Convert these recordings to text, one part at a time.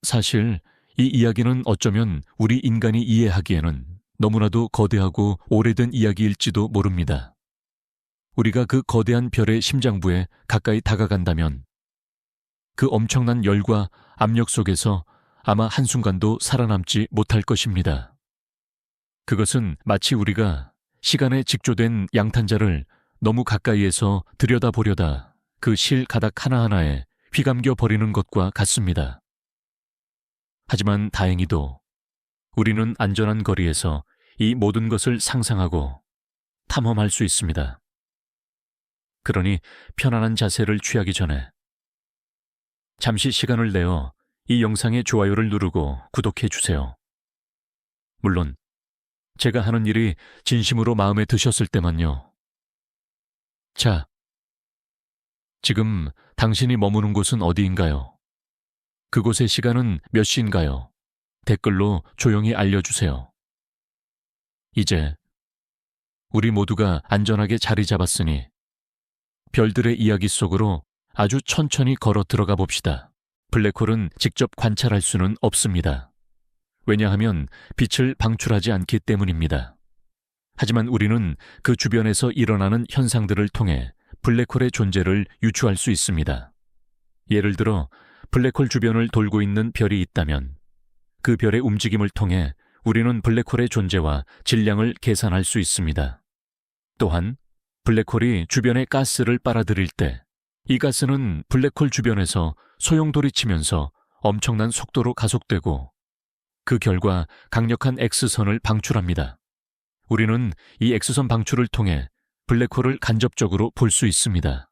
사실 이 이야기는 어쩌면 우리 인간이 이해하기에는 너무나도 거대하고 오래된 이야기일지도 모릅니다. 우리가 그 거대한 별의 심장부에 가까이 다가간다면 그 엄청난 열과 압력 속에서 아마 한순간도 살아남지 못할 것입니다. 그것은 마치 우리가 시간에 직조된 양탄자를 너무 가까이에서 들여다보려다 그 실 가닥 하나하나에 휘감겨 버리는 것과 같습니다. 하지만 다행히도 우리는 안전한 거리에서 이 모든 것을 상상하고 탐험할 수 있습니다. 그러니 편안한 자세를 취하기 전에 잠시 시간을 내어 이 영상의 좋아요를 누르고 구독해 주세요. 물론 제가 하는 일이 진심으로 마음에 드셨을 때만요. 자, 지금 당신이 머무는 곳은 어디인가요? 그곳의 시간은 몇 시인가요? 댓글로 조용히 알려주세요. 이제 우리 모두가 안전하게 자리 잡았으니 별들의 이야기 속으로 아주 천천히 걸어 들어가 봅시다. 블랙홀은 직접 관찰할 수는 없습니다. 왜냐하면 빛을 방출하지 않기 때문입니다. 하지만 우리는 그 주변에서 일어나는 현상들을 통해 블랙홀의 존재를 유추할 수 있습니다. 예를 들어 블랙홀 주변을 돌고 있는 별이 있다면 그 별의 움직임을 통해 우리는 블랙홀의 존재와 질량을 계산할 수 있습니다. 또한 블랙홀이 주변의 가스를 빨아들일 때 이 가스는 블랙홀 주변에서 소용돌이치면서 엄청난 속도로 가속되고 그 결과 강력한 X선을 방출합니다. 우리는 이 X선 방출을 통해 블랙홀을 간접적으로 볼 수 있습니다.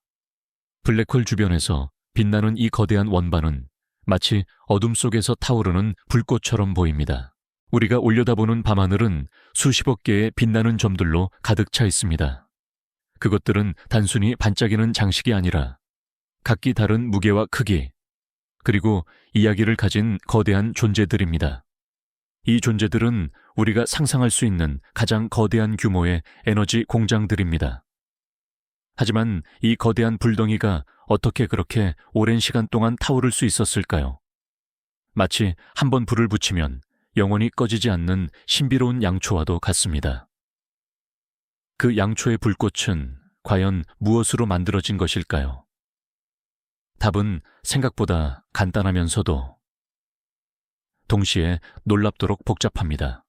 블랙홀 주변에서 빛나는 이 거대한 원반은 마치 어둠 속에서 타오르는 불꽃처럼 보입니다. 우리가 올려다보는 밤하늘은 수십억 개의 빛나는 점들로 가득 차 있습니다. 그것들은 단순히 반짝이는 장식이 아니라 각기 다른 무게와 크기, 그리고 이야기를 가진 거대한 존재들입니다. 이 존재들은 우리가 상상할 수 있는 가장 거대한 규모의 에너지 공장들입니다. 하지만 이 거대한 불덩이가 어떻게 그렇게 오랜 시간 동안 타오를 수 있었을까요? 마치 한 번 불을 붙이면 영원히 꺼지지 않는 신비로운 양초와도 같습니다. 그 양초의 불꽃은 과연 무엇으로 만들어진 것일까요? 답은 생각보다 간단하면서도 동시에 놀랍도록 복잡합니다.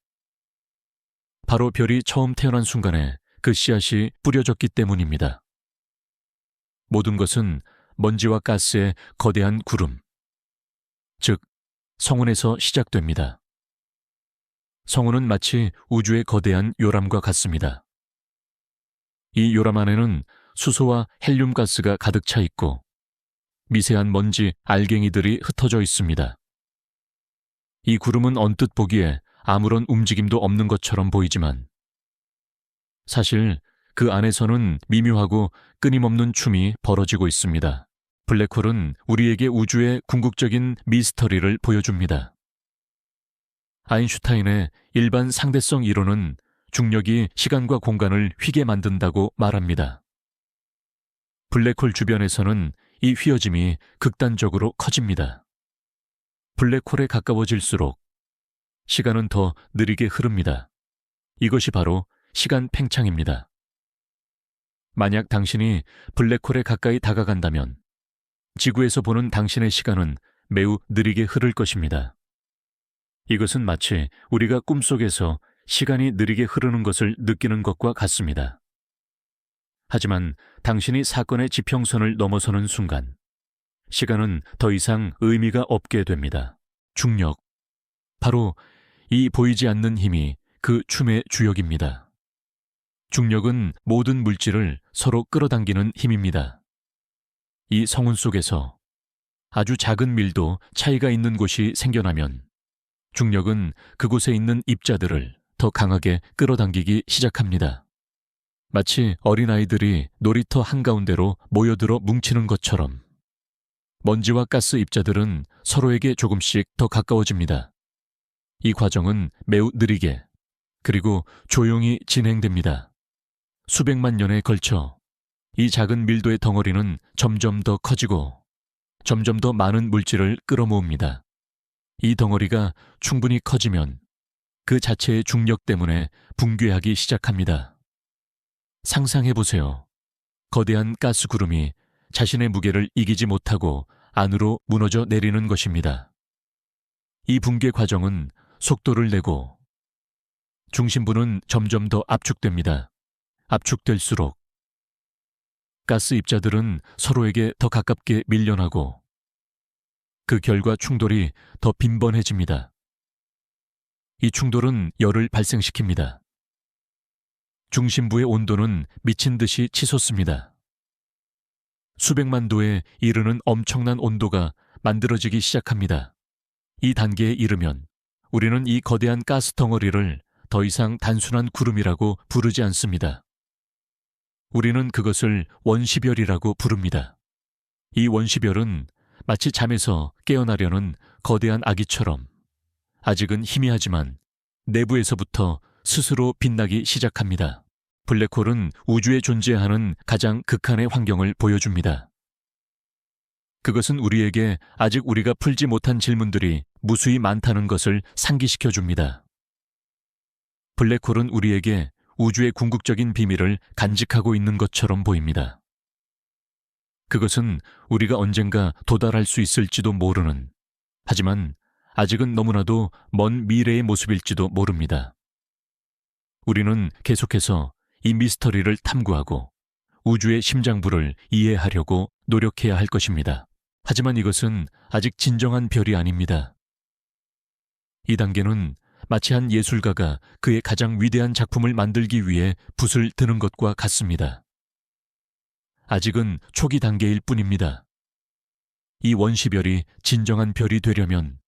바로 별이 처음 태어난 순간에 그 씨앗이 뿌려졌기 때문입니다. 모든 것은 먼지와 가스의 거대한 구름, 즉 성운에서 시작됩니다. 성운은 마치 우주의 거대한 요람과 같습니다. 이 요람 안에는 수소와 헬륨 가스가 가득 차 있고 미세한 먼지, 알갱이들이 흩어져 있습니다. 이 구름은 언뜻 보기에 아무런 움직임도 없는 것처럼 보이지만 사실 그 안에서는 미묘하고 끊임없는 춤이 벌어지고 있습니다. 블랙홀은 우리에게 우주의 궁극적인 미스터리를 보여줍니다. 아인슈타인의 일반 상대성 이론은 중력이 시간과 공간을 휘게 만든다고 말합니다. 블랙홀 주변에서는 이 휘어짐이 극단적으로 커집니다. 블랙홀에 가까워질수록 시간은 더 느리게 흐릅니다. 이것이 바로 시간 팽창입니다. 만약 당신이 블랙홀에 가까이 다가간다면 지구에서 보는 당신의 시간은 매우 느리게 흐를 것입니다. 이것은 마치 우리가 꿈속에서 시간이 느리게 흐르는 것을 느끼는 것과 같습니다. 하지만 당신이 사건의 지평선을 넘어서는 순간 시간은 더 이상 의미가 없게 됩니다. 중력, 바로 이 보이지 않는 힘이 그 춤의 주역입니다. 중력은 모든 물질을 서로 끌어당기는 힘입니다. 이 성운 속에서 아주 작은 밀도 차이가 있는 곳이 생겨나면 중력은 그곳에 있는 입자들을 더 강하게 끌어당기기 시작합니다. 마치 어린아이들이 놀이터 한가운데로 모여들어 뭉치는 것처럼 먼지와 가스 입자들은 서로에게 조금씩 더 가까워집니다. 이 과정은 매우 느리게 그리고 조용히 진행됩니다. 수백만 년에 걸쳐 이 작은 밀도의 덩어리는 점점 더 커지고 점점 더 많은 물질을 끌어모읍니다. 이 덩어리가 충분히 커지면 그 자체의 중력 때문에 붕괴하기 시작합니다. 상상해 보세요. 거대한 가스 구름이 자신의 무게를 이기지 못하고 안으로 무너져 내리는 것입니다. 이 붕괴 과정은 속도를 내고 중심부는 점점 더 압축됩니다. 압축될수록 가스 입자들은 서로에게 더 가깝게 밀려나고 그 결과 충돌이 더 빈번해집니다. 이 충돌은 열을 발생시킵니다. 중심부의 온도는 미친 듯이 치솟습니다. 수백만 도에 이르는 엄청난 온도가 만들어지기 시작합니다. 이 단계에 이르면 우리는 이 거대한 가스 덩어리를 더 이상 단순한 구름이라고 부르지 않습니다. 우리는 그것을 원시별이라고 부릅니다. 이 원시별은 마치 잠에서 깨어나려는 거대한 아기처럼 아직은 희미하지만 내부에서부터 스스로 빛나기 시작합니다. 블랙홀은 우주에 존재하는 가장 극한의 환경을 보여줍니다. 그것은 우리에게 아직 우리가 풀지 못한 질문들이 무수히 많다는 것을 상기시켜 줍니다. 블랙홀은 우리에게 우주의 궁극적인 비밀을 간직하고 있는 것처럼 보입니다. 그것은 우리가 언젠가 도달할 수 있을지도 모르는, 하지만 아직은 너무나도 먼 미래의 모습일지도 모릅니다. 우리는 계속해서 이 미스터리를 탐구하고 우주의 심장부를 이해하려고 노력해야 할 것입니다. 하지만 이것은 아직 진정한 별이 아닙니다. 이 단계는 마치 한 예술가가 그의 가장 위대한 작품을 만들기 위해 붓을 드는 것과 같습니다. 아직은 초기 단계일 뿐입니다. 이 원시별이 진정한 별이 되려면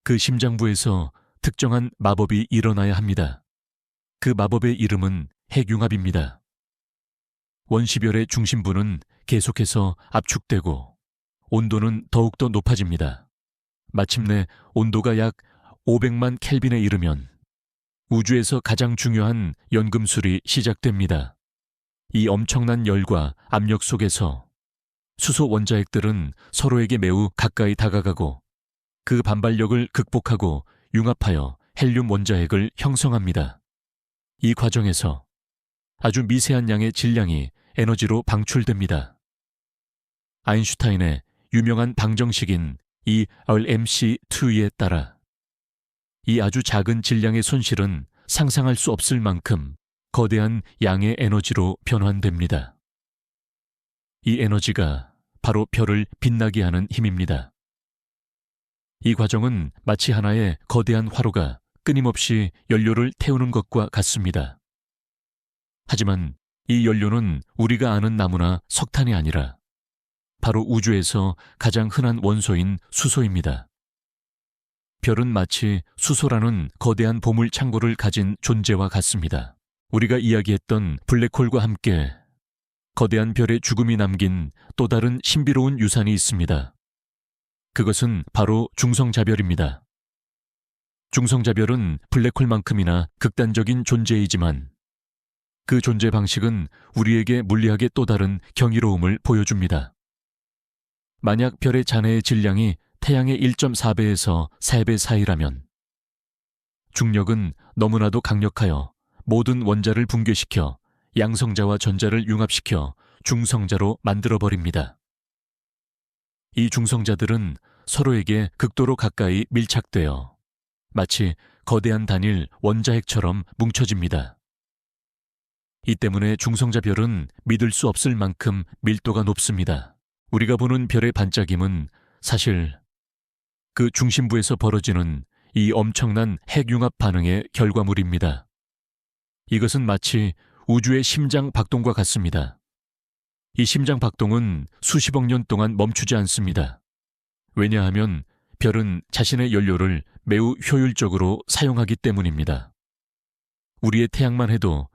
그 심장부에서 특정한 마법이 일어나야 합니다. 그 마법의 이름은 핵융합입니다. 원시별의 중심부는 계속해서 압축되고 온도는 더욱더 높아집니다. 마침내 온도가 약 500만 켈빈에 이르면 우주에서 가장 중요한 연금술이 시작됩니다. 이 엄청난 열과 압력 속에서 수소 원자핵들은 서로에게 매우 가까이 다가가고 그 반발력을 극복하고 융합하여 헬륨 원자핵을 형성합니다. 이 과정에서 아주 미세한 양의 질량이 에너지로 방출됩니다. 아인슈타인의 유명한 방정식인 이 RMC2에 따라 이 아주 작은 질량의 손실은 상상할 수 없을 만큼 거대한 양의 에너지로 변환됩니다. 이 에너지가 바로 별을 빛나게 하는 힘입니다. 이 과정은 마치 하나의 거대한 화로가 끊임없이 연료를 태우는 것과 같습니다. 하지만 이 연료는 우리가 아는 나무나 석탄이 아니라 바로 우주에서 가장 흔한 원소인 수소입니다. 별은 마치 수소라는 거대한 보물 창고를 가진 존재와 같습니다. 우리가 이야기했던 블랙홀과 함께 거대한 별의 죽음이 남긴 또 다른 신비로운 유산이 있습니다. 그것은 바로 중성자별입니다. 중성자별은 블랙홀만큼이나 극단적인 존재이지만 그 존재 방식은 우리에게 물리학의 또 다른 경이로움을 보여줍니다. 만약 별의 잔해의 질량이 태양의 1.4배에서 3배 사이라면 중력은 너무나도 강력하여 모든 원자를 붕괴시켜 양성자와 전자를 융합시켜 중성자로 만들어버립니다. 이 중성자들은 서로에게 극도로 가까이 밀착되어 마치 거대한 단일 원자핵처럼 뭉쳐집니다. 이 때문에 중성자별은 믿을 수 없을 만큼 밀도가 높습니다. 우리가 보는 별의 반짝임은 사실 그 중심부에서 벌어지는 이 엄청난 핵융합 반응의 결과물입니다. 이것은 마치 우주의 심장 박동과 같습니다. 이 심장 박동은 수십억 년 동안 멈추지 않습니다. 왜냐하면 별은 자신의 연료를 매우 효율적으로 사용하기 때문입니다. 우리의 태양만 해도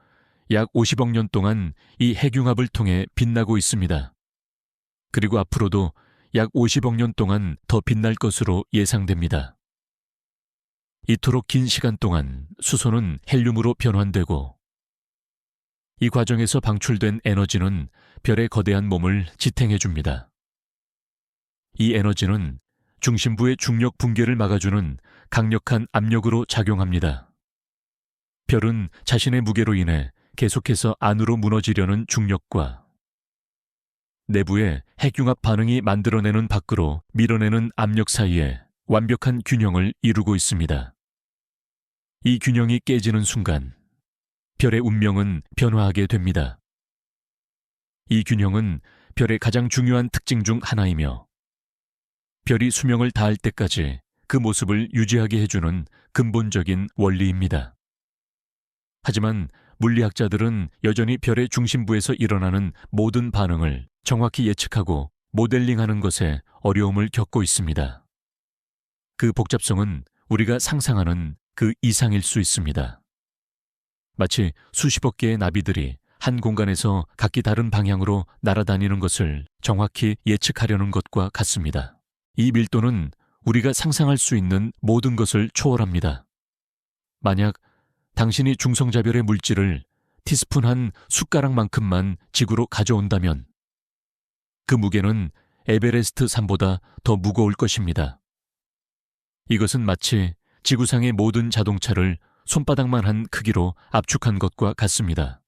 약 50억 년 동안 이 핵융합을 통해 빛나고 있습니다. 그리고 앞으로도 약 50억 년 동안 더 빛날 것으로 예상됩니다. 이토록 긴 시간 동안 수소는 헬륨으로 변환되고 이 과정에서 방출된 에너지는 별의 거대한 몸을 지탱해 줍니다. 이 에너지는 중심부의 중력 붕괴를 막아주는 강력한 압력으로 작용합니다. 별은 자신의 무게로 인해 계속해서 안으로 무너지려는 중력과 내부의 핵융합 반응이 만들어내는 밖으로 밀어내는 압력 사이에 완벽한 균형을 이루고 있습니다. 이 균형이 깨지는 순간 별의 운명은 변화하게 됩니다. 이 균형은 별의 가장 중요한 특징 중 하나이며 별이 수명을 다할 때까지 그 모습을 유지하게 해주는 근본적인 원리입니다. 하지만 물리학자들은 여전히 별의 중심부에서 일어나는 모든 반응을 정확히 예측하고 모델링하는 것에 어려움을 겪고 있습니다. 그 복잡성은 우리가 상상하는 그 이상일 수 있습니다. 마치 수십억 개의 나비들이 한 공간에서 각기 다른 방향으로 날아다니는 것을 정확히 예측하려는 것과 같습니다. 이 밀도는 우리가 상상할 수 있는 모든 것을 초월합니다. 만약 당신이 중성자별의 물질을 티스푼 한 숟가락만큼만 지구로 가져온다면 그 무게는 에베레스트 산보다 더 무거울 것입니다. 이것은 마치 지구상의 모든 자동차를 손바닥만 한 크기로 압축한 것과 같습니다.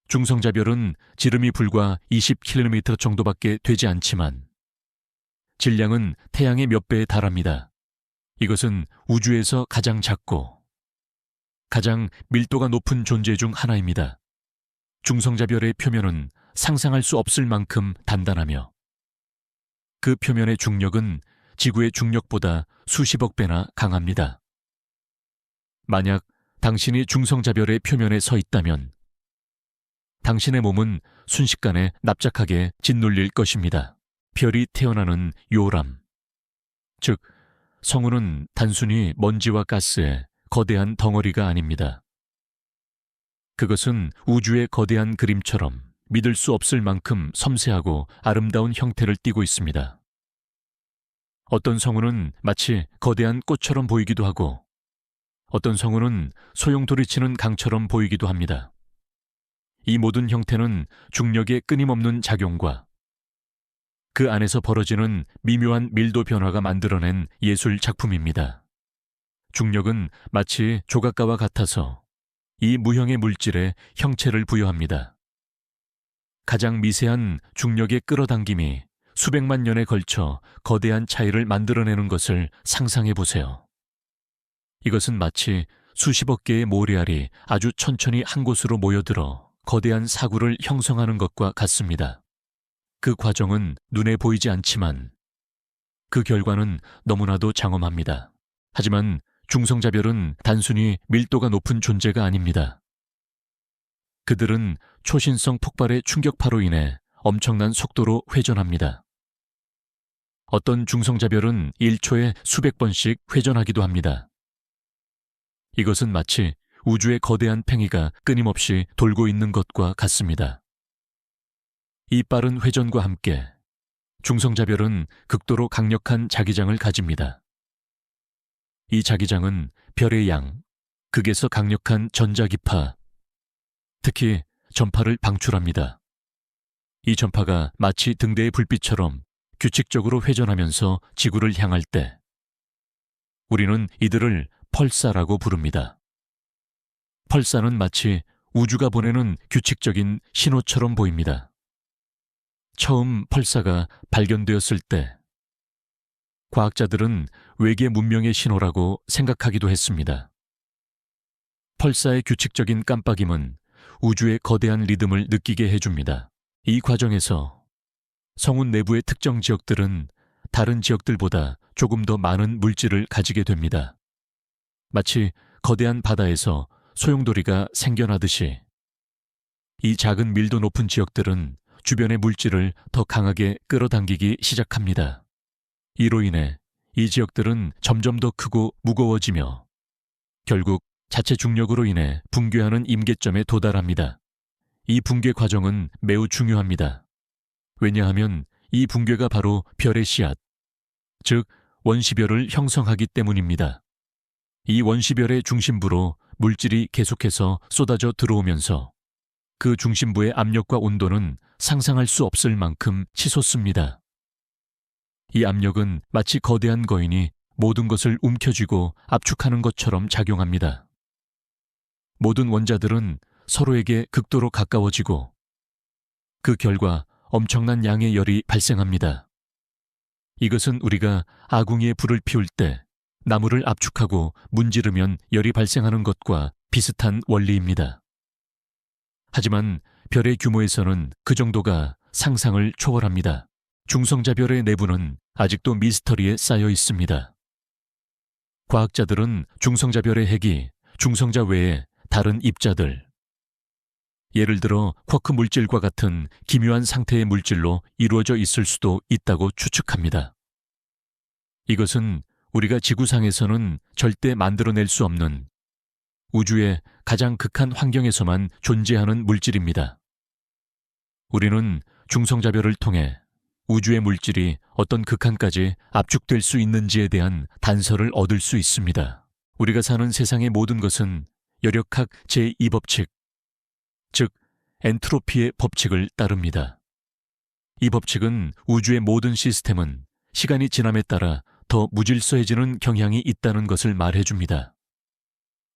중성자별은 지름이 불과 20km 정도밖에 되지 않지만 질량은 태양의 몇 배에 달합니다. 이것은 우주에서 가장 작고 가장 밀도가 높은 존재 중 하나입니다. 중성자별의 표면은 상상할 수 없을 만큼 단단하며 그 표면의 중력은 지구의 중력보다 수십억 배나 강합니다. 만약 당신이 중성자별의 표면에 서 있다면 당신의 몸은 순식간에 납작하게 짓눌릴 것입니다. 별이 태어나는 요람, 즉 성운은 단순히 먼지와 가스의 거대한 덩어리가 아닙니다. 그것은 우주의 거대한 그림처럼 믿을 수 없을 만큼 섬세하고 아름다운 형태를 띠고 있습니다. 어떤 성운은 마치 거대한 꽃처럼 보이기도 하고 어떤 성운은 소용돌이치는 강처럼 보이기도 합니다. 이 모든 형태는 중력의 끊임없는 작용과 그 안에서 벌어지는 미묘한 밀도 변화가 만들어낸 예술 작품입니다. 중력은 마치 조각가와 같아서 이 무형의 물질에 형체를 부여합니다. 가장 미세한 중력의 끌어당김이 수백만 년에 걸쳐 거대한 차이를 만들어내는 것을 상상해 보세요. 이것은 마치 수십억 개의 모래알이 아주 천천히 한 곳으로 모여들어 거대한 사구를 형성하는 것과 같습니다. 그 과정은 눈에 보이지 않지만 그 결과는 너무나도 장엄합니다. 하지만 중성자별은 단순히 밀도가 높은 존재가 아닙니다. 그들은 초신성 폭발의 충격파로 인해 엄청난 속도로 회전합니다. 어떤 중성자별은 1초에 수백 번씩 회전하기도 합니다. 이것은 마치 우주의 거대한 팽이가 끊임없이 돌고 있는 것과 같습니다. 이 빠른 회전과 함께 중성자별은 극도로 강력한 자기장을 가집니다. 이 자기장은 별의 양, 극에서 강력한 전자기파, 특히 전파를 방출합니다. 이 전파가 마치 등대의 불빛처럼 규칙적으로 회전하면서 지구를 향할 때 우리는 이들을 펄사라고 부릅니다. 펄사는 마치 우주가 보내는 규칙적인 신호처럼 보입니다. 처음 펄사가 발견되었을 때 과학자들은 외계 문명의 신호라고 생각하기도 했습니다. 펄사의 규칙적인 깜빡임은 우주의 거대한 리듬을 느끼게 해줍니다. 이 과정에서 성운 내부의 특정 지역들은 다른 지역들보다 조금 더 많은 물질을 가지게 됩니다. 마치 거대한 바다에서 소용돌이가 생겨나듯이 이 작은 밀도 높은 지역들은 주변의 물질을 더 강하게 끌어당기기 시작합니다. 이로 인해 이 지역들은 점점 더 크고 무거워지며 결국 자체 중력으로 인해 붕괴하는 임계점에 도달합니다. 이 붕괴 과정은 매우 중요합니다. 왜냐하면 이 붕괴가 바로 별의 씨앗, 즉 원시별을 형성하기 때문입니다. 이 원시별의 중심부로 물질이 계속해서 쏟아져 들어오면서 그 중심부의 압력과 온도는 상상할 수 없을 만큼 치솟습니다. 이 압력은 마치 거대한 거인이 모든 것을 움켜쥐고 압축하는 것처럼 작용합니다. 모든 원자들은 서로에게 극도로 가까워지고 그 결과 엄청난 양의 열이 발생합니다. 이것은 우리가 아궁이에 불을 피울 때 나무를 압축하고 문지르면 열이 발생하는 것과 비슷한 원리입니다. 하지만 별의 규모에서는 그 정도가 상상을 초월합니다. 중성자별의 내부는 아직도 미스터리에 쌓여 있습니다. 과학자들은 중성자별의 핵이 중성자 외에 다른 입자들, 예를 들어 쿼크 물질과 같은 기묘한 상태의 물질로 이루어져 있을 수도 있다고 추측합니다. 이것은 우리가 지구상에서는 절대 만들어낼 수 없는 우주의 가장 극한 환경에서만 존재하는 물질입니다. 우리는 중성자별을 통해 우주의 물질이 어떤 극한까지 압축될 수 있는지에 대한 단서를 얻을 수 있습니다. 우리가 사는 세상의 모든 것은 열역학 제2법칙, 즉 엔트로피의 법칙을 따릅니다. 이 법칙은 우주의 모든 시스템은 시간이 지남에 따라 더 무질서해지는 경향이 있다는 것을 말해줍니다.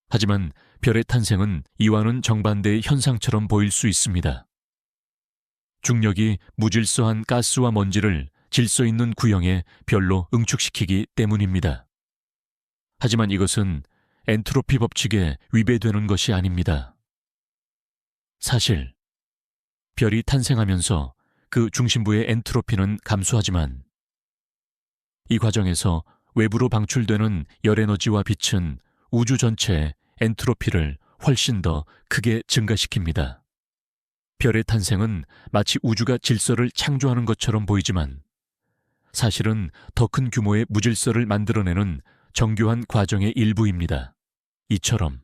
하지만 별의 탄생은 이와는 정반대의 현상처럼 보일 수 있습니다. 중력이 무질서한 가스와 먼지를 질서 있는 구형의 별로 응축시키기 때문입니다. 하지만 이것은 엔트로피 법칙에 위배되는 것이 아닙니다. 사실, 별이 탄생하면서 그 중심부의 엔트로피는 감소하지만 이 과정에서 외부로 방출되는 열에너지와 빛은 우주 전체의 엔트로피를 훨씬 더 크게 증가시킵니다. 별의 탄생은 마치 우주가 질서를 창조하는 것처럼 보이지만 사실은 더 큰 규모의 무질서를 만들어내는 정교한 과정의 일부입니다. 이처럼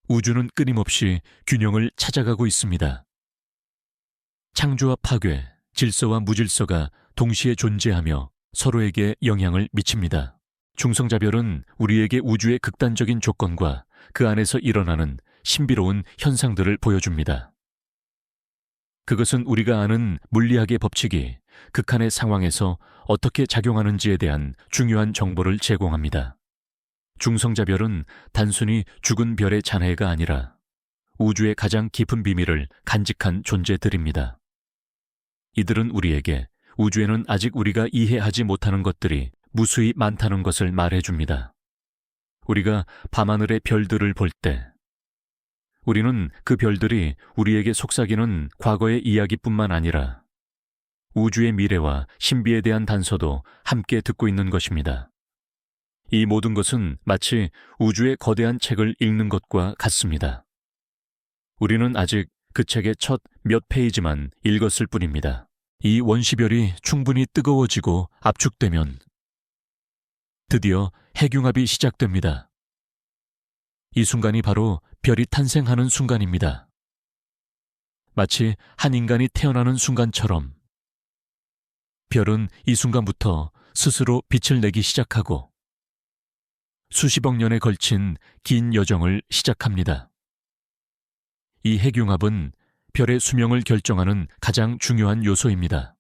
우주는 끊임없이 균형을 찾아가고 있습니다. 창조와 파괴, 질서와 무질서가 동시에 존재하며 서로에게 영향을 미칩니다. 중성자별은 우리에게 우주의 극단적인 조건과 그 안에서 일어나는 신비로운 현상들을 보여줍니다. 그것은 우리가 아는 물리학의 법칙이 극한의 상황에서 어떻게 작용하는지에 대한 중요한 정보를 제공합니다. 중성자별은 단순히 죽은 별의 잔해가 아니라 우주의 가장 깊은 비밀을 간직한 존재들입니다. 이들은 우리에게 우주에는 아직 우리가 이해하지 못하는 것들이 무수히 많다는 것을 말해줍니다. 우리가 밤하늘의 별들을 볼 때 우리는 그 별들이 우리에게 속삭이는 과거의 이야기뿐만 아니라 우주의 미래와 신비에 대한 단서도 함께 듣고 있는 것입니다. 이 모든 것은 마치 우주의 거대한 책을 읽는 것과 같습니다. 우리는 아직 그 책의 첫 몇 페이지만 읽었을 뿐입니다. 이 원시별이 충분히 뜨거워지고 압축되면 드디어 핵융합이 시작됩니다. 이 순간이 바로 별이 탄생하는 순간입니다. 마치 한 인간이 태어나는 순간처럼 별은 이 순간부터 스스로 빛을 내기 시작하고 수십억 년에 걸친 긴 여정을 시작합니다. 이 핵융합은 별의 수명을 결정하는 가장 중요한 요소입니다.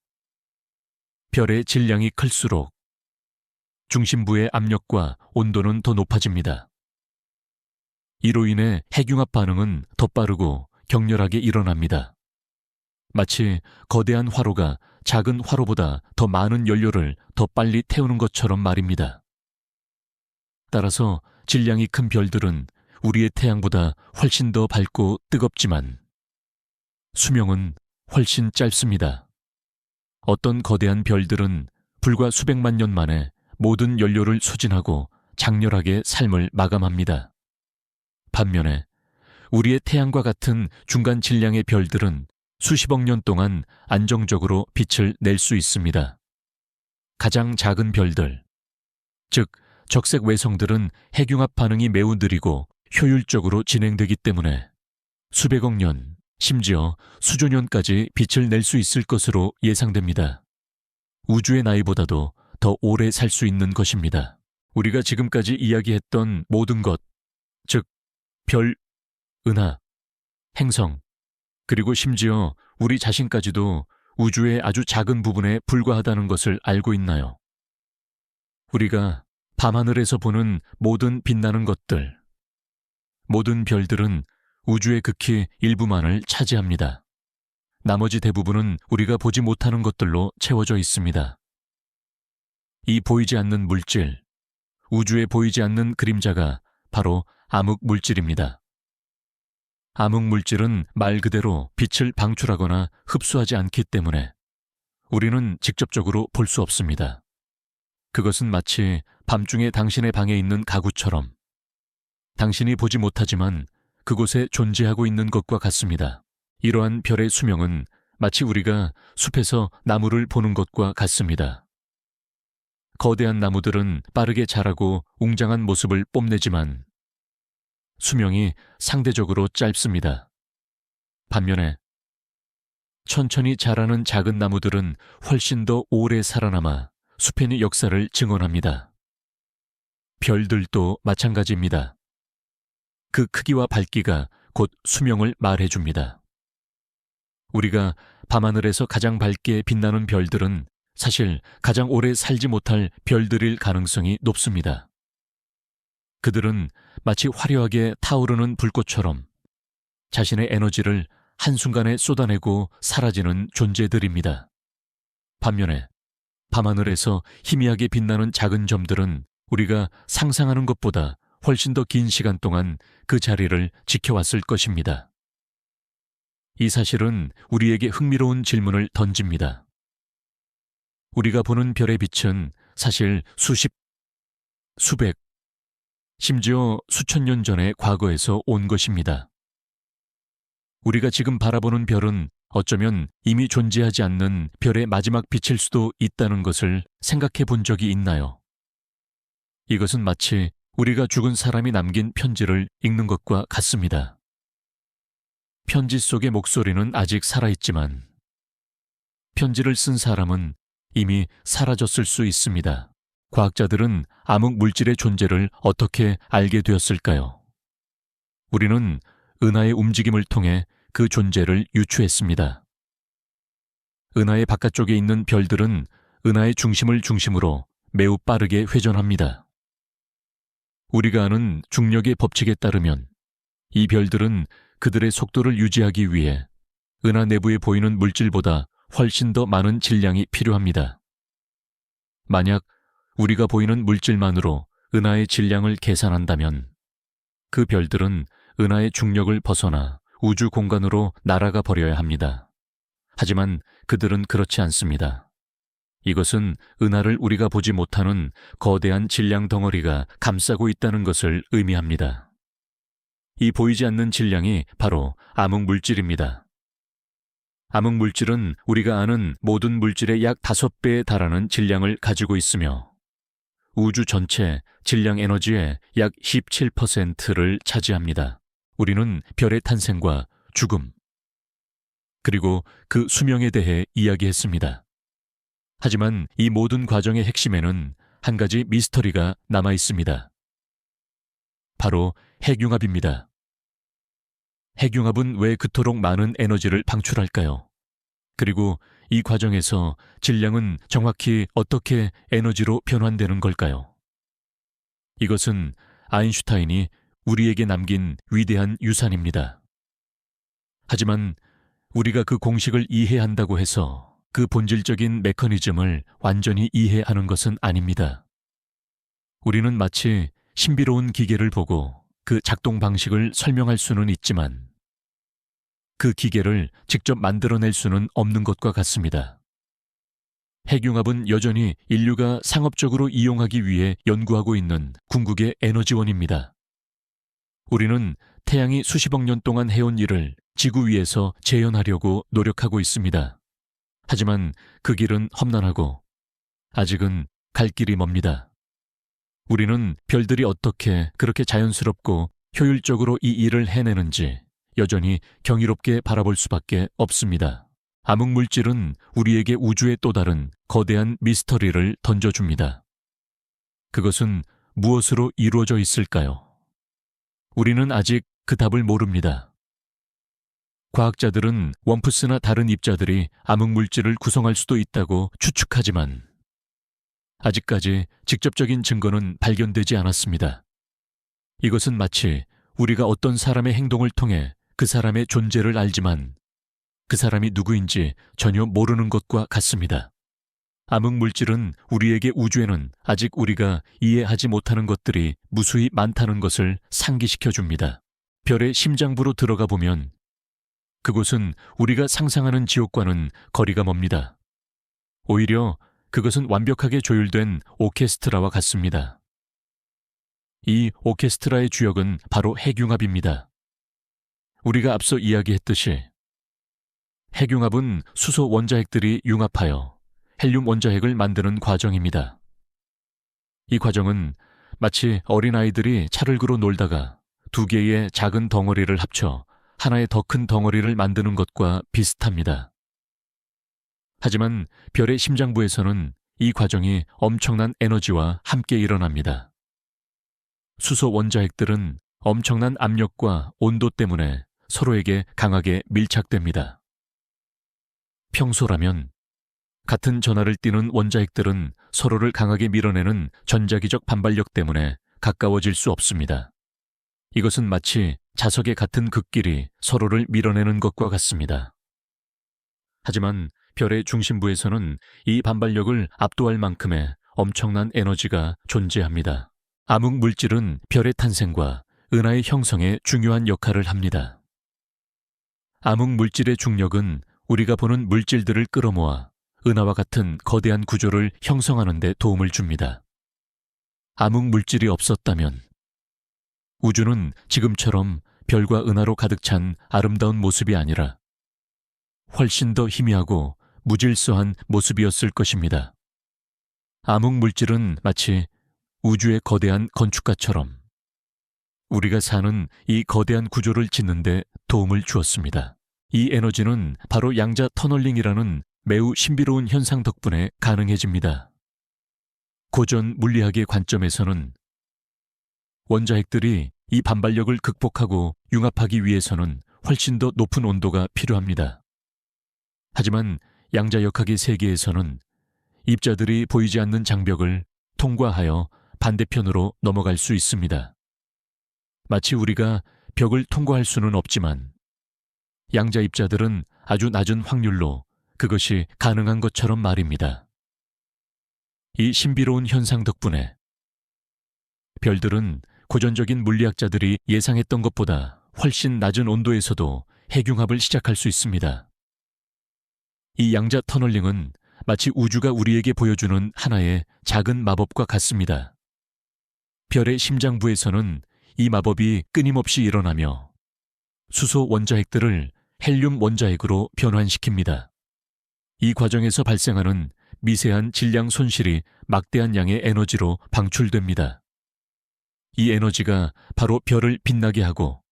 별의 질량이 클수록 중심부의 압력과 온도는 더 높아집니다. 이로 인해 핵융합 반응은 더 빠르고 격렬하게 일어납니다. 마치 거대한 화로가 작은 화로보다 더 많은 연료를 더 빨리 태우는 것처럼 말입니다. 따라서 질량이 큰 별들은 우리의 태양보다 훨씬 더 밝고 뜨겁지만 수명은 훨씬 짧습니다. 어떤 거대한 별들은 불과 수백만 년 만에 모든 연료를 소진하고 장렬하게 삶을 마감합니다. 반면에 우리의 태양과 같은 중간 질량의 별들은 수십억 년 동안 안정적으로 빛을 낼 수 있습니다. 가장 작은 별들, 즉 적색 외성들은 핵융합 반응이 매우 느리고 효율적으로 진행되기 때문에 수백억 년, 심지어 수조 년까지 빛을 낼 수 있을 것으로 예상됩니다. 우주의 나이보다도 더 오래 살 수 있는 것입니다. 우리가 지금까지 이야기했던 모든 것, 즉 별, 은하, 행성, 그리고 심지어 우리 자신까지도 우주의 아주 작은 부분에 불과하다는 것을 알고 있나요? 우리가 밤하늘에서 보는 모든 빛나는 것들, 모든 별들은 우주의 극히 일부만을 차지합니다. 나머지 대부분은 우리가 보지 못하는 것들로 채워져 있습니다. 이 보이지 않는 물질, 우주에 보이지 않는 그림자가 바로 암흑 물질입니다. 암흑 물질은 말 그대로 빛을 방출하거나 흡수하지 않기 때문에 우리는 직접적으로 볼 수 없습니다. 그것은 마치 밤중에 당신의 방에 있는 가구처럼 당신이 보지 못하지만 그곳에 존재하고 있는 것과 같습니다. 이러한 별의 수명은 마치 우리가 숲에서 나무를 보는 것과 같습니다. 거대한 나무들은 빠르게 자라고 웅장한 모습을 뽐내지만 수명이 상대적으로 짧습니다. 반면에 천천히 자라는 작은 나무들은 훨씬 더 오래 살아남아 숲의 역사를 증언합니다. 별들도 마찬가지입니다. 그 크기와 밝기가 곧 수명을 말해줍니다. 우리가 밤하늘에서 가장 밝게 빛나는 별들은 사실 가장 오래 살지 못할 별들일 가능성이 높습니다. 그들은 마치 화려하게 타오르는 불꽃처럼 자신의 에너지를 한순간에 쏟아내고 사라지는 존재들입니다. 반면에 밤하늘에서 희미하게 빛나는 작은 점들은 우리가 상상하는 것보다 훨씬 더 긴 시간 동안 그 자리를 지켜왔을 것입니다. 이 사실은 우리에게 흥미로운 질문을 던집니다. 우리가 보는 별의 빛은 사실 수십, 수백, 심지어 수천 년 전의 과거에서 온 것입니다. 우리가 지금 바라보는 별은 어쩌면 이미 존재하지 않는 별의 마지막 빛일 수도 있다는 것을 생각해 본 적이 있나요? 이것은 마치 우리가 죽은 사람이 남긴 편지를 읽는 것과 같습니다. 편지 속의 목소리는 아직 살아있지만 편지를 쓴 사람은 이미 사라졌을 수 있습니다. 과학자들은 암흑 물질의 존재를 어떻게 알게 되었을까요? 우리는 은하의 움직임을 통해 그 존재를 유추했습니다. 은하의 바깥쪽에 있는 별들은 은하의 중심을 중심으로 매우 빠르게 회전합니다. 우리가 아는 중력의 법칙에 따르면 이 별들은 그들의 속도를 유지하기 위해 은하 내부에 보이는 물질보다 훨씬 더 많은 질량이 필요합니다. 만약 우리가 보이는 물질만으로 은하의 질량을 계산한다면 그 별들은 은하의 중력을 벗어나 우주 공간으로 날아가 버려야 합니다. 하지만 그들은 그렇지 않습니다. 이것은 은하를 우리가 보지 못하는 거대한 질량 덩어리가 감싸고 있다는 것을 의미합니다. 이 보이지 않는 질량이 바로 암흑 물질입니다. 암흑 물질은 우리가 아는 모든 물질의 약 5배에 달하는 질량을 가지고 있으며 우주 전체 질량 에너지의 약 17%를 차지합니다. 우리는 별의 탄생과 죽음, 그리고 그 수명에 대해 이야기했습니다. 하지만 이 모든 과정의 핵심에는 한 가지 미스터리가 남아 있습니다. 바로 핵융합입니다. 핵융합은 왜 그토록 많은 에너지를 방출할까요? 그리고 이 과정에서 질량은 정확히 어떻게 에너지로 변환되는 걸까요? 이것은 아인슈타인이 우리에게 남긴 위대한 유산입니다. 하지만 우리가 그 공식을 이해한다고 해서 그 본질적인 메커니즘을 완전히 이해하는 것은 아닙니다. 우리는 마치 신비로운 기계를 보고 그 작동 방식을 설명할 수는 있지만 그 기계를 직접 만들어낼 수는 없는 것과 같습니다. 핵융합은 여전히 인류가 상업적으로 이용하기 위해 연구하고 있는 궁극의 에너지원입니다. 우리는 태양이 수십억 년 동안 해온 일을 지구 위에서 재현하려고 노력하고 있습니다. 하지만 그 길은 험난하고 아직은 갈 길이 멉니다. 우리는 별들이 어떻게 그렇게 자연스럽고 효율적으로 이 일을 해내는지 여전히 경이롭게 바라볼 수밖에 없습니다. 암흑 물질은 우리에게 우주의 또 다른 거대한 미스터리를 던져줍니다. 그것은 무엇으로 이루어져 있을까요? 우리는 아직 그 답을 모릅니다. 과학자들은 웜푸스나 다른 입자들이 암흑물질을 구성할 수도 있다고 추측하지만 아직까지 직접적인 증거는 발견되지 않았습니다. 이것은 마치 우리가 어떤 사람의 행동을 통해 그 사람의 존재를 알지만 그 사람이 누구인지 전혀 모르는 것과 같습니다. 암흑물질은 우리에게 우주에는 아직 우리가 이해하지 못하는 것들이 무수히 많다는 것을 상기시켜 줍니다. 별의 심장부로 들어가 보면 그곳은 우리가 상상하는 지옥과는 거리가 멉니다. 오히려 그것은 완벽하게 조율된 오케스트라와 같습니다. 이 오케스트라의 주역은 바로 핵융합입니다. 우리가 앞서 이야기했듯이 핵융합은 수소 원자핵들이 융합하여 헬륨 원자핵을 만드는 과정입니다. 이 과정은 마치 어린아이들이 차를 놀다가 두 개의 작은 덩어리를 합쳐 하나의 더 큰 덩어리를 만드는 것과 비슷합니다. 하지만 별의 심장부에서는 이 과정이 엄청난 에너지와 함께 일어납니다. 수소 원자핵들은 엄청난 압력과 온도 때문에 서로에게 강하게 밀착됩니다. 평소라면 같은 전하를 띠는 원자핵들은 서로를 강하게 밀어내는 전자기적 반발력 때문에 가까워질 수 없습니다. 이것은 마치 자석의 같은 극끼리 서로를 밀어내는 것과 같습니다. 하지만 별의 중심부에서는 이 반발력을 압도할 만큼의 엄청난 에너지가 존재합니다. 암흑물질은 별의 탄생과 은하의 형성에 중요한 역할을 합니다. 암흑물질의 중력은 우리가 보는 물질들을 끌어모아 은하와 같은 거대한 구조를 형성하는 데 도움을 줍니다. 암흑물질이 없었다면 우주는 지금처럼 별과 은하로 가득 찬 아름다운 모습이 아니라 훨씬 더 희미하고 무질서한 모습이었을 것입니다. 암흑물질은 마치 우주의 거대한 건축가처럼 우리가 사는 이 거대한 구조를 짓는 데 도움을 주었습니다. 이 에너지는 바로 양자 터널링이라는 매우 신비로운 현상 덕분에 가능해집니다. 고전 물리학의 관점에서는 원자핵들이 이 반발력을 극복하고 융합하기 위해서는 훨씬 더 높은 온도가 필요합니다. 하지만 양자역학의 세계에서는 입자들이 보이지 않는 장벽을 통과하여 반대편으로 넘어갈 수 있습니다. 마치 우리가 벽을 통과할 수는 없지만 양자 입자들은 아주 낮은 확률로 그것이 가능한 것처럼 말입니다. 이 신비로운 현상 덕분에 별들은 고전적인 물리학자들이 예상했던 것보다 훨씬 낮은 온도에서도 핵융합을 시작할 수 있습니다. 이 양자 터널링은 마치 우주가 우리에게 보여주는 하나의 작은 마법과 같습니다. 별의 심장부에서는 이 마법이 끊임없이 일어나며 수소 원자핵들을 헬륨 원자핵으로 변환시킵니다. 이 과정에서 발생하는 미세한 질량 손실이 막대한 양의 에너지로 방출됩니다. 이 에너지가 바로 별을 빛나게 하고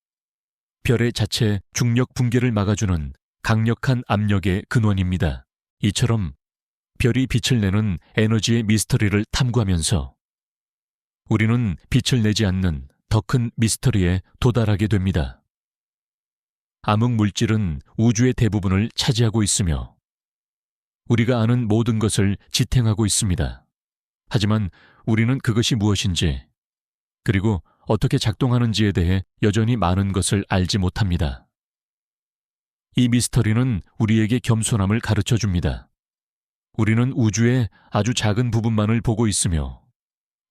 별의 자체 중력 붕괴를 막아주는 강력한 압력의 근원입니다. 이처럼 별이 빛을 내는 에너지의 미스터리를 탐구하면서 우리는 빛을 내지 않는 더 큰 미스터리에 도달하게 됩니다. 암흑물질은 우주의 대부분을 차지하고 있으며 우리가 아는 모든 것을 지탱하고 있습니다. 하지만 우리는 그것이 무엇인지 그리고 어떻게 작동하는지에 대해 여전히 많은 것을 알지 못합니다. 이 미스터리는 우리에게 겸손함을 가르쳐 줍니다. 우리는 우주의 아주 작은 부분만을 보고 있으며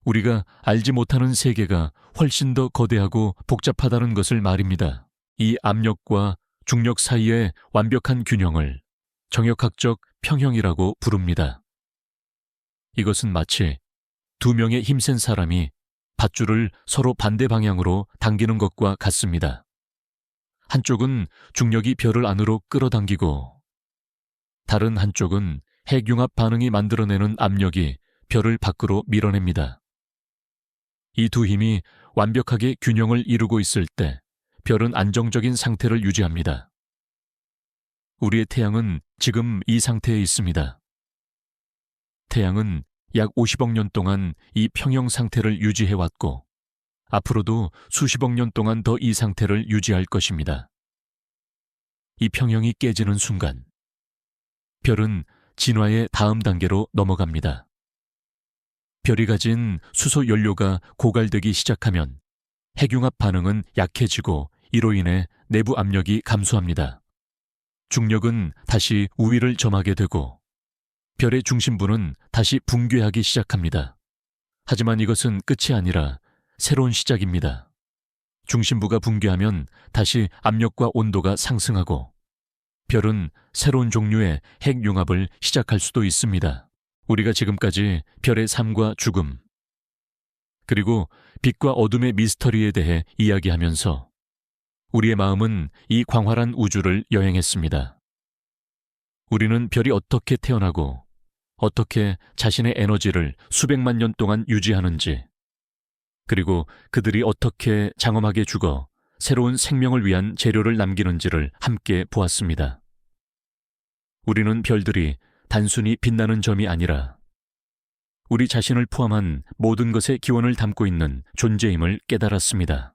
우리가 알지 못하는 세계가 훨씬 더 거대하고 복잡하다는 것을 말입니다. 이 압력과 중력 사이의 완벽한 균형을 정역학적 평형이라고 부릅니다. 이것은 마치 두 명의 힘센 사람이 밧줄을 서로 반대 방향으로 당기는 것과 같습니다. 한쪽은 중력이 별을 안으로 끌어당기고 다른 한쪽은 핵융합 반응이 만들어내는 압력이 별을 밖으로 밀어냅니다. 이 두 힘이 완벽하게 균형을 이루고 있을 때 별은 안정적인 상태를 유지합니다. 우리의 태양은 지금 이 상태에 있습니다. 태양은 약 50억 년 동안 이 평형 상태를 유지해왔고 앞으로도 수십억 년 동안 더 이 상태를 유지할 것입니다. 이 평형이 깨지는 순간 별은 진화의 다음 단계로 넘어갑니다. 별이 가진 수소 연료가 고갈되기 시작하면 핵융합 반응은 약해지고 이로 인해 내부 압력이 감소합니다. 중력은 다시 우위를 점하게 되고 별의 중심부는 다시 붕괴하기 시작합니다. 하지만 이것은 끝이 아니라 새로운 시작입니다. 중심부가 붕괴하면 다시 압력과 온도가 상승하고 별은 새로운 종류의 핵융합을 시작할 수도 있습니다. 우리가 지금까지 별의 삶과 죽음, 그리고 빛과 어둠의 미스터리에 대해 이야기하면서 우리의 마음은 이 광활한 우주를 여행했습니다. 우리는 별이 어떻게 태어나고 어떻게 자신의 에너지를 수백만 년 동안 유지하는지, 그리고 그들이 어떻게 장엄하게 죽어 새로운 생명을 위한 재료를 남기는지를 함께 보았습니다. 우리는 별들이 단순히 빛나는 점이 아니라 우리 자신을 포함한 모든 것의 기원을 담고 있는 존재임을 깨달았습니다.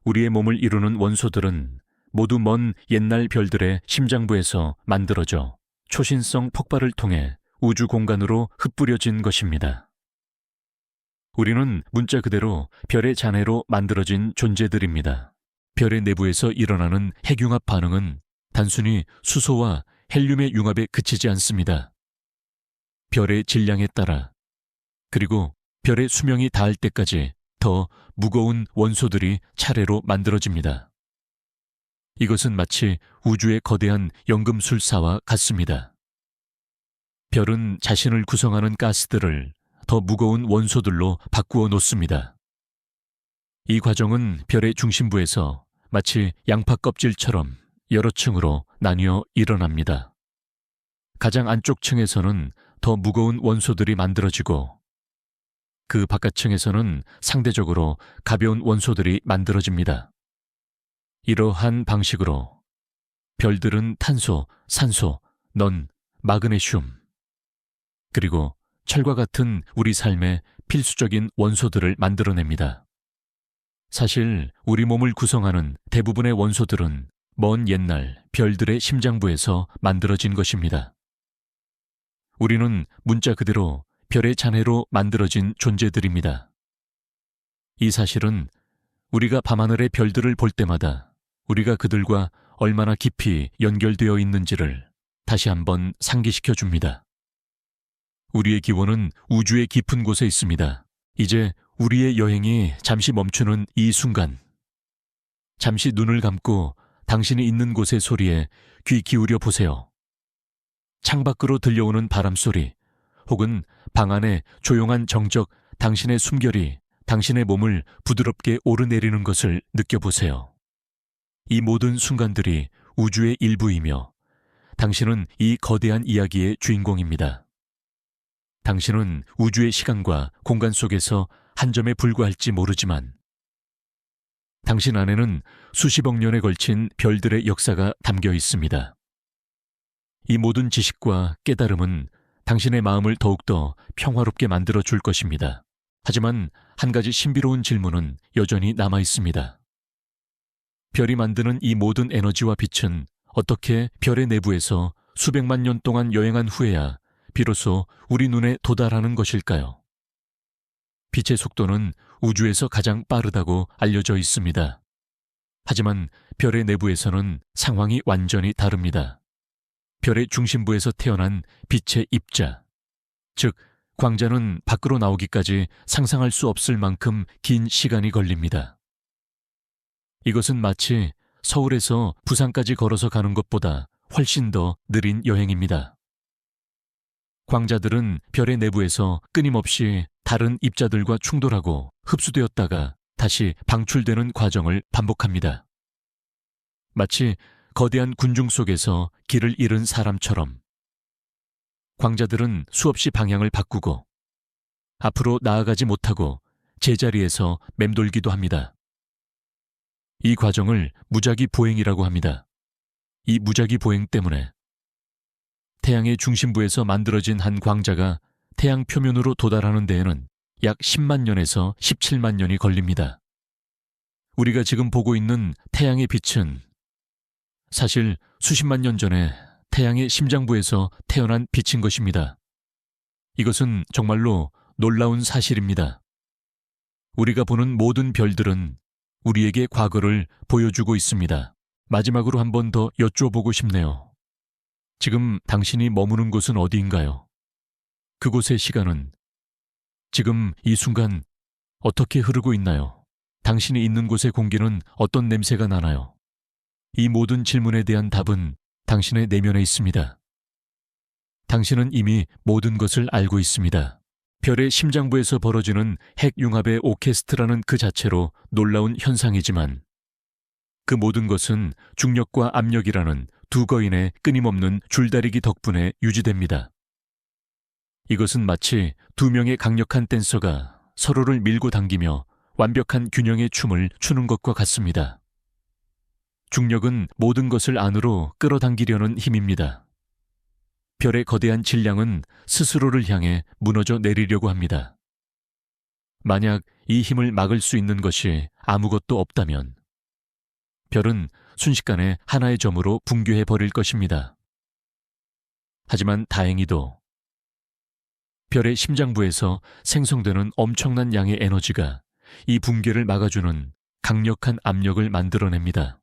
우리의 몸을 이루는 원소들은 모두 먼 옛날 별들의 심장부에서 만들어져 초신성 폭발을 통해 우주 공간으로 흩뿌려진 것입니다. 우리는 문자 그대로 별의 잔해로 만들어진 존재들입니다. 별의 내부에서 일어나는 핵융합 반응은 단순히 수소와 헬륨의 융합에 그치지 않습니다. 별의 질량에 따라, 그리고 별의 수명이 닿을 때까지 더 무거운 원소들이 차례로 만들어집니다. 이것은 마치 우주의 거대한 연금술사와 같습니다. 별은 자신을 구성하는 가스들을 더 무거운 원소들로 바꾸어 놓습니다. 이 과정은 별의 중심부에서 마치 양파 껍질처럼 여러 층으로 나뉘어 일어납니다. 가장 안쪽 층에서는 더 무거운 원소들이 만들어지고 그 바깥층에서는 상대적으로 가벼운 원소들이 만들어집니다. 이러한 방식으로 별들은 탄소, 산소, 넌, 마그네슘, 그리고 철과 같은 우리 삶의 필수적인 원소들을 만들어냅니다. 사실 우리 몸을 구성하는 대부분의 원소들은 먼 옛날 별들의 심장부에서 만들어진 것입니다. 우리는 문자 그대로 별의 잔해로 만들어진 존재들입니다. 이 사실은 우리가 밤하늘의 별들을 볼 때마다 우리가 그들과 얼마나 깊이 연결되어 있는지를 다시 한번 상기시켜 줍니다. 우리의 기원은 우주의 깊은 곳에 있습니다. 이제 우리의 여행이 잠시 멈추는 이 순간, 잠시 눈을 감고 당신이 있는 곳의 소리에 귀 기울여 보세요. 창밖으로 들려오는 바람소리, 혹은 방 안의 조용한 정적, 당신의 숨결이 당신의 몸을 부드럽게 오르내리는 것을 느껴보세요. 이 모든 순간들이 우주의 일부이며 당신은 이 거대한 이야기의 주인공입니다. 당신은 우주의 시간과 공간 속에서 한 점에 불과할지 모르지만 당신 안에는 수십억 년에 걸친 별들의 역사가 담겨 있습니다. 이 모든 지식과 깨달음은 당신의 마음을 더욱더 평화롭게 만들어 줄 것입니다. 하지만 한 가지 신비로운 질문은 여전히 남아 있습니다. 별이 만드는 이 모든 에너지와 빛은 어떻게 별의 내부에서 수백만 년 동안 여행한 후에야 비로소 우리 눈에 도달하는 것일까요? 빛의 속도는 우주에서 가장 빠르다고 알려져 있습니다. 하지만 별의 내부에서는 상황이 완전히 다릅니다. 별의 중심부에서 태어난 빛의 입자, 즉 광자는 밖으로 나오기까지 상상할 수 없을 만큼 긴 시간이 걸립니다. 이것은 마치 서울에서 부산까지 걸어서 가는 것보다 훨씬 더 느린 여행입니다. 광자들은 별의 내부에서 끊임없이 다른 입자들과 충돌하고 흡수되었다가 다시 방출되는 과정을 반복합니다. 마치 거대한 군중 속에서 길을 잃은 사람처럼 광자들은 수없이 방향을 바꾸고 앞으로 나아가지 못하고 제자리에서 맴돌기도 합니다. 이 과정을 무작위 보행이라고 합니다. 이 무작위 보행 때문에 태양의 중심부에서 만들어진 한 광자가 태양 표면으로 도달하는 데에는 약 10만 년에서 17만 년이 걸립니다. 우리가 지금 보고 있는 태양의 빛은 사실 수십만 년 전에 태양의 심장부에서 태어난 빛인 것입니다. 이것은 정말로 놀라운 사실입니다. 우리가 보는 모든 별들은 우리에게 과거를 보여주고 있습니다. 마지막으로 한 번 더 여쭤보고 싶네요. 지금 당신이 머무는 곳은 어디인가요? 그곳의 시간은 지금 이 순간 어떻게 흐르고 있나요? 당신이 있는 곳의 공기는 어떤 냄새가 나나요? 이 모든 질문에 대한 답은 당신의 내면에 있습니다. 당신은 이미 모든 것을 알고 있습니다. 별의 심장부에서 벌어지는 핵융합의 오케스트라는 그 자체로 놀라운 현상이지만 그 모든 것은 중력과 압력이라는 두 거인의 끊임없는 줄다리기 덕분에 유지됩니다. 이것은 마치 두 명의 강력한 댄서가 서로를 밀고 당기며 완벽한 균형의 춤을 추는 것과 같습니다. 중력은 모든 것을 안으로 끌어당기려는 힘입니다. 별의 거대한 질량은 스스로를 향해 무너져 내리려고 합니다. 만약 이 힘을 막을 수 있는 것이 아무것도 없다면 별은 순식간에 하나의 점으로 붕괴해 버릴 것입니다. 하지만 다행히도 별의 심장부에서 생성되는 엄청난 양의 에너지가 이 붕괴를 막아주는 강력한 압력을 만들어냅니다.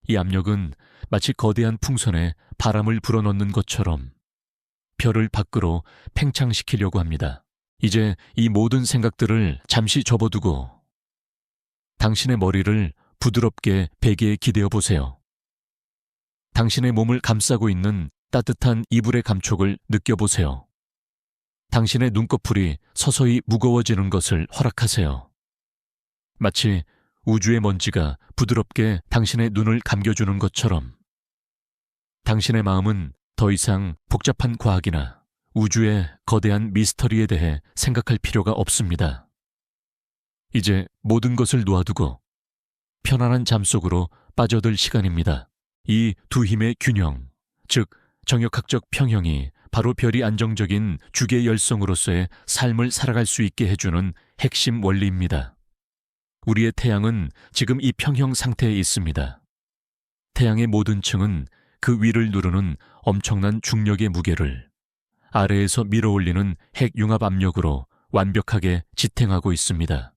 이 압력은 마치 거대한 풍선에 바람을 불어넣는 것처럼 별을 밖으로 팽창시키려고 합니다. 이제 이 모든 생각들을 잠시 접어두고 당신의 머리를 부드럽게 베개에 기대어 보세요. 당신의 몸을 감싸고 있는 따뜻한 이불의 감촉을 느껴보세요. 당신의 눈꺼풀이 서서히 무거워지는 것을 허락하세요. 마치 우주의 먼지가 부드럽게 당신의 눈을 감겨주는 것처럼 당신의 마음은 더 이상 복잡한 과학이나 우주의 거대한 미스터리에 대해 생각할 필요가 없습니다. 이제 모든 것을 놓아두고 편안한 잠 속으로 빠져들 시간입니다. 이 두 힘의 균형, 즉 정역학적 평형이 바로 별이 안정적인 주계 열성으로서의 삶을 살아갈 수 있게 해주는 핵심 원리입니다. 우리의 태양은 지금 이 평형 상태에 있습니다. 태양의 모든 층은 그 위를 누르는 엄청난 중력의 무게를 아래에서 밀어올리는 핵융합 압력으로 완벽하게 지탱하고 있습니다.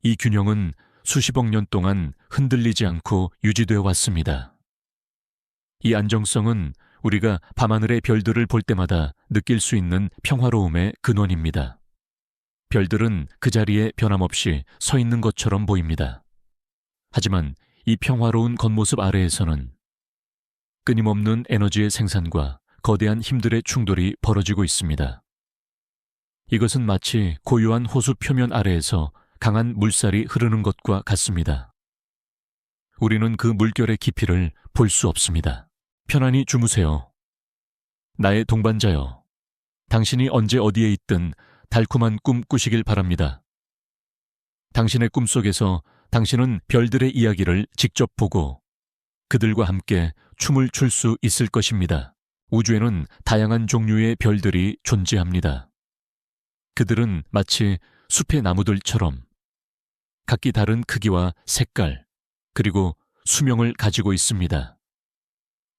이 균형은 수십억 년 동안 흔들리지 않고 유지되어 왔습니다. 이 안정성은 우리가 밤하늘의 별들을 볼 때마다 느낄 수 있는 평화로움의 근원입니다. 별들은 그 자리에 변함없이 서 있는 것처럼 보입니다. 하지만 이 평화로운 겉모습 아래에서는 끊임없는 에너지의 생산과 거대한 힘들의 충돌이 벌어지고 있습니다. 이것은 마치 고요한 호수 표면 아래에서 강한 물살이 흐르는 것과 같습니다. 우리는 그 물결의 깊이를 볼 수 없습니다. 편안히 주무세요. 나의 동반자여, 당신이 언제 어디에 있든 달콤한 꿈 꾸시길 바랍니다. 당신의 꿈속에서 당신은 별들의 이야기를 직접 보고 그들과 함께 춤을 출 수 있을 것입니다. 우주에는 다양한 종류의 별들이 존재합니다. 그들은 마치 숲의 나무들처럼 각기 다른 크기와 색깔, 그리고 수명을 가지고 있습니다.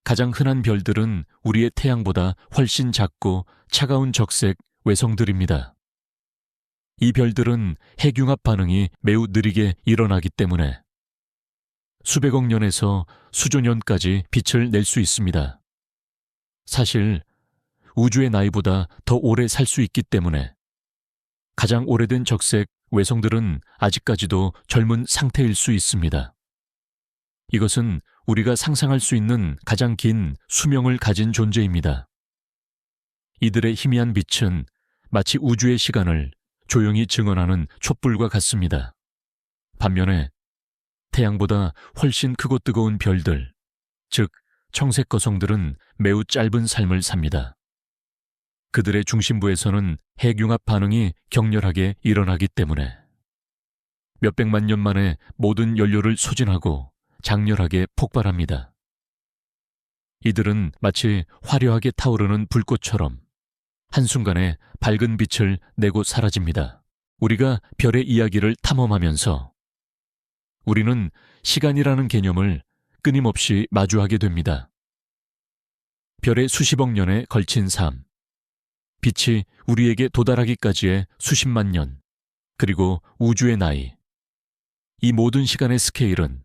가장 흔한 별들은 우리의 태양보다 훨씬 작고 차가운 적색 외성들입니다. 이 별들은 핵융합 반응이 매우 느리게 일어나기 때문에 수백억 년에서 수조 년까지 빛을 낼 수 있습니다. 사실 우주의 나이보다 더 오래 살 수 있기 때문에 가장 오래된 적색 외성들은 아직까지도 젊은 상태일 수 있습니다. 이것은 우리가 상상할 수 있는 가장 긴 수명을 가진 존재입니다. 이들의 희미한 빛은 마치 우주의 시간을 조용히 증언하는 촛불과 같습니다. 반면에 태양보다 훨씬 크고 뜨거운 별들, 즉 청색 거성들은 매우 짧은 삶을 삽니다. 그들의 중심부에서는 핵융합 반응이 격렬하게 일어나기 때문에 몇백만 년 만에 모든 연료를 소진하고 장렬하게 폭발합니다. 이들은 마치 화려하게 타오르는 불꽃처럼 한순간에 밝은 빛을 내고 사라집니다. 우리가 별의 이야기를 탐험하면서 우리는 시간이라는 개념을 끊임없이 마주하게 됩니다. 별의 수십억 년에 걸친 삶, 빛이 우리에게 도달하기까지의 수십만 년, 그리고 우주의 나이. 이 모든 시간의 스케일은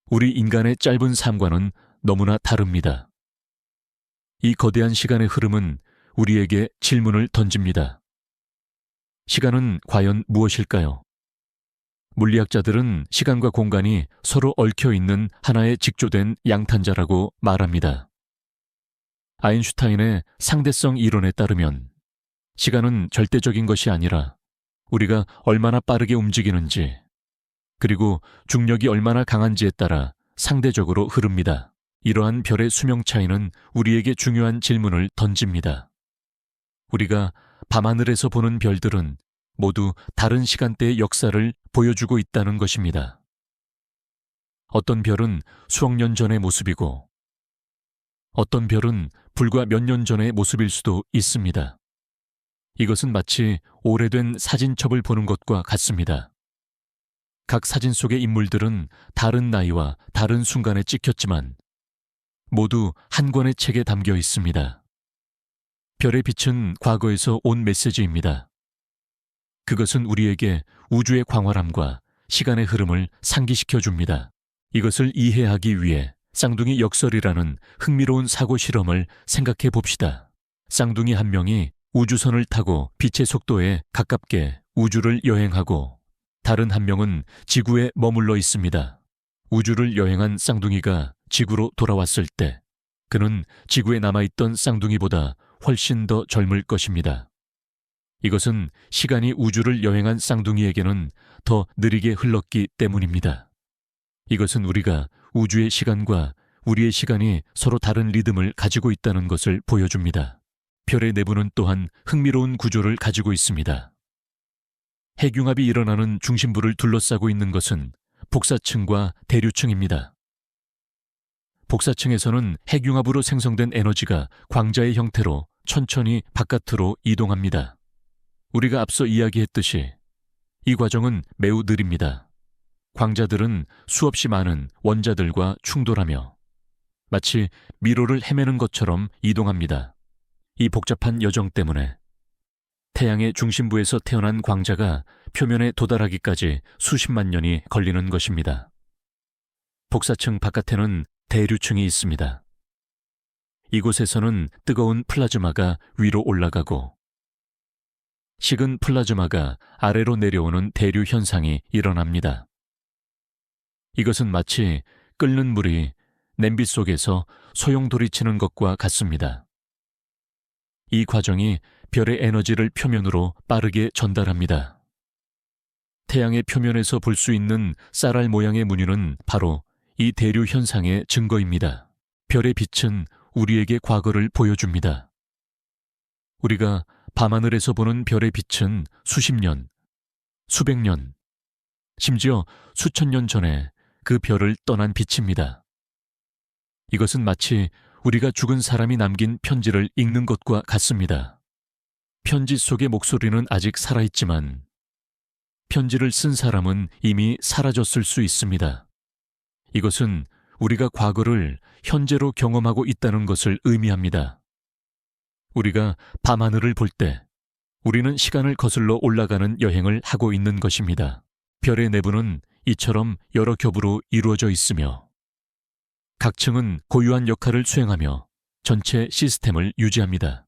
우리 인간의 짧은 삶과는 너무나 다릅니다. 이 거대한 시간의 흐름은 우리에게 질문을 던집니다. 시간은 과연 무엇일까요? 물리학자들은 시간과 공간이 서로 얽혀 있는 하나의 직조된 양탄자라고 말합니다. 아인슈타인의 상대성 이론에 따르면 시간은 절대적인 것이 아니라 우리가 얼마나 빠르게 움직이는지, 그리고 중력이 얼마나 강한지에 따라 상대적으로 흐릅니다. 이러한 별의 수명 차이는 우리에게 중요한 질문을 던집니다. 우리가 밤하늘에서 보는 별들은 모두 다른 시간대의 역사를 보여주고 있다는 것입니다. 어떤 별은 수억 년 전의 모습이고, 어떤 별은 불과 몇 년 전의 모습일 수도 있습니다. 이것은 마치 오래된 사진첩을 보는 것과 같습니다. 각 사진 속의 인물들은 다른 나이와 다른 순간에 찍혔지만 모두 한 권의 책에 담겨 있습니다. 별의 빛은 과거에서 온 메시지입니다. 그것은 우리에게 우주의 광활함과 시간의 흐름을 상기시켜 줍니다. 이것을 이해하기 위해 쌍둥이 역설이라는 흥미로운 사고 실험을 생각해 봅시다. 쌍둥이 한 명이 우주선을 타고 빛의 속도에 가깝게 우주를 여행하고, 다른 한 명은 지구에 머물러 있습니다. 우주를 여행한 쌍둥이가 지구로 돌아왔을 때 그는 지구에 남아있던 쌍둥이보다 훨씬 더 젊을 것입니다. 이것은 시간이 우주를 여행한 쌍둥이에게는 더 느리게 흘렀기 때문입니다. 이것은 우리가 우주의 시간과 우리의 시간이 서로 다른 리듬을 가지고 있다는 것을 보여줍니다. 별의 내부는 또한 흥미로운 구조를 가지고 있습니다. 핵융합이 일어나는 중심부를 둘러싸고 있는 것은 복사층과 대류층입니다. 복사층에서는 핵융합으로 생성된 에너지가 광자의 형태로 천천히 바깥으로 이동합니다. 우리가 앞서 이야기했듯이 이 과정은 매우 느립니다. 광자들은 수없이 많은 원자들과 충돌하며 마치 미로를 헤매는 것처럼 이동합니다. 이 복잡한 여정 때문에 태양의 중심부에서 태어난 광자가 표면에 도달하기까지 수십만 년이 걸리는 것입니다. 복사층 바깥에는 대류층이 있습니다. 이곳에서는 뜨거운 플라즈마가 위로 올라가고 식은 플라즈마가 아래로 내려오는 대류 현상이 일어납니다. 이것은 마치 끓는 물이 냄비 속에서 소용돌이치는 것과 같습니다. 이 과정이 별의 에너지를 표면으로 빠르게 전달합니다. 태양의 표면에서 볼 수 있는 쌀알 모양의 무늬는 바로 이 대류 현상의 증거입니다. 별의 빛은 우리에게 과거를 보여줍니다. 우리가 밤하늘에서 보는 별의 빛은 수십 년, 수백 년, 심지어 수천 년 전에 그 별을 떠난 빛입니다. 이것은 마치 우리가 죽은 사람이 남긴 편지를 읽는 것과 같습니다. 편지 속의 목소리는 아직 살아있지만 편지를 쓴 사람은 이미 사라졌을 수 있습니다. 이것은 우리가 과거를 현재로 경험하고 있다는 것을 의미합니다. 우리가 밤하늘을 볼 때 우리는 시간을 거슬러 올라가는 여행을 하고 있는 것입니다. 별의 내부는 이처럼 여러 겹으로 이루어져 있으며 각 층은 고유한 역할을 수행하며 전체 시스템을 유지합니다.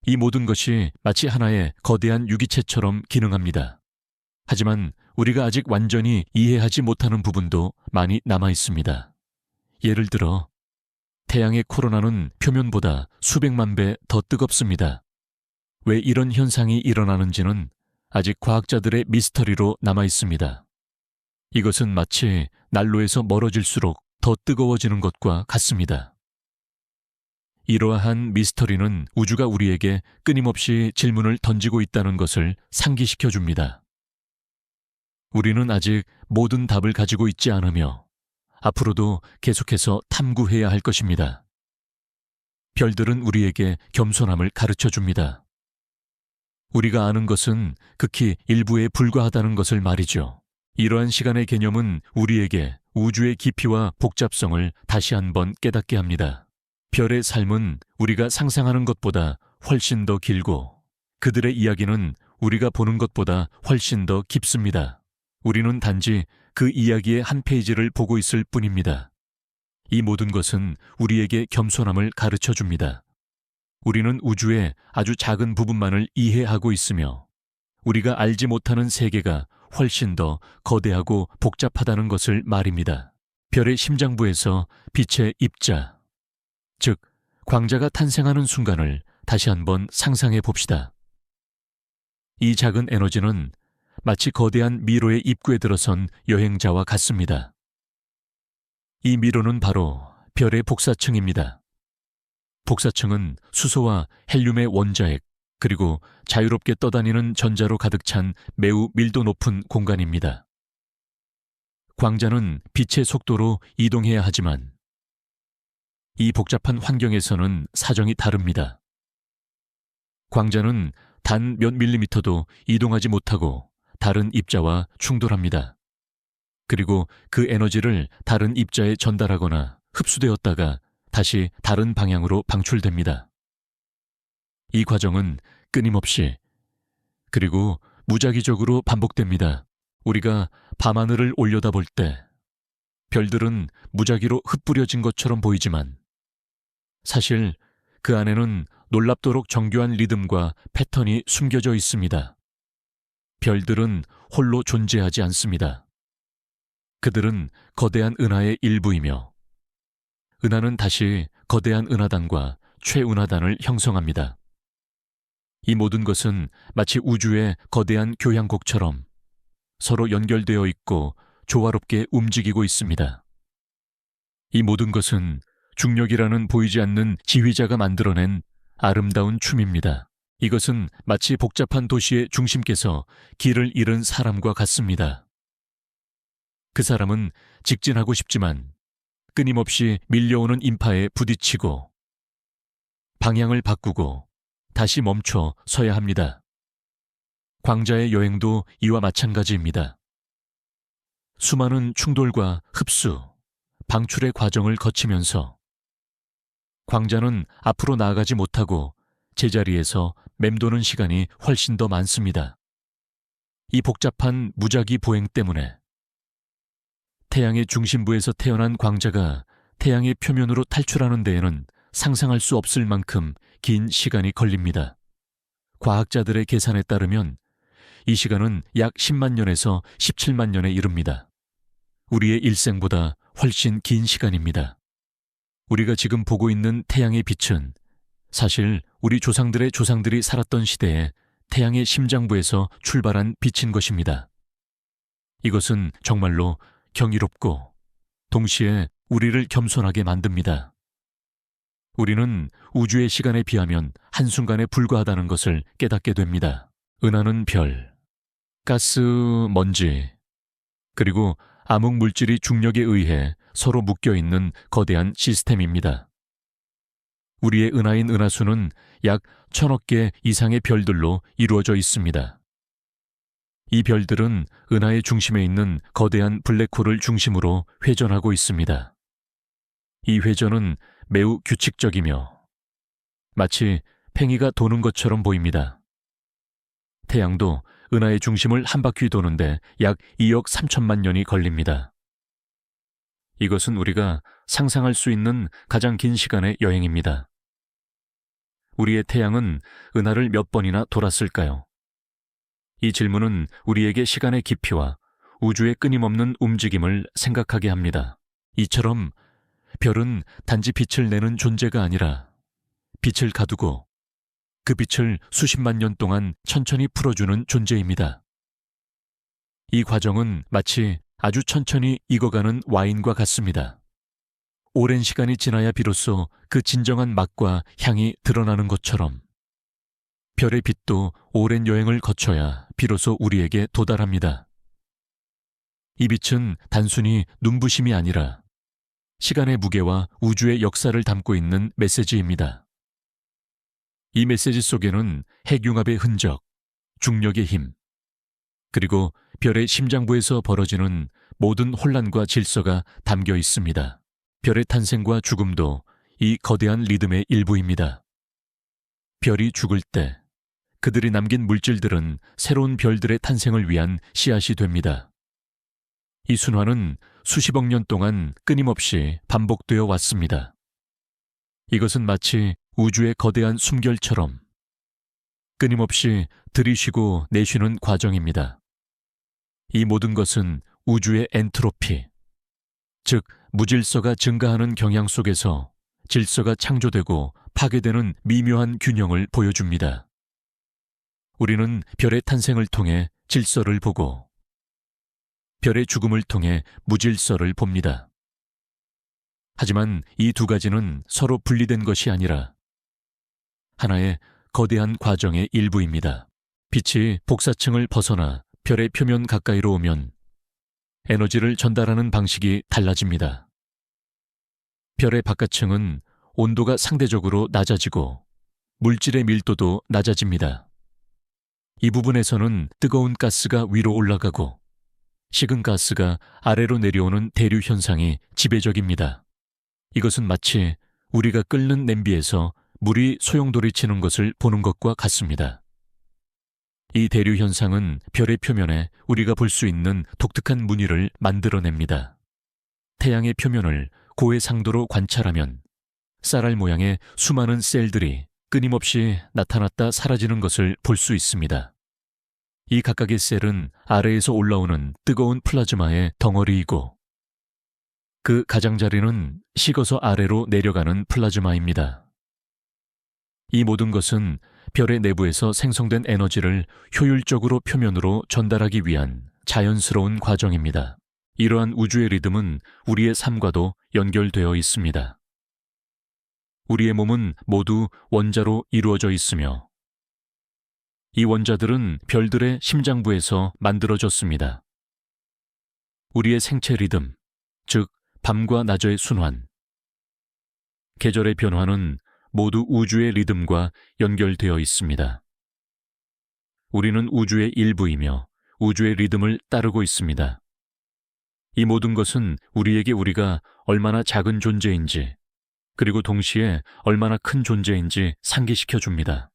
이 모든 것이 마치 하나의 거대한 유기체처럼 기능합니다. 하지만 우리가 아직 완전히 이해하지 못하는 부분도 많이 남아 있습니다. 예를 들어 태양의 코로나는 표면보다 수백만 배 더 뜨겁습니다. 왜 이런 현상이 일어나는지는 아직 과학자들의 미스터리로 남아 있습니다. 이것은 마치 난로에서 멀어질수록 더 뜨거워지는 것과 같습니다. 이러한 미스터리는 우주가 우리에게 끊임없이 질문을 던지고 있다는 것을 상기시켜 줍니다. 우리는 아직 모든 답을 가지고 있지 않으며 앞으로도 계속해서 탐구해야 할 것입니다. 별들은 우리에게 겸손함을 가르쳐 줍니다. 우리가 아는 것은 극히 일부에 불과하다는 것을 말이죠. 이러한 시간의 개념은 우리에게 우주의 깊이와 복잡성을 다시 한번 깨닫게 합니다. 별의 삶은 우리가 상상하는 것보다 훨씬 더 길고 그들의 이야기는 우리가 보는 것보다 훨씬 더 깊습니다. 우리는 단지 그 이야기의 한 페이지를 보고 있을 뿐입니다. 이 모든 것은 우리에게 겸손함을 가르쳐 줍니다. 우리는 우주의 아주 작은 부분만을 이해하고 있으며 우리가 알지 못하는 세계가 훨씬 더 거대하고 복잡하다는 것을 말입니다. 별의 심장부에서 빛의 입자, 즉 광자가 탄생하는 순간을 다시 한번 상상해 봅시다. 이 작은 에너지는 마치 거대한 미로의 입구에 들어선 여행자와 같습니다. 이 미로는 바로 별의 복사층입니다. 복사층은 수소와 헬륨의 원자핵, 그리고 자유롭게 떠다니는 전자로 가득 찬 매우 밀도 높은 공간입니다. 광자는 빛의 속도로 이동해야 하지만 이 복잡한 환경에서는 사정이 다릅니다. 광자는 단 몇 밀리미터도 이동하지 못하고 다른 입자와 충돌합니다. 그리고 그 에너지를 다른 입자에 전달하거나 흡수되었다가 다시 다른 방향으로 방출됩니다. 이 과정은 끊임없이 그리고 무작위적으로 반복됩니다. 우리가 밤하늘을 올려다볼 때 별들은 무작위로 흩뿌려진 것처럼 보이지만 사실 그 안에는 놀랍도록 정교한 리듬과 패턴이 숨겨져 있습니다. 별들은 홀로 존재하지 않습니다. 그들은 거대한 은하의 일부이며 은하는 다시 거대한 은하단과 최은하단을 형성합니다. 이 모든 것은 마치 우주의 거대한 교향곡처럼 서로 연결되어 있고 조화롭게 움직이고 있습니다. 이 모든 것은 중력이라는 보이지 않는 지휘자가 만들어낸 아름다운 춤입니다. 이것은 마치 복잡한 도시의 중심께서 길을 잃은 사람과 같습니다. 그 사람은 직진하고 싶지만 끊임없이 밀려오는 인파에 부딪히고 방향을 바꾸고 다시 멈춰 서야 합니다. 광자의 여행도 이와 마찬가지입니다. 수많은 충돌과 흡수, 방출의 과정을 거치면서 광자는 앞으로 나아가지 못하고 제자리에서 맴도는 시간이 훨씬 더 많습니다. 이 복잡한 무작위 보행 때문에 태양의 중심부에서 태어난 광자가 태양의 표면으로 탈출하는 데에는 상상할 수 없을 만큼 긴 시간이 걸립니다. 과학자들의 계산에 따르면 이 시간은 약 10만 년에서 17만 년에 이릅니다. 우리의 일생보다 훨씬 긴 시간입니다. 우리가 지금 보고 있는 태양의 빛은 사실 우리 조상들의 조상들이 살았던 시대에 태양의 심장부에서 출발한 빛인 것입니다. 이것은 정말로 경이롭고 동시에 우리를 겸손하게 만듭니다. 우리는 우주의 시간에 비하면 한순간에 불과하다는 것을 깨닫게 됩니다. 은하는 별, 가스, 먼지, 그리고 암흑 물질이 중력에 의해 서로 묶여있는 거대한 시스템입니다. 우리의 은하인 은하수는 약 1000억 개 이상의 별들로 이루어져 있습니다. 이 별들은 은하의 중심에 있는 거대한 블랙홀을 중심으로 회전하고 있습니다. 이 회전은 매우 규칙적이며 마치 팽이가 도는 것처럼 보입니다. 태양도 은하의 중심을 한 바퀴 도는데 약 2억 3천만 년이 걸립니다. 이것은 우리가 상상할 수 있는 가장 긴 시간의 여행입니다. 우리의 태양은 은하를 몇 번이나 돌았을까요? 이 질문은 우리에게 시간의 깊이와 우주의 끊임없는 움직임을 생각하게 합니다. 이처럼 별은 단지 빛을 내는 존재가 아니라 빛을 가두고 그 빛을 수십만 년 동안 천천히 풀어주는 존재입니다. 이 과정은 마치 아주 천천히 익어가는 와인과 같습니다. 오랜 시간이 지나야 비로소 그 진정한 맛과 향이 드러나는 것처럼 별의 빛도 오랜 여행을 거쳐야 비로소 우리에게 도달합니다. 이 빛은 단순히 눈부심이 아니라 시간의 무게와 우주의 역사를 담고 있는 메시지입니다. 이 메시지 속에는 핵융합의 흔적, 중력의 힘, 그리고 별의 심장부에서 벌어지는 모든 혼란과 질서가 담겨 있습니다. 별의 탄생과 죽음도 이 거대한 리듬의 일부입니다. 별이 죽을 때 그들이 남긴 물질들은 새로운 별들의 탄생을 위한 씨앗이 됩니다. 이 순환은 수십억 년 동안 끊임없이 반복되어 왔습니다. 이것은 마치 우주의 거대한 숨결처럼 끊임없이 들이쉬고 내쉬는 과정입니다. 이 모든 것은 우주의 엔트로피, 즉 무질서가 증가하는 경향 속에서 질서가 창조되고 파괴되는 미묘한 균형을 보여줍니다. 우리는 별의 탄생을 통해 질서를 보고 별의 죽음을 통해 무질서를 봅니다. 하지만 이 두 가지는 서로 분리된 것이 아니라 하나의 거대한 과정의 일부입니다. 빛이 복사층을 벗어나 별의 표면 가까이로 오면 에너지를 전달하는 방식이 달라집니다. 별의 바깥층은 온도가 상대적으로 낮아지고 물질의 밀도도 낮아집니다. 이 부분에서는 뜨거운 가스가 위로 올라가고 식은 가스가 아래로 내려오는 대류 현상이 지배적입니다. 이것은 마치 우리가 끓는 냄비에서 물이 소용돌이치는 것을 보는 것과 같습니다. 이 대류 현상은 별의 표면에 우리가 볼 수 있는 독특한 무늬를 만들어냅니다. 태양의 표면을 고해상도로 관찰하면 쌀알 모양의 수많은 셀들이 끊임없이 나타났다 사라지는 것을 볼 수 있습니다. 이 각각의 셀은 아래에서 올라오는 뜨거운 플라즈마의 덩어리이고 그 가장자리는 식어서 아래로 내려가는 플라즈마입니다. 이 모든 것은 별의 내부에서 생성된 에너지를 효율적으로 표면으로 전달하기 위한 자연스러운 과정입니다. 이러한 우주의 리듬은 우리의 삶과도 연결되어 있습니다. 우리의 몸은 모두 원자로 이루어져 있으며 이 원자들은 별들의 심장부에서 만들어졌습니다. 우리의 생체 리듬, 즉 밤과 낮의 순환, 계절의 변화는 모두 우주의 리듬과 연결되어 있습니다. 우리는 우주의 일부이며 우주의 리듬을 따르고 있습니다. 이 모든 것은 우리에게 우리가 얼마나 작은 존재인지 그리고 동시에 얼마나 큰 존재인지 상기시켜 줍니다.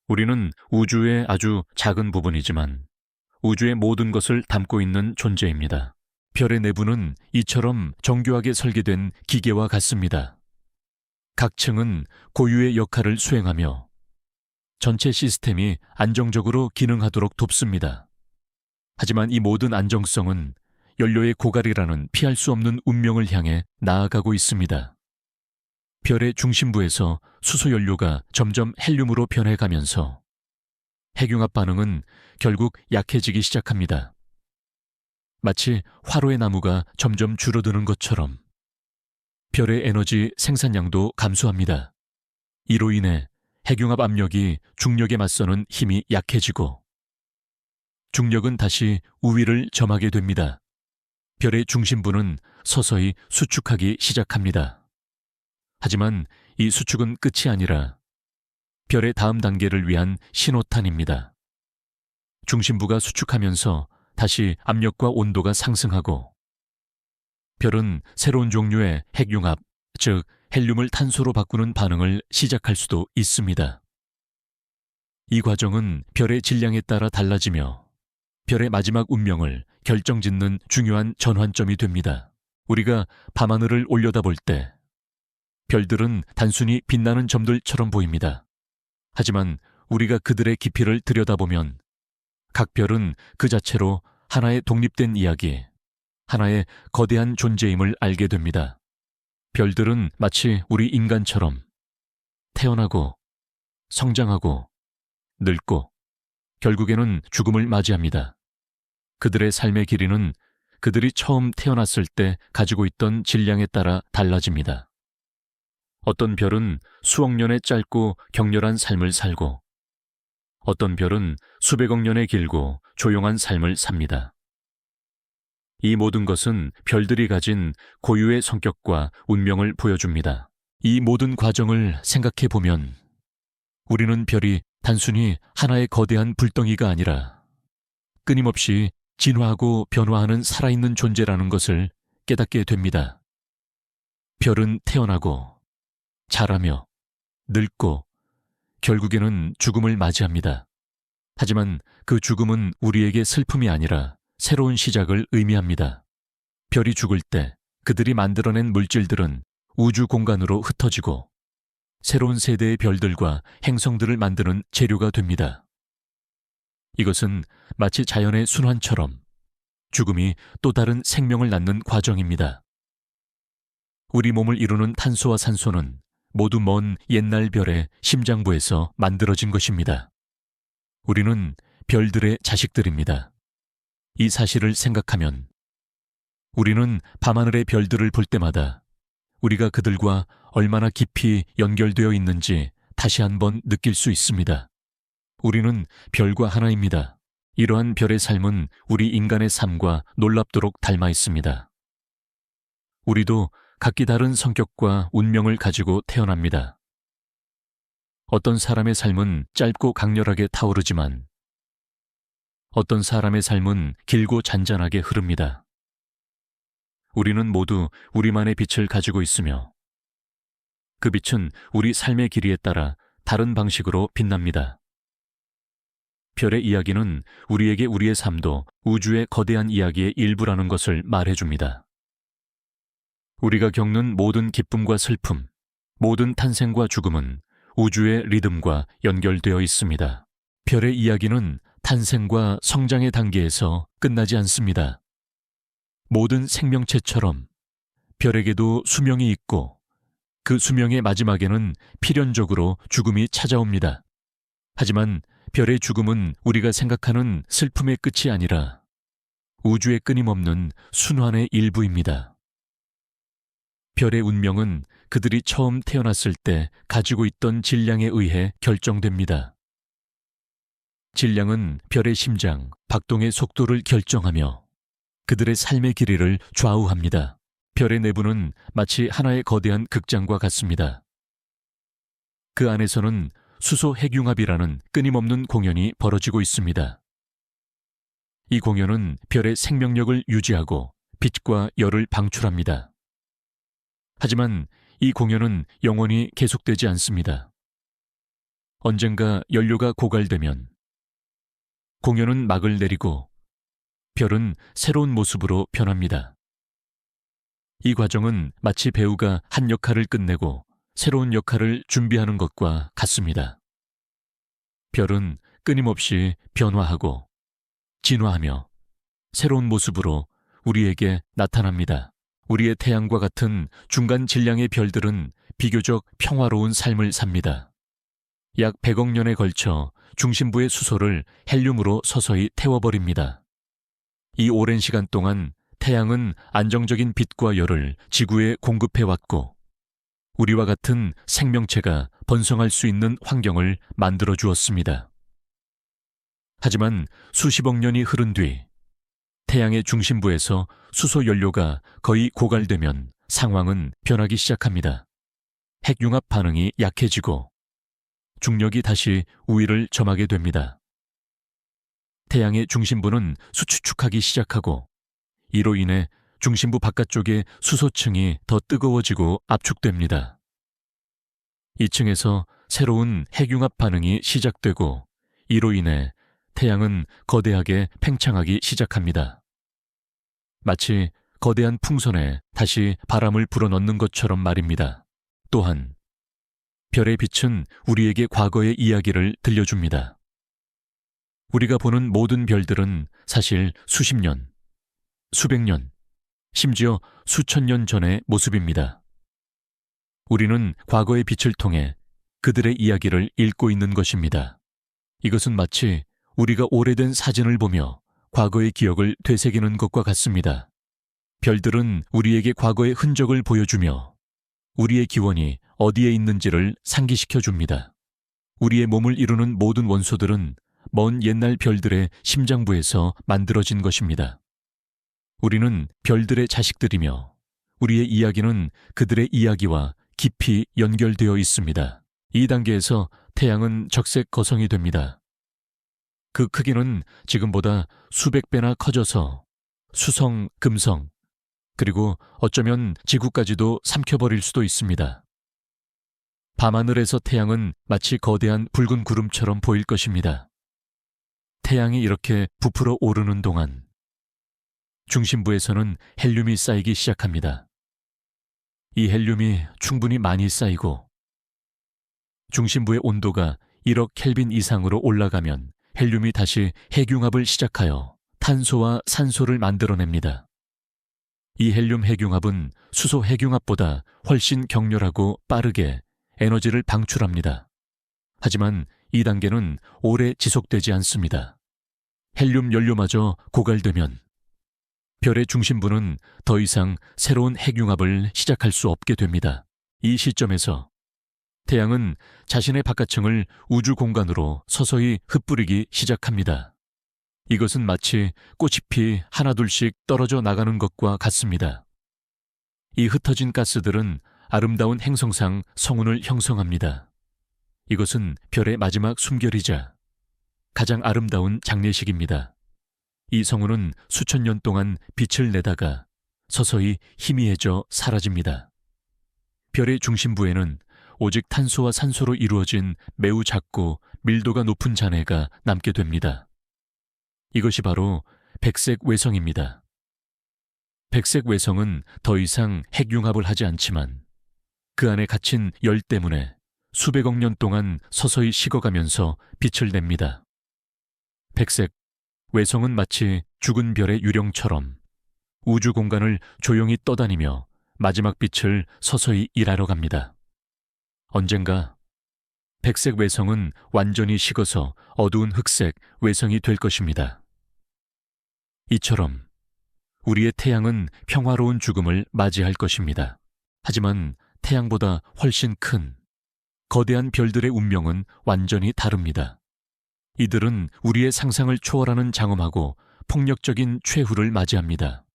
우리는 우주의 아주 작은 부분이지만 우주의 모든 것을 담고 있는 존재입니다. 별의 내부는 이처럼 정교하게 설계된 기계와 같습니다. 각 층은 고유의 역할을 수행하며 전체 시스템이 안정적으로 기능하도록 돕습니다. 하지만 이 모든 안정성은 연료의 고갈이라는 피할 수 없는 운명을 향해 나아가고 있습니다. 별의 중심부에서 수소 연료가 점점 헬륨으로 변해가면서 핵융합 반응은 결국 약해지기 시작합니다. 마치 화로의 나무가 점점 줄어드는 것처럼 별의 에너지 생산량도 감소합니다. 이로 인해 핵융합 압력이 중력에 맞서는 힘이 약해지고 중력은 다시 우위를 점하게 됩니다. 별의 중심부는 서서히 수축하기 시작합니다. 하지만 이 수축은 끝이 아니라 별의 다음 단계를 위한 신호탄입니다. 중심부가 수축하면서 다시 압력과 온도가 상승하고 별은 새로운 종류의 핵융합, 즉 헬륨을 탄소로 바꾸는 반응을 시작할 수도 있습니다. 이 과정은 별의 질량에 따라 달라지며 별의 마지막 운명을 결정짓는 중요한 전환점이 됩니다. 우리가 밤하늘을 올려다볼 때 별들은 단순히 빛나는 점들처럼 보입니다. 하지만 우리가 그들의 깊이를 들여다보면 각 별은 그 자체로 하나의 독립된 이야기, 하나의 거대한 존재임을 알게 됩니다. 별들은 마치 우리 인간처럼 태어나고 성장하고 늙고 결국에는 죽음을 맞이합니다. 그들의 삶의 길이는 그들이 처음 태어났을 때 가지고 있던 질량에 따라 달라집니다. 어떤 별은 수억 년의 짧고 격렬한 삶을 살고 어떤 별은 수백억 년의 길고 조용한 삶을 삽니다. 이 모든 것은 별들이 가진 고유의 성격과 운명을 보여줍니다. 이 모든 과정을 생각해 보면 우리는 별이 단순히 하나의 거대한 불덩이가 아니라 끊임없이 진화하고 변화하는 살아있는 존재라는 것을 깨닫게 됩니다. 별은 태어나고 자라며 늙고 결국에는 죽음을 맞이합니다. 하지만 그 죽음은 우리에게 슬픔이 아니라 새로운 시작을 의미합니다. 별이 죽을 때 그들이 만들어낸 물질들은 우주 공간으로 흩어지고 새로운 세대의 별들과 행성들을 만드는 재료가 됩니다. 이것은 마치 자연의 순환처럼 죽음이 또 다른 생명을 낳는 과정입니다. 우리 몸을 이루는 탄소와 산소는 모두 먼 옛날 별의 심장부에서 만들어진 것입니다. 우리는 별들의 자식들입니다. 이 사실을 생각하면 우리는 밤하늘의 별들을 볼 때마다 우리가 그들과 얼마나 깊이 연결되어 있는지 다시 한번 느낄 수 있습니다. 우리는 별과 하나입니다. 이러한 별의 삶은 우리 인간의 삶과 놀랍도록 닮아 있습니다. 우리도 각기 다른 성격과 운명을 가지고 태어납니다. 어떤 사람의 삶은 짧고 강렬하게 타오르지만 어떤 사람의 삶은 길고 잔잔하게 흐릅니다. 우리는 모두 우리만의 빛을 가지고 있으며 그 빛은 우리 삶의 길이에 따라 다른 방식으로 빛납니다. 별의 이야기는 우리에게 우리의 삶도 우주의 거대한 이야기의 일부라는 것을 말해줍니다. 우리가 겪는 모든 기쁨과 슬픔, 모든 탄생과 죽음은 우주의 리듬과 연결되어 있습니다. 별의 이야기는 탄생과 성장의 단계에서 끝나지 않습니다. 모든 생명체처럼 별에게도 수명이 있고 그 수명의 마지막에는 필연적으로 죽음이 찾아옵니다. 하지만 별의 죽음은 우리가 생각하는 슬픔의 끝이 아니라 우주의 끊임없는 순환의 일부입니다. 별의 운명은 그들이 처음 태어났을 때 가지고 있던 질량에 의해 결정됩니다. 질량은 별의 심장, 박동의 속도를 결정하며 그들의 삶의 길이를 좌우합니다. 별의 내부는 마치 하나의 거대한 극장과 같습니다. 그 안에서는 수소 핵융합이라는 끊임없는 공연이 벌어지고 있습니다. 이 공연은 별의 생명력을 유지하고 빛과 열을 방출합니다. 하지만 이 공연은 영원히 계속되지 않습니다. 언젠가 연료가 고갈되면 공연은 막을 내리고 별은 새로운 모습으로 변합니다. 이 과정은 마치 배우가 한 역할을 끝내고 새로운 역할을 준비하는 것과 같습니다. 별은 끊임없이 변화하고 진화하며 새로운 모습으로 우리에게 나타납니다. 우리의 태양과 같은 중간 질량의 별들은 비교적 평화로운 삶을 삽니다. 약 100억 년에 걸쳐 중심부의 수소를 헬륨으로 서서히 태워버립니다. 이 오랜 시간 동안 태양은 안정적인 빛과 열을 지구에 공급해왔고 우리와 같은 생명체가 번성할 수 있는 환경을 만들어 주었습니다. 하지만 수십억 년이 흐른 뒤 태양의 중심부에서 수소 연료가 거의 고갈되면 상황은 변하기 시작합니다. 핵융합 반응이 약해지고 중력이 다시 우위를 점하게 됩니다. 태양의 중심부는 수축하기 시작하고 이로 인해 중심부 바깥쪽의 수소층이 더 뜨거워지고 압축됩니다. 이 층에서 새로운 핵융합 반응이 시작되고 이로 인해 태양은 거대하게 팽창하기 시작합니다. 마치 거대한 풍선에 다시 바람을 불어넣는 것처럼 말입니다. 또한 별의 빛은 우리에게 과거의 이야기를 들려줍니다. 우리가 보는 모든 별들은 사실 수십 년, 수백 년, 심지어 수천 년 전의 모습입니다. 우리는 과거의 빛을 통해 그들의 이야기를 읽고 있는 것입니다. 이것은 마치 우리가 오래된 사진을 보며 과거의 기억을 되새기는 것과 같습니다. 별들은 우리에게 과거의 흔적을 보여주며 우리의 기원이 어디에 있는지를 상기시켜 줍니다. 우리의 몸을 이루는 모든 원소들은 먼 옛날 별들의 심장부에서 만들어진 것입니다. 우리는 별들의 자식들이며 우리의 이야기는 그들의 이야기와 깊이 연결되어 있습니다. 이 단계에서 태양은 적색 거성이 됩니다. 그 크기는 지금보다 수백 배나 커져서 수성, 금성, 그리고 어쩌면 지구까지도 삼켜버릴 수도 있습니다. 밤하늘에서 태양은 마치 거대한 붉은 구름처럼 보일 것입니다. 태양이 이렇게 부풀어 오르는 동안 중심부에서는 헬륨이 쌓이기 시작합니다. 이 헬륨이 충분히 많이 쌓이고 중심부의 온도가 1억 켈빈 이상으로 올라가면 헬륨이 다시 핵융합을 시작하여 탄소와 산소를 만들어냅니다. 이 헬륨 핵융합은 수소 핵융합보다 훨씬 격렬하고 빠르게 에너지를 방출합니다. 하지만 이 단계는 오래 지속되지 않습니다. 헬륨 연료마저 고갈되면 별의 중심부는 더 이상 새로운 핵융합을 시작할 수 없게 됩니다. 이 시점에서 태양은 자신의 바깥층을 우주 공간으로 서서히 흩뿌리기 시작합니다. 이것은 마치 꽃잎이 하나둘씩 떨어져 나가는 것과 같습니다. 이 흩어진 가스들은 아름다운 행성상 성운을 형성합니다. 이것은 별의 마지막 숨결이자 가장 아름다운 장례식입니다. 이 성운은 수천 년 동안 빛을 내다가 서서히 희미해져 사라집니다. 별의 중심부에는 오직 탄소와 산소로 이루어진 매우 작고 밀도가 높은 잔해가 남게 됩니다. 이것이 바로 백색 외성입니다. 백색 외성은 더 이상 핵융합을 하지 않지만 그 안에 갇힌 열 때문에 수백억 년 동안 서서히 식어가면서 빛을 냅니다. 백색 외성은 마치 죽은 별의 유령처럼 우주 공간을 조용히 떠다니며 마지막 빛을 서서히 일하러 갑니다. 언젠가 백색 외성은 완전히 식어서 어두운 흑색 외성이 될 것입니다. 이처럼 우리의 태양은 평화로운 죽음을 맞이할 것입니다. 하지만 태양보다 훨씬 큰 거대한 별들의 운명은 완전히 다릅니다. 이들은 우리의 상상을 초월하는 장엄하고 폭력적인 최후를 맞이합니다.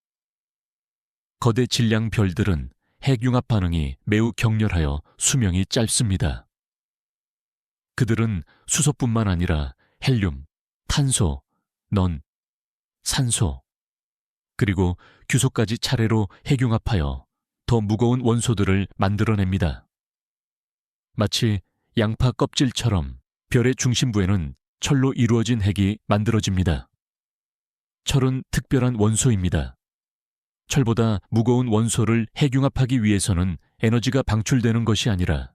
거대 질량 별들은 핵융합 반응이 매우 격렬하여 수명이 짧습니다. 그들은 수소뿐만 아니라 헬륨, 탄소, 넌, 산소, 그리고 규소까지 차례로 핵융합하여 더 무거운 원소들을 만들어냅니다. 마치 양파 껍질처럼 별의 중심부에는 철로 이루어진 핵이 만들어집니다. 철은 특별한 원소입니다. 철보다 무거운 원소를 핵융합하기 위해서는 에너지가 방출되는 것이 아니라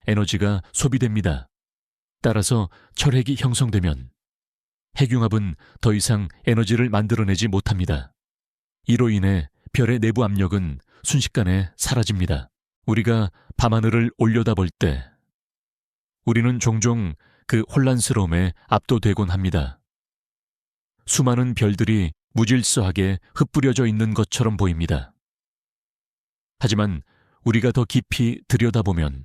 에너지가 소비됩니다. 따라서 철핵이 형성되면 핵융합은 더 이상 에너지를 만들어내지 못합니다. 이로 인해 별의 내부 압력은 순식간에 사라집니다. 우리가 밤하늘을 올려다볼 때 우리는 종종 그 혼란스러움에 압도되곤 합니다. 수많은 별들이 무질서하게 흩뿌려져 있는 것처럼 보입니다. 하지만 우리가 더 깊이 들여다보면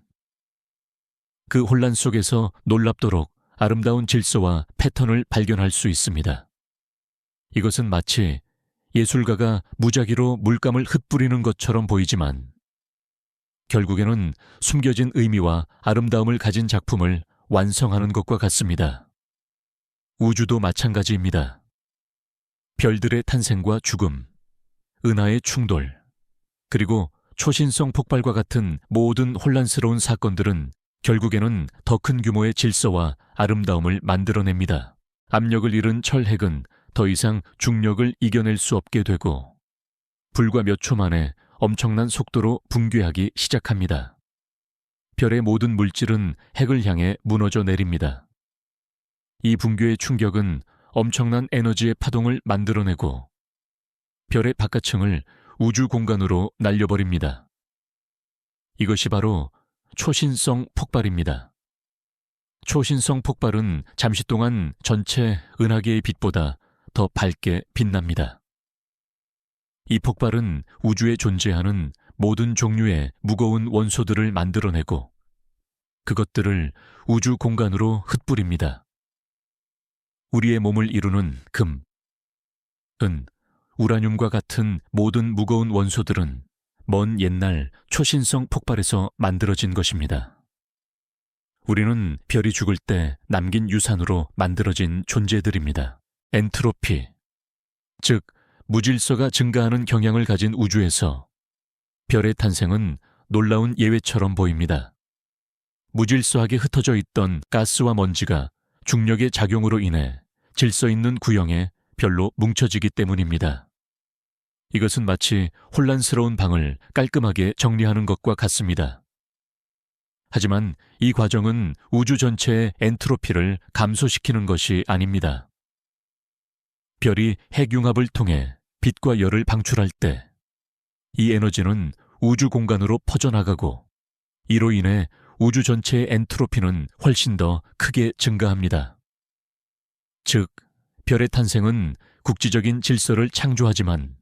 그 혼란 속에서 놀랍도록 아름다운 질서와 패턴을 발견할 수 있습니다. 이것은 마치 예술가가 무작위로 물감을 흩뿌리는 것처럼 보이지만 결국에는 숨겨진 의미와 아름다움을 가진 작품을 완성하는 것과 같습니다. 우주도 마찬가지입니다. 별들의 탄생과 죽음, 은하의 충돌, 그리고 초신성 폭발과 같은 모든 혼란스러운 사건들은 결국에는 더 큰 규모의 질서와 아름다움을 만들어냅니다. 압력을 잃은 철핵은 더 이상 중력을 이겨낼 수 없게 되고 불과 몇 초 만에 엄청난 속도로 붕괴하기 시작합니다. 별의 모든 물질은 핵을 향해 무너져 내립니다. 이 붕괴의 충격은 엄청난 에너지의 파동을 만들어내고 별의 바깥층을 우주 공간으로 날려버립니다. 이것이 바로 초신성 폭발입니다. 초신성 폭발은 잠시 동안 전체 은하계의 빛보다 더 밝게 빛납니다. 이 폭발은 우주에 존재하는 모든 종류의 무거운 원소들을 만들어내고 그것들을 우주 공간으로 흩뿌립니다. 우리의 몸을 이루는 금, 은, 우라늄과 같은 모든 무거운 원소들은 먼 옛날 초신성 폭발에서 만들어진 것입니다. 우리는 별이 죽을 때 남긴 유산으로 만들어진 존재들입니다. 엔트로피, 즉 무질서가 증가하는 경향을 가진 우주에서 별의 탄생은 놀라운 예외처럼 보입니다. 무질서하게 흩어져 있던 가스와 먼지가 중력의 작용으로 인해 질서 있는 구형에 별로 뭉쳐지기 때문입니다. 이것은 마치 혼란스러운 방을 깔끔하게 정리하는 것과 같습니다. 하지만 이 과정은 우주 전체의 엔트로피를 감소시키는 것이 아닙니다. 별이 핵융합을 통해 빛과 열을 방출할 때 이 에너지는 우주 공간으로 퍼져나가고 이로 인해 우주 전체의 엔트로피는 훨씬 더 크게 증가합니다. 즉, 별의 탄생은 국지적인 질서를 창조하지만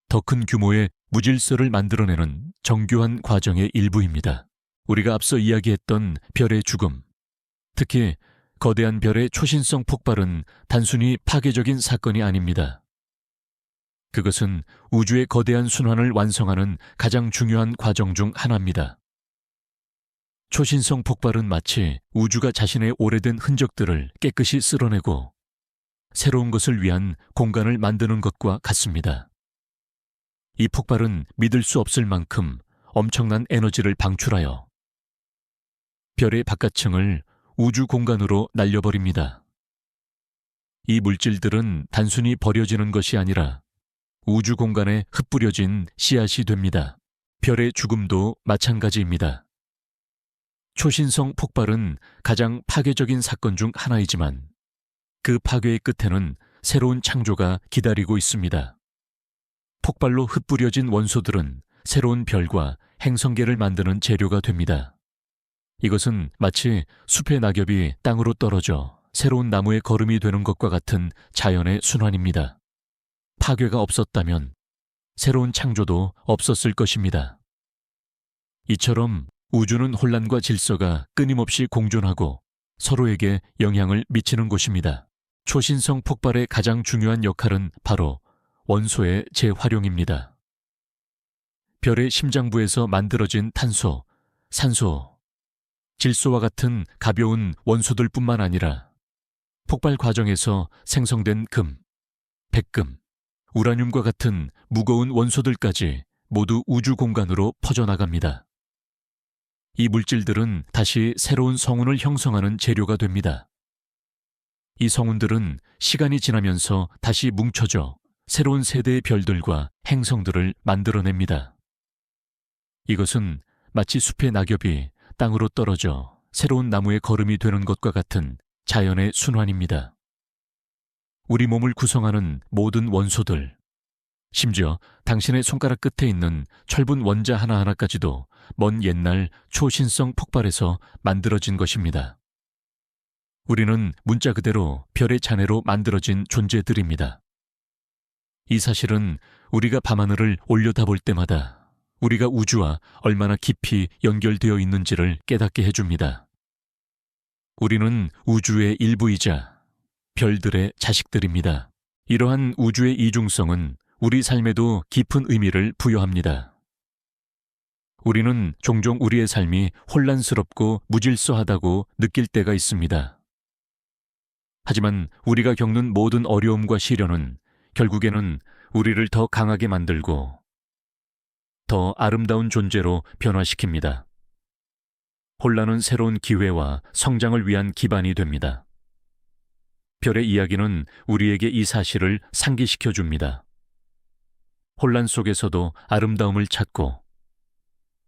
더 큰 규모의 무질서를 만들어내는 정교한 과정의 일부입니다. 우리가 앞서 이야기했던 별의 죽음, 특히 거대한 별의 초신성 폭발은 단순히 파괴적인 사건이 아닙니다. 그것은 우주의 거대한 순환을 완성하는 가장 중요한 과정 중 하나입니다. 초신성 폭발은 마치 우주가 자신의 오래된 흔적들을 깨끗이 쓸어내고 새로운 것을 위한 공간을 만드는 것과 같습니다. 이 폭발은 믿을 수 없을 만큼 엄청난 에너지를 방출하여 별의 바깥층을 우주 공간으로 날려버립니다. 이 물질들은 단순히 버려지는 것이 아니라 우주 공간에 흩뿌려진 씨앗이 됩니다. 별의 죽음도 마찬가지입니다. 초신성 폭발은 가장 파괴적인 사건 중 하나이지만 그 파괴의 끝에는 새로운 창조가 기다리고 있습니다. 폭발로 흩뿌려진 원소들은 새로운 별과 행성계를 만드는 재료가 됩니다. 이것은 마치 숲의 낙엽이 땅으로 떨어져 새로운 나무의 거름이 되는 것과 같은 자연의 순환입니다. 파괴가 없었다면 새로운 창조도 없었을 것입니다. 이처럼 우주는 혼란과 질서가 끊임없이 공존하고 서로에게 영향을 미치는 곳입니다. 초신성 폭발의 가장 중요한 역할은 바로 원소의 재활용입니다. 별의 심장부에서 만들어진 탄소, 산소, 질소와 같은 가벼운 원소들뿐만 아니라 폭발 과정에서 생성된 금, 백금, 우라늄과 같은 무거운 원소들까지 모두 우주 공간으로 퍼져나갑니다. 이 물질들은 다시 새로운 성운을 형성하는 재료가 됩니다. 이 성운들은 시간이 지나면서 다시 뭉쳐져 새로운 세대의 별들과 행성들을 만들어냅니다. 이것은 마치 숲의 낙엽이 땅으로 떨어져 새로운 나무의 거름이 되는 것과 같은 자연의 순환입니다. 우리 몸을 구성하는 모든 원소들, 심지어 당신의 손가락 끝에 있는 철분 원자 하나하나까지도 먼 옛날 초신성 폭발에서 만들어진 것입니다. 우리는 문자 그대로 별의 잔해로 만들어진 존재들입니다. 이 사실은 우리가 밤하늘을 올려다볼 때마다 우리가 우주와 얼마나 깊이 연결되어 있는지를 깨닫게 해줍니다. 우리는 우주의 일부이자 별들의 자식들입니다. 이러한 우주의 이중성은 우리 삶에도 깊은 의미를 부여합니다. 우리는 종종 우리의 삶이 혼란스럽고 무질서하다고 느낄 때가 있습니다. 하지만 우리가 겪는 모든 어려움과 시련은 결국에는 우리를 더 강하게 만들고 더 아름다운 존재로 변화시킵니다. 혼란은 새로운 기회와 성장을 위한 기반이 됩니다. 별의 이야기는 우리에게 이 사실을 상기시켜 줍니다. 혼란 속에서도 아름다움을 찾고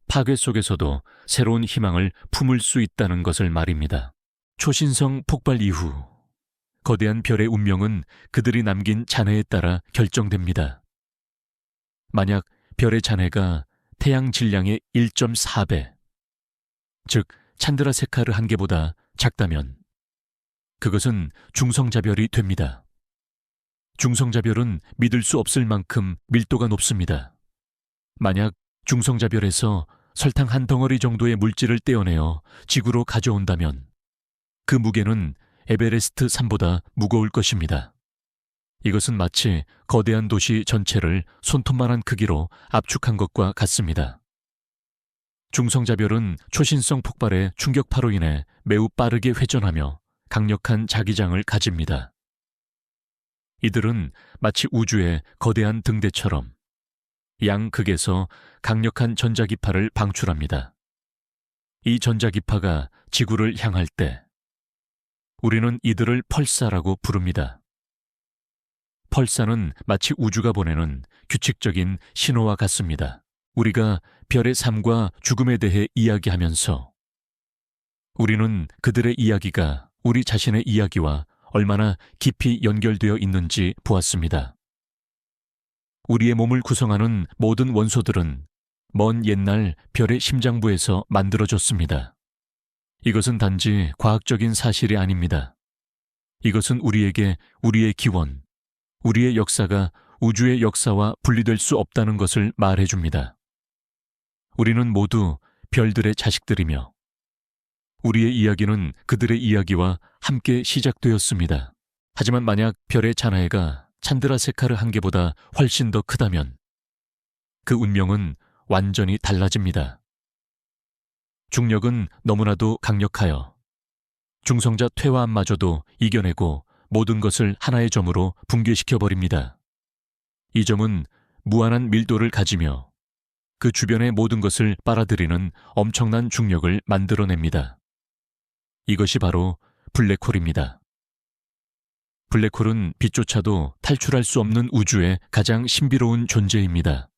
파괴 속에서도 새로운 희망을 품을 수 있다는 것을 말입니다. 초신성 폭발 이후 거대한 별의 운명은 그들이 남긴 잔해에 따라 결정됩니다. 만약 별의 잔해가 태양 질량의 1.4배, 즉 찬드라세카르 한 개보다 작다면 그것은 중성자별이 됩니다. 중성자별은 믿을 수 없을 만큼 밀도가 높습니다. 만약 중성자별에서 설탕 한 덩어리 정도의 물질을 떼어내어 지구로 가져온다면 그 무게는 에베레스트 산보다 무거울 것입니다. 이것은 마치 거대한 도시 전체를 손톱만한 크기로 압축한 것과 같습니다. 중성자별은 초신성 폭발의 충격파로 인해 매우 빠르게 회전하며 강력한 자기장을 가집니다. 이들은 마치 우주의 거대한 등대처럼 양극에서 강력한 전자기파를 방출합니다. 이 전자기파가 지구를 향할 때 우리는 이들을 펄사라고 부릅니다. 펄사는 마치 우주가 보내는 규칙적인 신호와 같습니다. 우리가 별의 삶과 죽음에 대해 이야기하면서 우리는 그들의 이야기가 우리 자신의 이야기와 얼마나 깊이 연결되어 있는지 보았습니다. 우리의 몸을 구성하는 모든 원소들은 먼 옛날 별의 심장부에서 만들어졌습니다. 이것은 단지 과학적인 사실이 아닙니다. 이것은 우리에게 우리의 기원, 우리의 역사가 우주의 역사와 분리될 수 없다는 것을 말해줍니다. 우리는 모두 별들의 자식들이며 우리의 이야기는 그들의 이야기와 함께 시작되었습니다. 하지만 만약 별의 잔해가 찬드라세카르 한 개보다 훨씬 더 크다면 그 운명은 완전히 달라집니다. 중력은 너무나도 강력하여 중성자 퇴화암마저도 이겨내고 모든 것을 하나의 점으로 붕괴시켜버립니다. 이 점은 무한한 밀도를 가지며 그 주변의 모든 것을 빨아들이는 엄청난 중력을 만들어냅니다. 이것이 바로 블랙홀입니다. 블랙홀은 빛조차도 탈출할 수 없는 우주의 가장 신비로운 존재입니다.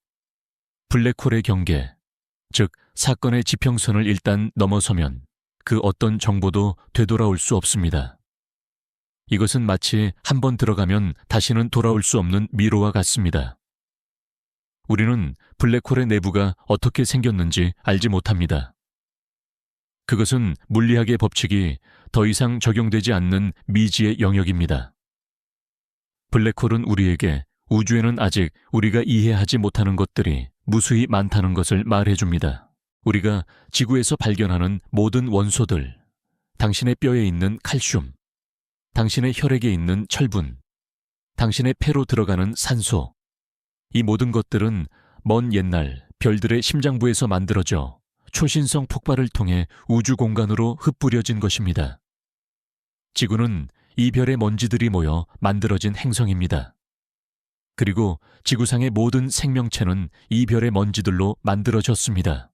블랙홀의 경계, 즉 사건의 지평선을 일단 넘어서면 그 어떤 정보도 되돌아올 수 없습니다. 이것은 마치 한 번 들어가면 다시는 돌아올 수 없는 미로와 같습니다. 우리는 블랙홀의 내부가 어떻게 생겼는지 알지 못합니다. 그것은 물리학의 법칙이 더 이상 적용되지 않는 미지의 영역입니다. 블랙홀은 우리에게 우주에는 아직 우리가 이해하지 못하는 것들이 무수히 많다는 것을 말해줍니다. 우리가 지구에서 발견하는 모든 원소들, 당신의 뼈에 있는 칼슘, 당신의 혈액에 있는 철분, 당신의 폐로 들어가는 산소, 이 모든 것들은 먼 옛날 별들의 심장부에서 만들어져 초신성 폭발을 통해 우주 공간으로 흩뿌려진 것입니다. 지구는 이 별의 먼지들이 모여 만들어진 행성입니다. 그리고 지구상의 모든 생명체는 이 별의 먼지들로 만들어졌습니다.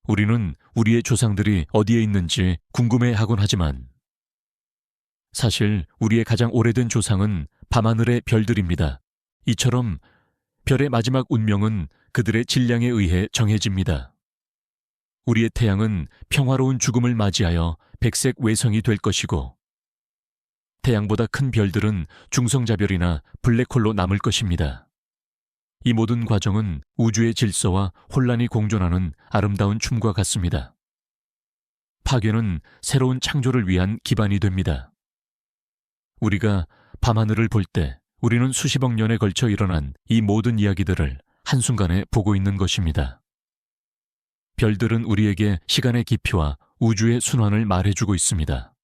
우리는 우리의 조상들이 어디에 있는지 궁금해하곤 하지만 사실 우리의 가장 오래된 조상은 밤하늘의 별들입니다. 이처럼 별의 마지막 운명은 그들의 질량에 의해 정해집니다. 우리의 태양은 평화로운 죽음을 맞이하여 백색 외성이 될 것이고 태양보다 큰 별들은 중성자별이나 블랙홀로 남을 것입니다. 이 모든 과정은 우주의 질서와 혼란이 공존하는 아름다운 춤과 같습니다. 파괴는 새로운 창조를 위한 기반이 됩니다. 우리가 밤하늘을 볼 때 우리는 수십억 년에 걸쳐 일어난 이 모든 이야기들을 한순간에 보고 있는 것입니다. 별들은 우리에게 시간의 깊이와 우주의 순환을 말해주고 있습니다.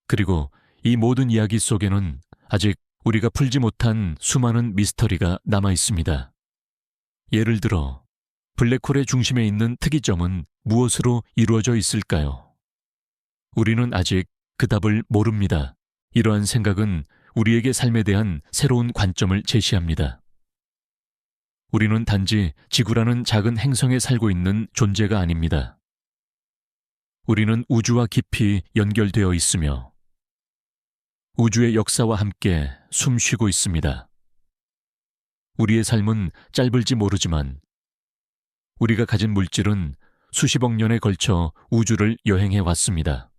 그리고 이 모든 이야기 속에는 아직 우리가 풀지 못한 수많은 미스터리가 남아 있습니다. 예를 들어 블랙홀의 중심에 있는 특이점은 무엇으로 이루어져 있을까요? 우리는 아직 그 답을 모릅니다. 이러한 생각은 우리에게 삶에 대한 새로운 관점을 제시합니다. 우리는 단지 지구라는 작은 행성에 살고 있는 존재가 아닙니다. 우리는 우주와 깊이 연결되어 있으며 우주의 역사와 함께 숨쉬고 있습니다. 우리의 삶은 짧을지 모르지만 우리가 가진 물질은 수십억 년에 걸쳐 우주를 여행해 왔습니다.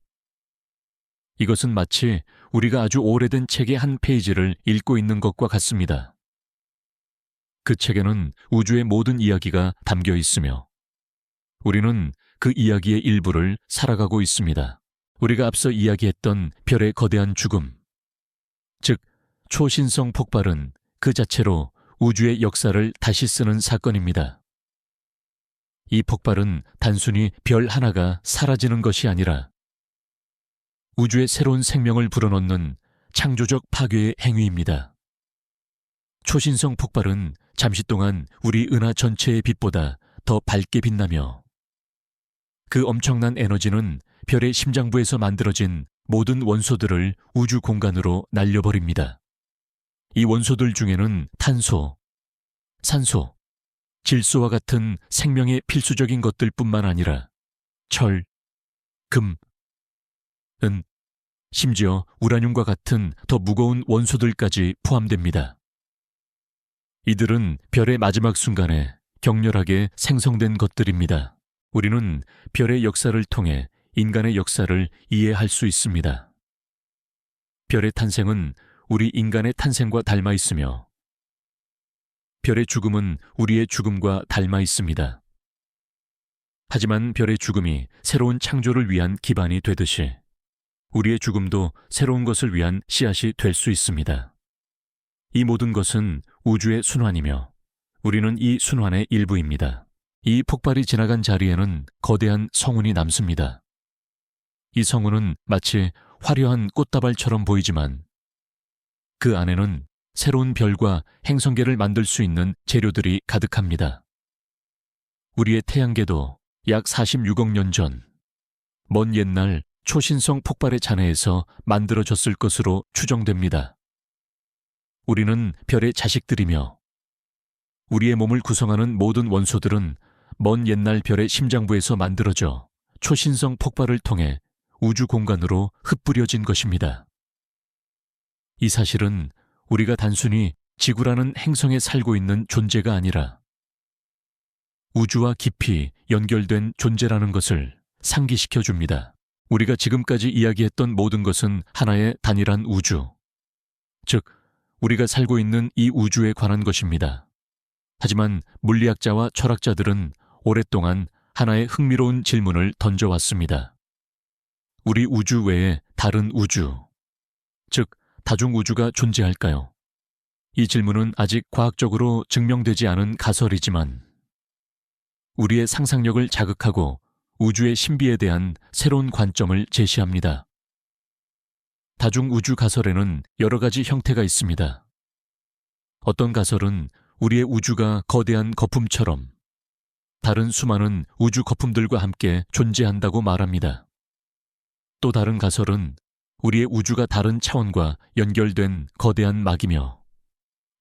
이것은 마치 우리가 아주 오래된 책의 한 페이지를 읽고 있는 것과 같습니다. 그 책에는 우주의 모든 이야기가 담겨 있으며 우리는 그 이야기의 일부를 살아가고 있습니다. 우리가 앞서 이야기했던 별의 거대한 죽음, 즉 초신성 폭발은 그 자체로 우주의 역사를 다시 쓰는 사건입니다. 이 폭발은 단순히 별 하나가 사라지는 것이 아니라 우주의 새로운 생명을 불어넣는 창조적 파괴의 행위입니다. 초신성 폭발은 잠시 동안 우리 은하 전체의 빛보다 더 밝게 빛나며 그 엄청난 에너지는 별의 심장부에서 만들어진 모든 원소들을 우주 공간으로 날려버립니다. 이 원소들 중에는 탄소, 산소, 질소와 같은 생명의 필수적인 것들뿐만 아니라 철, 금, 은, 심지어 우라늄과 같은 더 무거운 원소들까지 포함됩니다. 이들은 별의 마지막 순간에 격렬하게 생성된 것들입니다. 우리는 별의 역사를 통해 인간의 역사를 이해할 수 있습니다. 별의 탄생은 우리 인간의 탄생과 닮아 있으며 별의 죽음은 우리의 죽음과 닮아 있습니다. 하지만 별의 죽음이 새로운 창조를 위한 기반이 되듯이 우리의 죽음도 새로운 것을 위한 씨앗이 될 수 있습니다. 이 모든 것은 우주의 순환이며 우리는 이 순환의 일부입니다. 이 폭발이 지나간 자리에는 거대한 성운이 남습니다. 이 성운은 마치 화려한 꽃다발처럼 보이지만 그 안에는 새로운 별과 행성계를 만들 수 있는 재료들이 가득합니다. 우리의 태양계도 약 46억 년 전, 먼 옛날 초신성 폭발의 잔해에서 만들어졌을 것으로 추정됩니다. 우리는 별의 자식들이며 우리의 몸을 구성하는 모든 원소들은 먼 옛날 별의 심장부에서 만들어져 초신성 폭발을 통해 우주 공간으로 흩뿌려진 것입니다. 이 사실은 우리가 단순히 지구라는 행성에 살고 있는 존재가 아니라 우주와 깊이 연결된 존재라는 것을 상기시켜 줍니다. 우리가 지금까지 이야기했던 모든 것은 하나의 단일한 우주, 즉 우리가 살고 있는 이 우주에 관한 것입니다. 하지만 물리학자와 철학자들은 오랫동안 하나의 흥미로운 질문을 던져왔습니다. 우리 우주 외에 다른 우주, 즉 다중우주가 존재할까요? 이 질문은 아직 과학적으로 증명되지 않은 가설이지만 우리의 상상력을 자극하고 우주의 신비에 대한 새로운 관점을 제시합니다. 다중우주 가설에는 여러 가지 형태가 있습니다. 어떤 가설은 우리의 우주가 거대한 거품처럼 다른 수많은 우주 거품들과 함께 존재한다고 말합니다. 또 다른 가설은 우리의 우주가 다른 차원과 연결된 거대한 막이며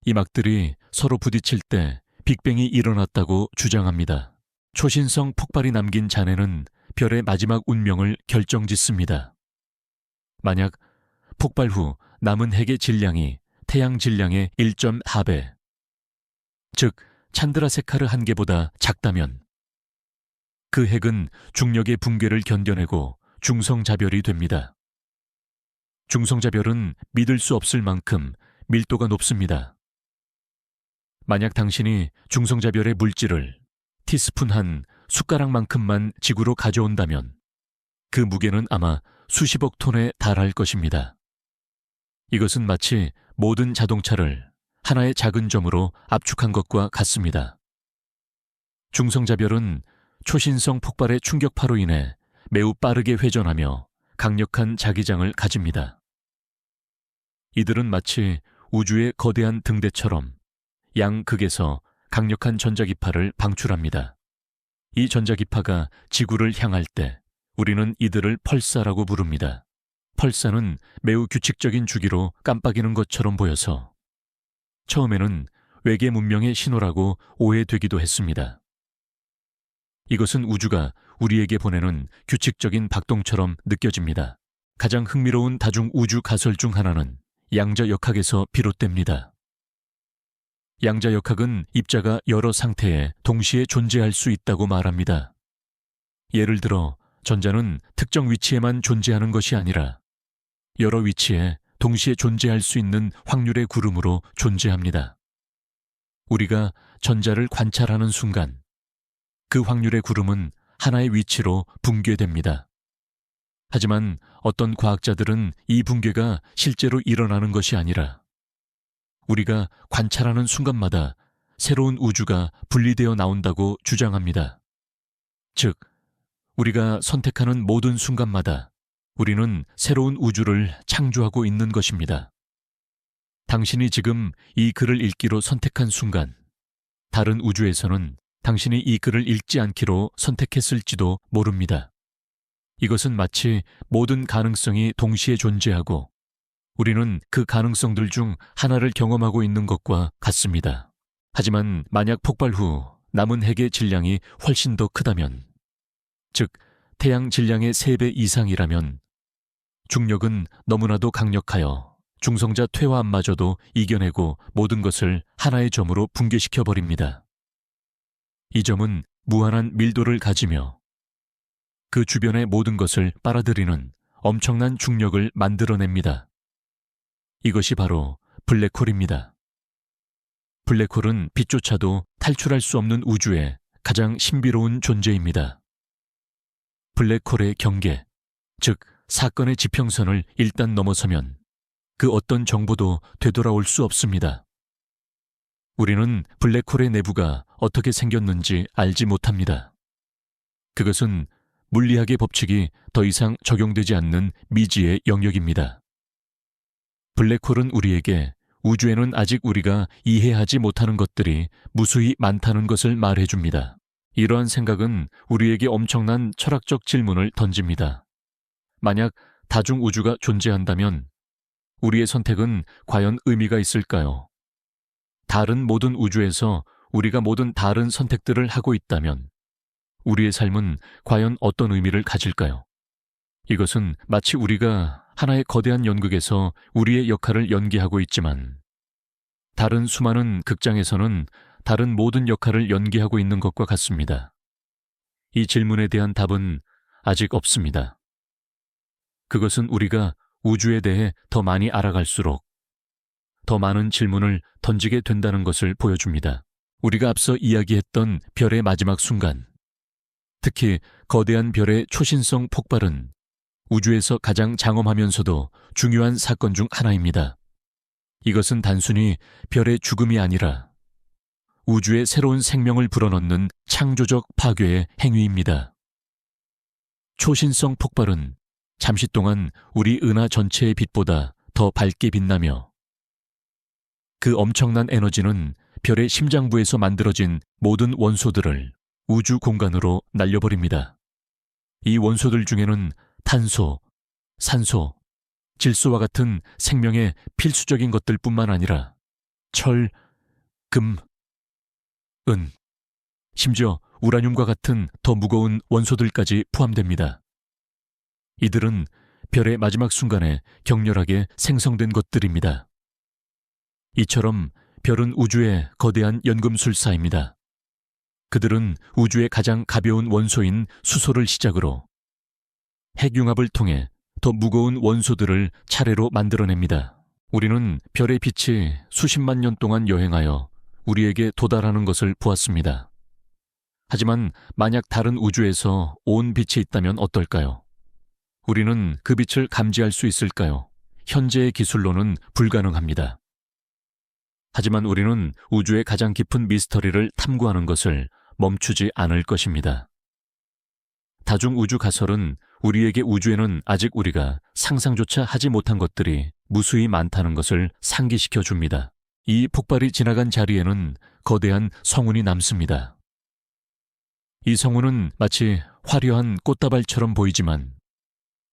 이 막들이 서로 부딪힐 때 빅뱅이 일어났다고 주장합니다. 초신성 폭발이 남긴 잔해는 별의 마지막 운명을 결정짓습니다. 만약 폭발 후 남은 핵의 질량이 태양 질량의 1.4배, 즉 찬드라세카르 한 개보다 작다면 그 핵은 중력의 붕괴를 견뎌내고 중성자별이 됩니다. 중성자별은 믿을 수 없을 만큼 밀도가 높습니다. 만약 당신이 중성자별의 물질을 티스푼 한 숟가락만큼만 지구로 가져온다면 그 무게는 아마 수십억 톤에 달할 것입니다. 이것은 마치 모든 자동차를 하나의 작은 점으로 압축한 것과 같습니다. 중성자별은 초신성 폭발의 충격파로 인해 매우 빠르게 회전하며 강력한 자기장을 가집니다. 이들은 마치 우주의 거대한 등대처럼 양극에서 강력한 전자기파를 방출합니다. 이 전자기파가 지구를 향할 때 우리는 이들을 펄사라고 부릅니다. 펄사는 매우 규칙적인 주기로 깜빡이는 것처럼 보여서 처음에는 외계 문명의 신호라고 오해되기도 했습니다. 이것은 우주가 우리에게 보내는 규칙적인 박동처럼 느껴집니다. 가장 흥미로운 다중 우주 가설 중 하나는 양자역학에서 비롯됩니다. 양자역학은 입자가 여러 상태에 동시에 존재할 수 있다고 말합니다. 예를 들어 전자는 특정 위치에만 존재하는 것이 아니라 여러 위치에 동시에 존재할 수 있는 확률의 구름으로 존재합니다. 우리가 전자를 관찰하는 순간 그 확률의 구름은 하나의 위치로 붕괴됩니다. 하지만 어떤 과학자들은 이 붕괴가 실제로 일어나는 것이 아니라 우리가 관찰하는 순간마다 새로운 우주가 분리되어 나온다고 주장합니다. 즉, 우리가 선택하는 모든 순간마다 우리는 새로운 우주를 창조하고 있는 것입니다. 당신이 지금 이 글을 읽기로 선택한 순간, 다른 우주에서는 당신이 이 글을 읽지 않기로 선택했을지도 모릅니다. 이것은 마치 모든 가능성이 동시에 존재하고 우리는 그 가능성들 중 하나를 경험하고 있는 것과 같습니다. 하지만 만약 폭발 후 남은 핵의 질량이 훨씬 더 크다면, 즉 태양 질량의 3배 이상이라면 중력은 너무나도 강력하여 중성자 퇴화암마저도 이겨내고 모든 것을 하나의 점으로 붕괴시켜버립니다. 이 점은 무한한 밀도를 가지며 그 주변의 모든 것을 빨아들이는 엄청난 중력을 만들어냅니다. 이것이 바로 블랙홀입니다. 블랙홀은 빛조차도 탈출할 수 없는 우주의 가장 신비로운 존재입니다. 블랙홀의 경계, 즉 사건의 지평선을 일단 넘어서면 그 어떤 정보도 되돌아올 수 없습니다. 우리는 블랙홀의 내부가 어떻게 생겼는지 알지 못합니다. 그것은 물리학의 법칙이 더 이상 적용되지 않는 미지의 영역입니다. 블랙홀은 우리에게 우주에는 아직 우리가 이해하지 못하는 것들이 무수히 많다는 것을 말해줍니다. 이러한 생각은 우리에게 엄청난 철학적 질문을 던집니다. 만약 다중우주가 존재한다면 우리의 선택은 과연 의미가 있을까요? 다른 모든 우주에서 우리가 모든 다른 선택들을 하고 있다면 우리의 삶은 과연 어떤 의미를 가질까요? 이것은 마치 우리가 하나의 거대한 연극에서 우리의 역할을 연기하고 있지만 다른 수많은 극장에서는 다른 모든 역할을 연기하고 있는 것과 같습니다. 이 질문에 대한 답은 아직 없습니다. 그것은 우리가 우주에 대해 더 많이 알아갈수록 더 많은 질문을 던지게 된다는 것을 보여줍니다. 우리가 앞서 이야기했던 별의 마지막 순간, 특히 거대한 별의 초신성 폭발은 우주에서 가장 장엄하면서도 중요한 사건 중 하나입니다. 이것은 단순히 별의 죽음이 아니라 우주의 새로운 생명을 불어넣는 창조적 파괴의 행위입니다. 초신성 폭발은 잠시 동안 우리 은하 전체의 빛보다 더 밝게 빛나며 그 엄청난 에너지는 별의 심장부에서 만들어진 모든 원소들을 우주 공간으로 날려버립니다. 이 원소들 중에는 탄소, 산소, 질소와 같은 생명의 필수적인 것들뿐만 아니라 철, 금, 은, 심지어 우라늄과 같은 더 무거운 원소들까지 포함됩니다. 이들은 별의 마지막 순간에 격렬하게 생성된 것들입니다. 이처럼 별은 우주의 거대한 연금술사입니다. 그들은 우주의 가장 가벼운 원소인 수소를 시작으로 핵융합을 통해 더 무거운 원소들을 차례로 만들어냅니다. 우리는 별의 빛이 수십만 년 동안 여행하여 우리에게 도달하는 것을 보았습니다. 하지만 만약 다른 우주에서 온 빛이 있다면 어떨까요? 우리는 그 빛을 감지할 수 있을까요? 현재의 기술로는 불가능합니다. 하지만 우리는 우주의 가장 깊은 미스터리를 탐구하는 것을 멈추지 않을 것입니다. 다중우주 가설은 우리에게 우주에는 아직 우리가 상상조차 하지 못한 것들이 무수히 많다는 것을 상기시켜 줍니다. 이 폭발이 지나간 자리에는 거대한 성운이 남습니다. 이 성운은 마치 화려한 꽃다발처럼 보이지만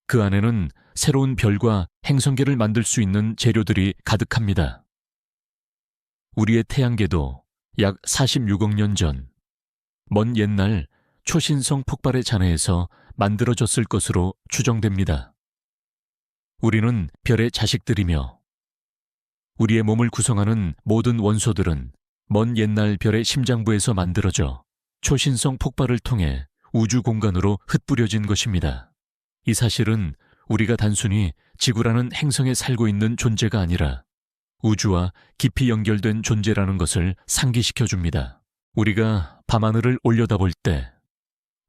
그 안에는 새로운 별과 행성계를 만들 수 있는 재료들이 가득합니다. 우리의 태양계도 약 46억 년 전, 먼 옛날 초신성 폭발의 잔해에서 만들어졌을 것으로 추정됩니다. 우리는 별의 자식들이며 우리의 몸을 구성하는 모든 원소들은 먼 옛날 별의 심장부에서 만들어져 초신성 폭발을 통해 우주 공간으로 흩뿌려진 것입니다. 이 사실은 우리가 단순히 지구라는 행성에 살고 있는 존재가 아니라 우주와 깊이 연결된 존재라는 것을 상기시켜 줍니다. 우리가 밤하늘을 올려다볼 때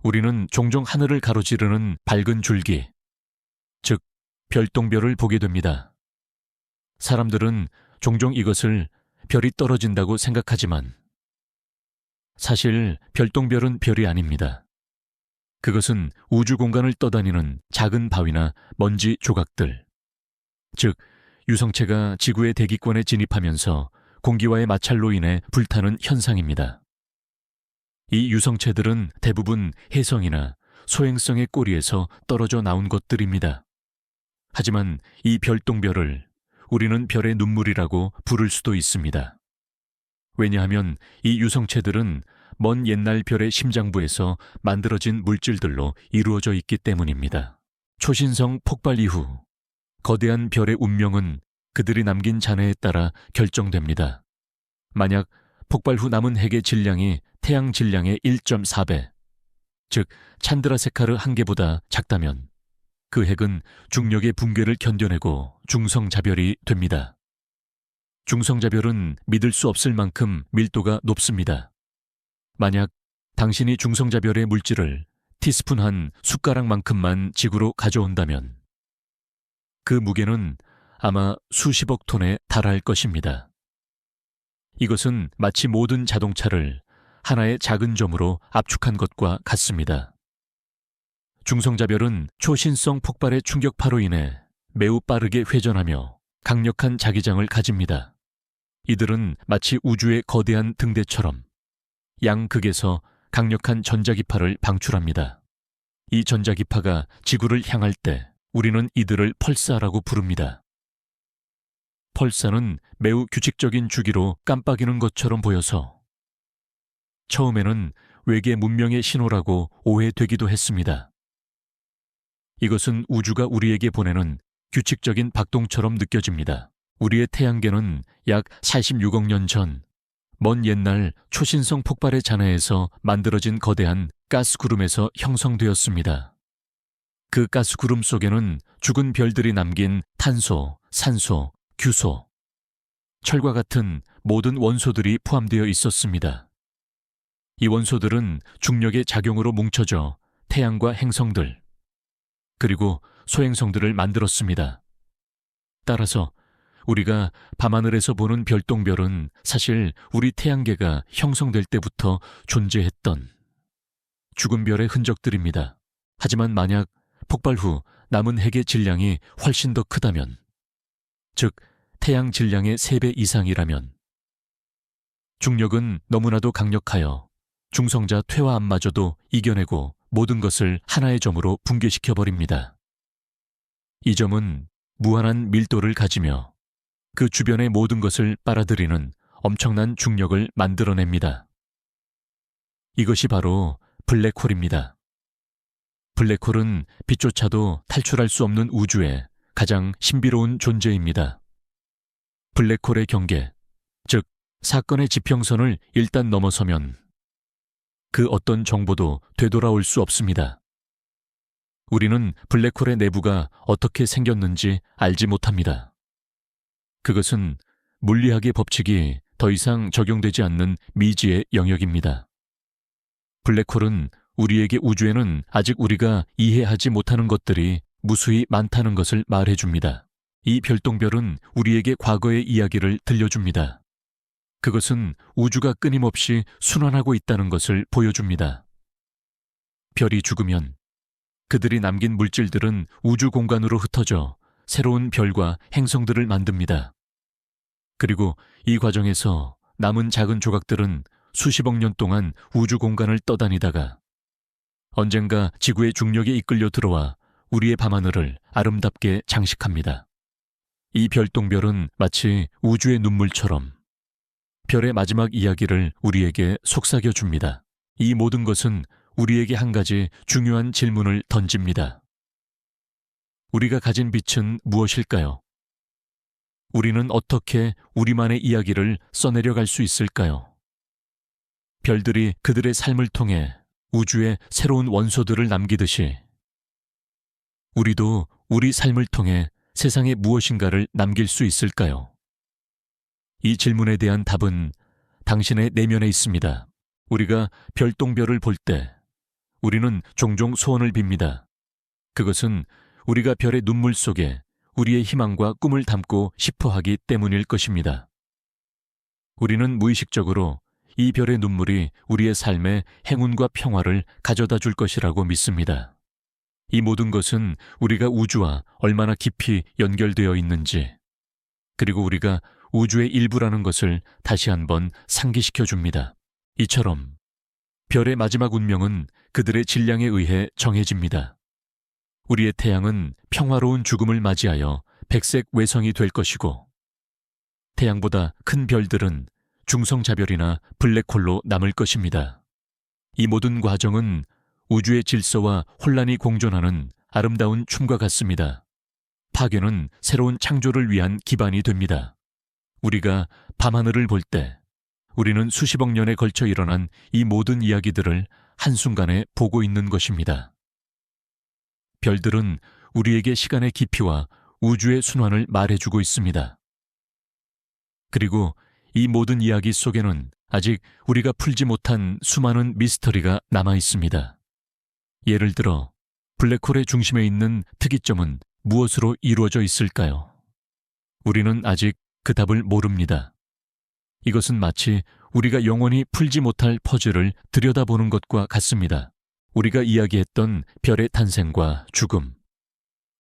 우리는 종종 하늘을 가로지르는 밝은 줄기, 즉 별똥별을 보게 됩니다. 사람들은 종종 이것을 별이 떨어진다고 생각하지만 사실 별똥별은 별이 아닙니다. 그것은 우주 공간을 떠다니는 작은 바위나 먼지 조각들, 즉 유성체가 지구의 대기권에 진입하면서 공기와의 마찰로 인해 불타는 현상입니다. 이 유성체들은 대부분 혜성이나 소행성의 꼬리에서 떨어져 나온 것들입니다. 하지만 이 별똥별을 우리는 별의 눈물이라고 부를 수도 있습니다. 왜냐하면 이 유성체들은 먼 옛날 별의 심장부에서 만들어진 물질들로 이루어져 있기 때문입니다. 초신성 폭발 이후 거대한 별의 운명은 그들이 남긴 잔해에 따라 결정됩니다. 만약 폭발 후 남은 핵의 질량이 태양 질량의 1.4배, 즉 찬드라세카르 한 개보다 작다면 그 핵은 중력의 붕괴를 견뎌내고 중성자별이 됩니다. 중성자별은 믿을 수 없을 만큼 밀도가 높습니다. 만약 당신이 중성자별의 물질을 티스푼 한 숟가락만큼만 지구로 가져온다면 그 무게는 아마 수십억 톤에 달할 것입니다. 이것은 마치 모든 자동차를 하나의 작은 점으로 압축한 것과 같습니다. 중성자별은 초신성 폭발의 충격파로 인해 매우 빠르게 회전하며 강력한 자기장을 가집니다. 이들은 마치 우주의 거대한 등대처럼 양극에서 강력한 전자기파를 방출합니다. 이 전자기파가 지구를 향할 때 우리는 이들을 펄사라고 부릅니다. 펄사는 매우 규칙적인 주기로 깜빡이는 것처럼 보여서 처음에는 외계 문명의 신호라고 오해되기도 했습니다. 이것은 우주가 우리에게 보내는 규칙적인 박동처럼 느껴집니다. 우리의 태양계는 약 46억 년 전 먼 옛날 초신성 폭발의 잔해에서 만들어진 거대한 가스구름에서 형성되었습니다. 그 가스구름 속에는 죽은 별들이 남긴 탄소, 산소, 규소, 철과 같은 모든 원소들이 포함되어 있었습니다. 이 원소들은 중력의 작용으로 뭉쳐져 태양과 행성들, 그리고 소행성들을 만들었습니다. 따라서 우리가 밤하늘에서 보는 별똥별은 사실 우리 태양계가 형성될 때부터 존재했던 죽은 별의 흔적들입니다. 하지만 만약 폭발 후 남은 핵의 질량이 훨씬 더 크다면, 즉 태양 질량의 3배 이상이라면 중력은 너무나도 강력하여 중성자 퇴화암마저도 이겨내고 모든 것을 하나의 점으로 붕괴시켜버립니다. 이 점은 무한한 밀도를 가지며 그 주변의 모든 것을 빨아들이는 엄청난 중력을 만들어냅니다. 이것이 바로 블랙홀입니다. 블랙홀은 빛조차도 탈출할 수 없는 우주의 가장 신비로운 존재입니다. 블랙홀의 경계, 즉 사건의 지평선을 일단 넘어서면 그 어떤 정보도 되돌아올 수 없습니다. 우리는 블랙홀의 내부가 어떻게 생겼는지 알지 못합니다. 그것은 물리학의 법칙이 더 이상 적용되지 않는 미지의 영역입니다. 블랙홀은 우리에게 우주에는 아직 우리가 이해하지 못하는 것들이 무수히 많다는 것을 말해줍니다. 이 별똥별은 우리에게 과거의 이야기를 들려줍니다. 그것은 우주가 끊임없이 순환하고 있다는 것을 보여줍니다. 별이 죽으면 그들이 남긴 물질들은 우주 공간으로 흩어져 새로운 별과 행성들을 만듭니다. 그리고 이 과정에서 남은 작은 조각들은 수십억 년 동안 우주 공간을 떠다니다가 언젠가 지구의 중력에 이끌려 들어와 우리의 밤하늘을 아름답게 장식합니다. 이 별똥별은 마치 우주의 눈물처럼 별의 마지막 이야기를 우리에게 속삭여줍니다. 이 모든 것은 우리에게 한 가지 중요한 질문을 던집니다. 우리가 가진 빛은 무엇일까요? 우리는 어떻게 우리만의 이야기를 써내려갈 수 있을까요? 별들이 그들의 삶을 통해 우주에 새로운 원소들을 남기듯이 우리도 우리 삶을 통해 세상에 무엇인가를 남길 수 있을까요? 이 질문에 대한 답은 당신의 내면에 있습니다. 우리가 별똥별을 볼 때 우리는 종종 소원을 빕니다. 그것은 우리가 별의 눈물 속에 우리의 희망과 꿈을 담고 싶어 하기 때문일 것입니다. 우리는 무의식적으로 이 별의 눈물이 우리의 삶에 행운과 평화를 가져다 줄 것이라고 믿습니다. 이 모든 것은 우리가 우주와 얼마나 깊이 연결되어 있는지, 그리고 우리가 우주의 일부라는 것을 다시 한번 상기시켜 줍니다. 이처럼 별의 마지막 운명은 그들의 질량에 의해 정해집니다. 우리의 태양은 평화로운 죽음을 맞이하여 백색 외성이 될 것이고, 태양보다 큰 별들은 중성자별이나 블랙홀로 남을 것입니다. 이 모든 과정은 우주의 질서와 혼란이 공존하는 아름다운 춤과 같습니다. 파괴는 새로운 창조를 위한 기반이 됩니다. 우리가 밤하늘을 볼 때 우리는 수십억 년에 걸쳐 일어난 이 모든 이야기들을 한순간에 보고 있는 것입니다. 별들은 우리에게 시간의 깊이와 우주의 순환을 말해주고 있습니다. 그리고 이 모든 이야기 속에는 아직 우리가 풀지 못한 수많은 미스터리가 남아 있습니다. 예를 들어 블랙홀의 중심에 있는 특이점은 무엇으로 이루어져 있을까요? 우리는 아직 그 답을 모릅니다. 이것은 마치 우리가 영원히 풀지 못할 퍼즐을 들여다보는 것과 같습니다. 우리가 이야기했던 별의 탄생과 죽음,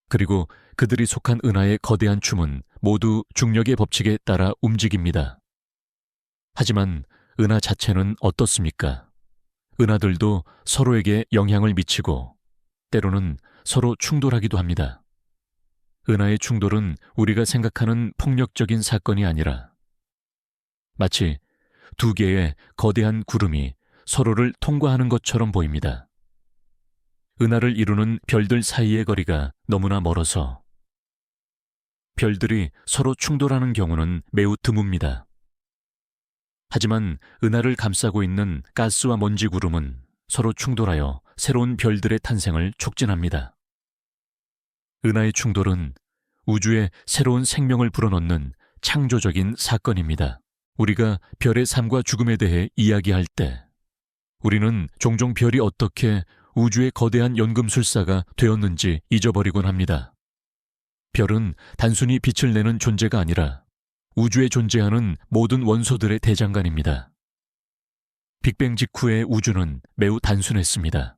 그리고 그들이 속한 은하의 거대한 춤은 모두 중력의 법칙에 따라 움직입니다. 하지만 은하 자체는 어떻습니까? 은하들도 서로에게 영향을 미치고 때로는 서로 충돌하기도 합니다. 은하의 충돌은 우리가 생각하는 폭력적인 사건이 아니라 마치 두 개의 거대한 구름이 서로를 통과하는 것처럼 보입니다. 은하를 이루는 별들 사이의 거리가 너무나 멀어서 별들이 서로 충돌하는 경우는 매우 드뭅니다. 하지만 은하를 감싸고 있는 가스와 먼지 구름은 서로 충돌하여 새로운 별들의 탄생을 촉진합니다. 은하의 충돌은 우주에 새로운 생명을 불어넣는 창조적인 사건입니다. 우리가 별의 삶과 죽음에 대해 이야기할 때 우리는 종종 별이 어떻게 우주의 거대한 연금술사가 되었는지 잊어버리곤 합니다. 별은 단순히 빛을 내는 존재가 아니라 우주에 존재하는 모든 원소들의 대장간입니다. 빅뱅 직후의 우주는 매우 단순했습니다.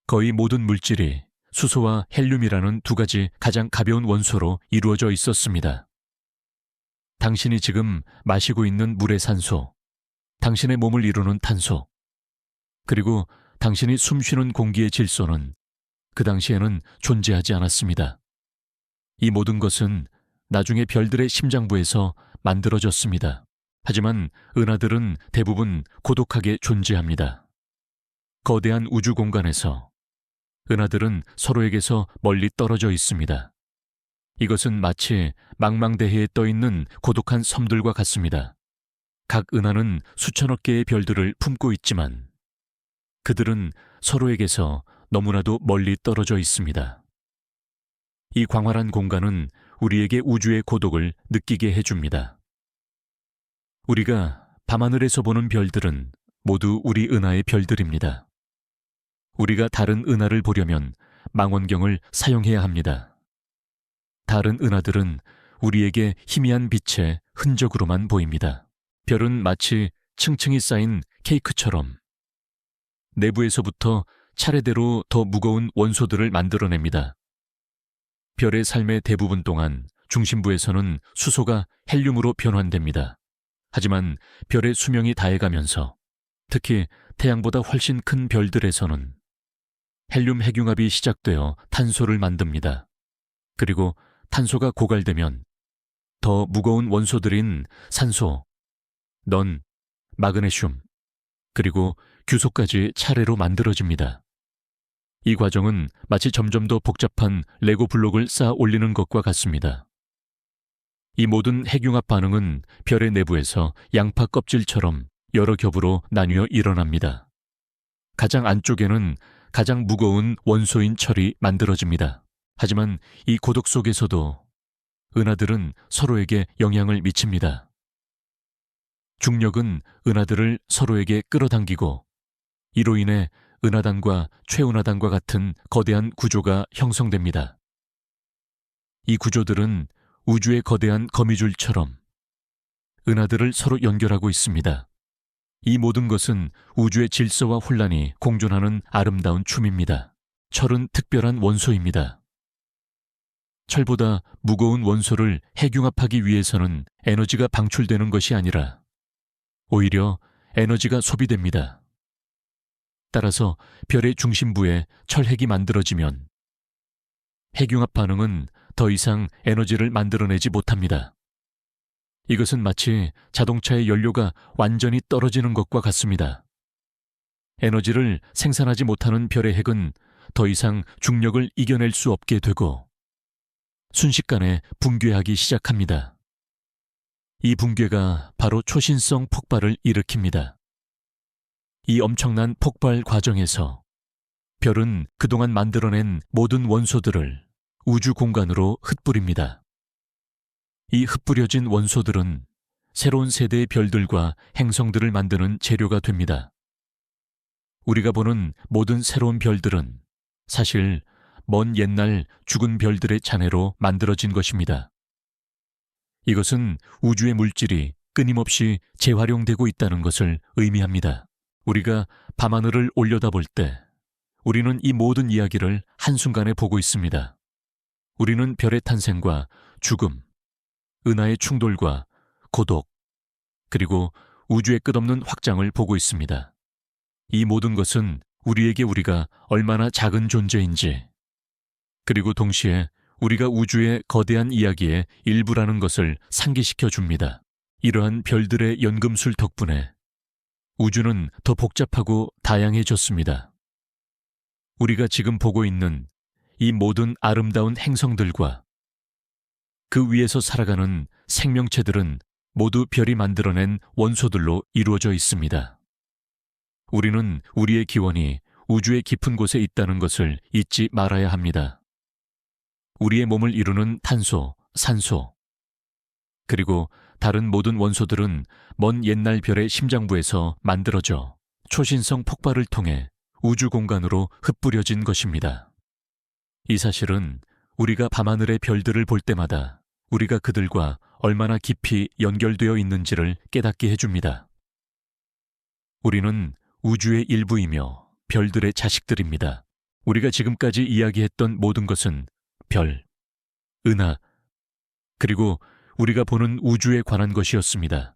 거의 모든 물질이 수소와 헬륨이라는 두 가지 가장 가벼운 원소로 이루어져 있었습니다. 당신이 지금 마시고 있는 물의 산소, 당신의 몸을 이루는 탄소, 그리고 당신이 숨쉬는 공기의 질소는 그 당시에는 존재하지 않았습니다. 이 모든 것은 나중에 별들의 심장부에서 만들어졌습니다. 하지만 은하들은 대부분 고독하게 존재합니다. 거대한 우주 공간에서 은하들은 서로에게서 멀리 떨어져 있습니다. 이것은 마치 망망대해에 떠있는 고독한 섬들과 같습니다. 각 은하는 수천억 개의 별들을 품고 있지만 그들은 서로에게서 너무나도 멀리 떨어져 있습니다. 이 광활한 공간은 우리에게 우주의 고독을 느끼게 해줍니다. 우리가 밤하늘에서 보는 별들은 모두 우리 은하의 별들입니다. 우리가 다른 은하를 보려면 망원경을 사용해야 합니다. 다른 은하들은 우리에게 희미한 빛의 흔적으로만 보입니다. 별은 마치 층층이 쌓인 케이크처럼 내부에서부터 차례대로 더 무거운 원소들을 만들어냅니다. 별의 삶의 대부분 동안 중심부에서는 수소가 헬륨으로 변환됩니다. 하지만 별의 수명이 다해가면서 특히 태양보다 훨씬 큰 별들에서는 헬륨 핵융합이 시작되어 탄소를 만듭니다. 그리고 탄소가 고갈되면 더 무거운 원소들인 산소, 넌, 마그네슘, 그리고 규소까지 차례로 만들어집니다. 이 과정은 마치 점점 더 복잡한 레고 블록을 쌓아 올리는 것과 같습니다. 이 모든 핵융합 반응은 별의 내부에서 양파 껍질처럼 여러 겹으로 나뉘어 일어납니다. 가장 안쪽에는 가장 무거운 원소인 철이 만들어집니다. 하지만 이 고독 속에서도 은하들은 서로에게 영향을 미칩니다. 중력은 은하들을 서로에게 끌어당기고 이로 인해 은하단과 최은하단과 같은 거대한 구조가 형성됩니다. 이 구조들은 우주의 거대한 거미줄처럼 은하들을 서로 연결하고 있습니다. 이 모든 것은 우주의 질서와 혼란이 공존하는 아름다운 춤입니다. 철은 특별한 원소입니다. 철보다 무거운 원소를 핵융합하기 위해서는 에너지가 방출되는 것이 아니라 오히려 에너지가 소비됩니다. 따라서 별의 중심부에 철핵이 만들어지면 핵융합 반응은 더 이상 에너지를 만들어내지 못합니다. 이것은 마치 자동차의 연료가 완전히 떨어지는 것과 같습니다. 에너지를 생산하지 못하는 별의 핵은 더 이상 중력을 이겨낼 수 없게 되고 순식간에 붕괴하기 시작합니다. 이 붕괴가 바로 초신성 폭발을 일으킵니다. 이 엄청난 폭발 과정에서 별은 그동안 만들어낸 모든 원소들을 우주 공간으로 흩뿌립니다. 이 흩뿌려진 원소들은 새로운 세대의 별들과 행성들을 만드는 재료가 됩니다. 우리가 보는 모든 새로운 별들은 사실 먼 옛날 죽은 별들의 잔해로 만들어진 것입니다. 이것은 우주의 물질이 끊임없이 재활용되고 있다는 것을 의미합니다. 우리가 밤하늘을 올려다볼 때 우리는 이 모든 이야기를 한순간에 보고 있습니다. 우리는 별의 탄생과 죽음, 은하의 충돌과 고독, 그리고 우주의 끝없는 확장을 보고 있습니다. 이 모든 것은 우리에게 우리가 얼마나 작은 존재인지, 그리고 동시에 우리가 우주의 거대한 이야기의 일부라는 것을 상기시켜 줍니다. 이러한 별들의 연금술 덕분에 우주는 더 복잡하고 다양해졌습니다. 우리가 지금 보고 있는 이 모든 아름다운 행성들과 그 위에서 살아가는 생명체들은 모두 별이 만들어낸 원소들로 이루어져 있습니다. 우리는 우리의 기원이 우주의 깊은 곳에 있다는 것을 잊지 말아야 합니다. 우리의 몸을 이루는 탄소, 산소, 그리고 다른 모든 원소들은 먼 옛날 별의 심장부에서 만들어져 초신성 폭발을 통해 우주 공간으로 흩뿌려진 것입니다. 이 사실은 우리가 밤하늘의 별들을 볼 때마다 우리가 그들과 얼마나 깊이 연결되어 있는지를 깨닫게 해줍니다. 우리는 우주의 일부이며 별들의 자식들입니다. 우리가 지금까지 이야기했던 모든 것은 별, 은하, 그리고 우리가 보는 우주에 관한 것이었습니다.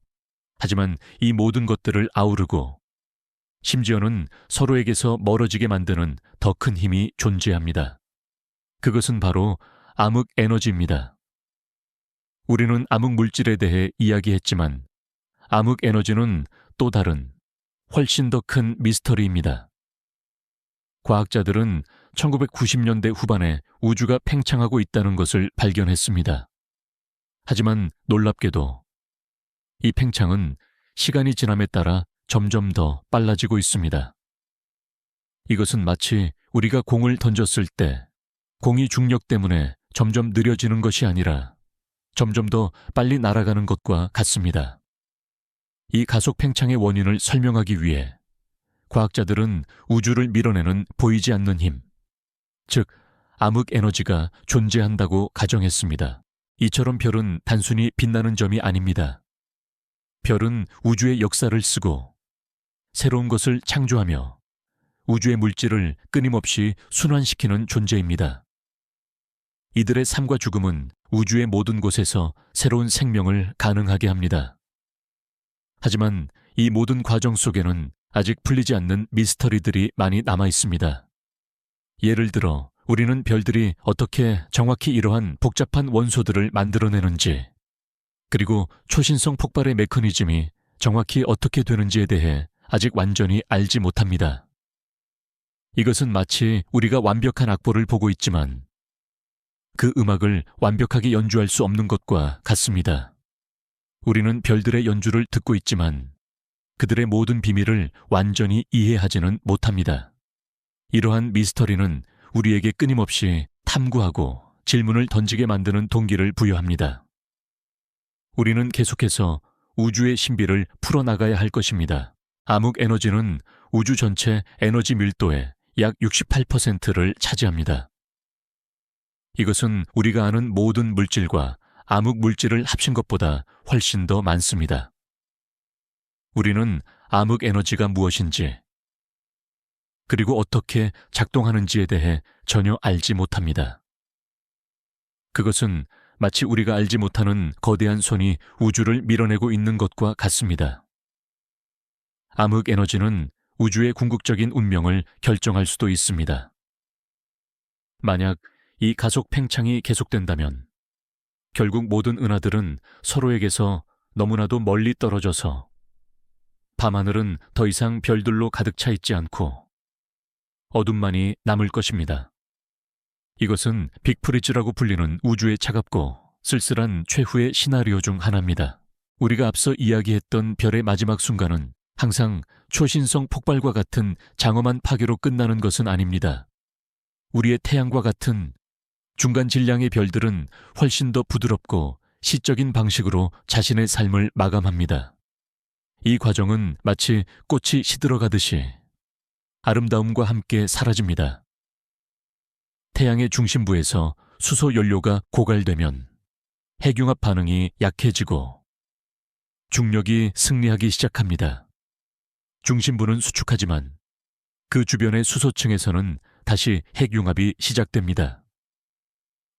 하지만 이 모든 것들을 아우르고 심지어는 서로에게서 멀어지게 만드는 더 큰 힘이 존재합니다. 그것은 바로 암흑 에너지입니다. 우리는 암흑 물질에 대해 이야기했지만 암흑 에너지는 또 다른 훨씬 더 큰 미스터리입니다. 과학자들은 1990년대 후반에 우주가 팽창하고 있다는 것을 발견했습니다. 하지만 놀랍게도 이 팽창은 시간이 지남에 따라 점점 더 빨라지고 있습니다. 이것은 마치 우리가 공을 던졌을 때 공이 중력 때문에 점점 느려지는 것이 아니라 점점 더 빨리 날아가는 것과 같습니다. 이 가속 팽창의 원인을 설명하기 위해 과학자들은 우주를 밀어내는 보이지 않는 힘, 즉 암흑 에너지가 존재한다고 가정했습니다. 이처럼 별은 단순히 빛나는 점이 아닙니다. 별은 우주의 역사를 쓰고 새로운 것을 창조하며 우주의 물질을 끊임없이 순환시키는 존재입니다. 이들의 삶과 죽음은 우주의 모든 곳에서 새로운 생명을 가능하게 합니다. 하지만 이 모든 과정 속에는 아직 풀리지 않는 미스터리들이 많이 남아 있습니다. 예를 들어 우리는 별들이 어떻게 정확히 이러한 복잡한 원소들을 만들어내는지, 그리고 초신성 폭발의 메커니즘이 정확히 어떻게 되는지에 대해 아직 완전히 알지 못합니다. 이것은 마치 우리가 완벽한 악보를 보고 있지만 그 음악을 완벽하게 연주할 수 없는 것과 같습니다. 우리는 별들의 연주를 듣고 있지만 그들의 모든 비밀을 완전히 이해하지는 못합니다. 이러한 미스터리는 우리에게 끊임없이 탐구하고 질문을 던지게 만드는 동기를 부여합니다. 우리는 계속해서 우주의 신비를 풀어나가야 할 것입니다. 암흑 에너지는 우주 전체 에너지 밀도의 약 68%를 차지합니다. 이것은 우리가 아는 모든 물질과 암흑 물질을 합친 것보다 훨씬 더 많습니다. 우리는 암흑 에너지가 무엇인지, 그리고 어떻게 작동하는지에 대해 전혀 알지 못합니다. 그것은 마치 우리가 알지 못하는 거대한 손이 우주를 밀어내고 있는 것과 같습니다. 암흑 에너지는 우주의 궁극적인 운명을 결정할 수도 있습니다. 만약 이 가속 팽창이 계속된다면 결국 모든 은하들은 서로에게서 너무나도 멀리 떨어져서 밤하늘은 더 이상 별들로 가득 차 있지 않고 어둠만이 남을 것입니다. 이것은 빅프리즈라고 불리는 우주의 차갑고 쓸쓸한 최후의 시나리오 중 하나입니다. 우리가 앞서 이야기했던 별의 마지막 순간은 항상 초신성 폭발과 같은 장엄한 파괴로 끝나는 것은 아닙니다. 우리의 태양과 같은 중간 질량의 별들은 훨씬 더 부드럽고 시적인 방식으로 자신의 삶을 마감합니다. 이 과정은 마치 꽃이 시들어가듯이 아름다움과 함께 사라집니다. 태양의 중심부에서 수소 연료가 고갈되면 핵융합 반응이 약해지고 중력이 승리하기 시작합니다. 중심부는 수축하지만 그 주변의 수소층에서는 다시 핵융합이 시작됩니다.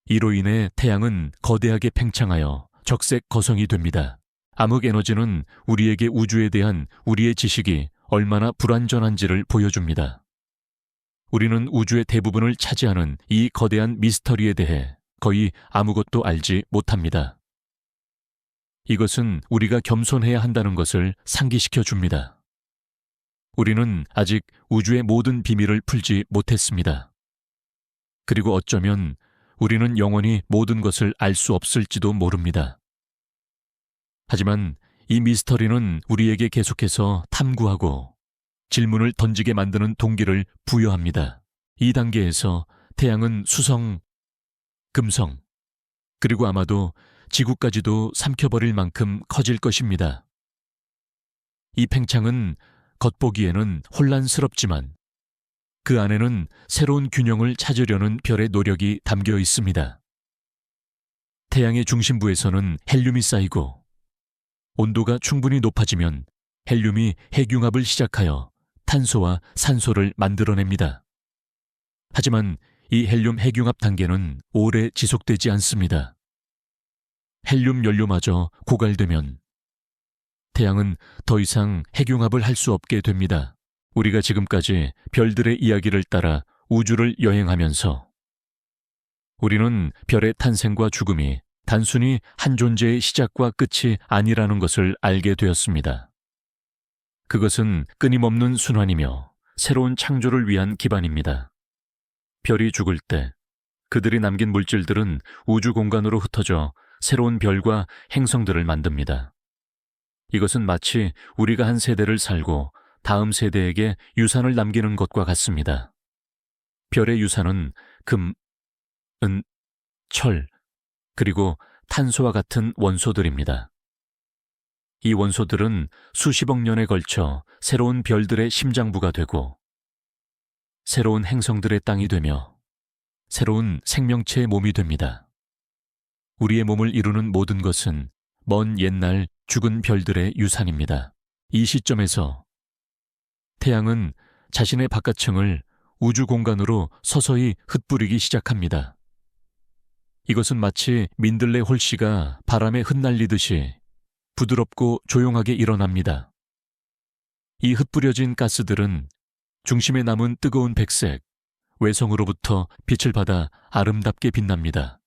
이로 인해 태양은 거대하게 팽창하여 적색 거성이 됩니다. 암흑에너지는 우리에게 우주에 대한 우리의 지식이 얼마나 불완전한지를 보여줍니다. 우리는 우주의 대부분을 차지하는 이 거대한 미스터리에 대해 거의 아무것도 알지 못합니다. 이것은 우리가 겸손해야 한다는 것을 상기시켜 줍니다. 우리는 아직 우주의 모든 비밀을 풀지 못했습니다. 그리고 어쩌면 우리는 영원히 모든 것을 알 수 없을지도 모릅니다. 하지만 이 미스터리는 우리에게 계속해서 탐구하고 질문을 던지게 만드는 동기를 부여합니다. 이 단계에서 태양은 수성, 금성, 그리고 아마도 지구까지도 삼켜버릴 만큼 커질 것입니다. 이 팽창은 겉보기에는 혼란스럽지만 그 안에는 새로운 균형을 찾으려는 별의 노력이 담겨 있습니다. 태양의 중심부에서는 헬륨이 쌓이고 온도가 충분히 높아지면 헬륨이 핵융합을 시작하여 탄소와 산소를 만들어냅니다. 하지만 이 헬륨 핵융합 단계는 오래 지속되지 않습니다. 헬륨 연료마저 고갈되면 태양은 더 이상 핵융합을 할 수 없게 됩니다. 우리가 지금까지 별들의 이야기를 따라 우주를 여행하면서 우리는 별의 탄생과 죽음이 단순히 한 존재의 시작과 끝이 아니라는 것을 알게 되었습니다. 그것은 끊임없는 순환이며 새로운 창조를 위한 기반입니다. 별이 죽을 때 그들이 남긴 물질들은 우주 공간으로 흩어져 새로운 별과 행성들을 만듭니다. 이것은 마치 우리가 한 세대를 살고 다음 세대에게 유산을 남기는 것과 같습니다. 별의 유산은 금, 은, 철, 그리고 탄소와 같은 원소들입니다. 이 원소들은 수십억 년에 걸쳐 새로운 별들의 심장부가 되고 새로운 행성들의 땅이 되며 새로운 생명체의 몸이 됩니다. 우리의 몸을 이루는 모든 것은 먼 옛날 죽은 별들의 유산입니다. 이 시점에서 태양은 자신의 바깥층을 우주 공간으로 서서히 흩뿌리기 시작합니다. 이것은 마치 민들레 홀씨가 바람에 흩날리듯이 부드럽고 조용하게 일어납니다. 이 흩뿌려진 가스들은 중심에 남은 뜨거운 백색, 외성으로부터 빛을 받아 아름답게 빛납니다.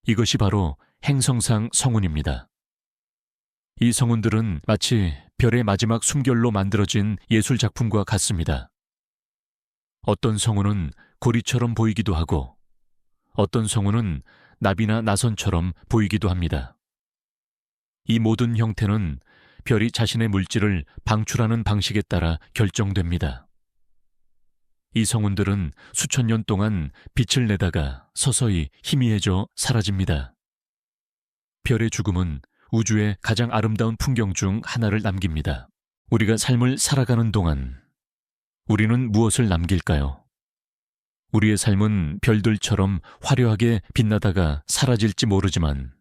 이것이 바로 행성상 성운입니다. 이 성운들은 마치 별의 마지막 숨결로 만들어진 예술 작품과 같습니다. 어떤 성운은 고리처럼 보이기도 하고 어떤 성운은 나비나 나선처럼 보이기도 합니다. 이 모든 형태는 별이 자신의 물질을 방출하는 방식에 따라 결정됩니다. 이 성운들은 수천 년 동안 빛을 내다가 서서히 희미해져 사라집니다. 별의 죽음은 우주의 가장 아름다운 풍경 중 하나를 남깁니다. 우리가 삶을 살아가는 동안 우리는 무엇을 남길까요? 우리의 삶은 별들처럼 화려하게 빛나다가 사라질지 모르지만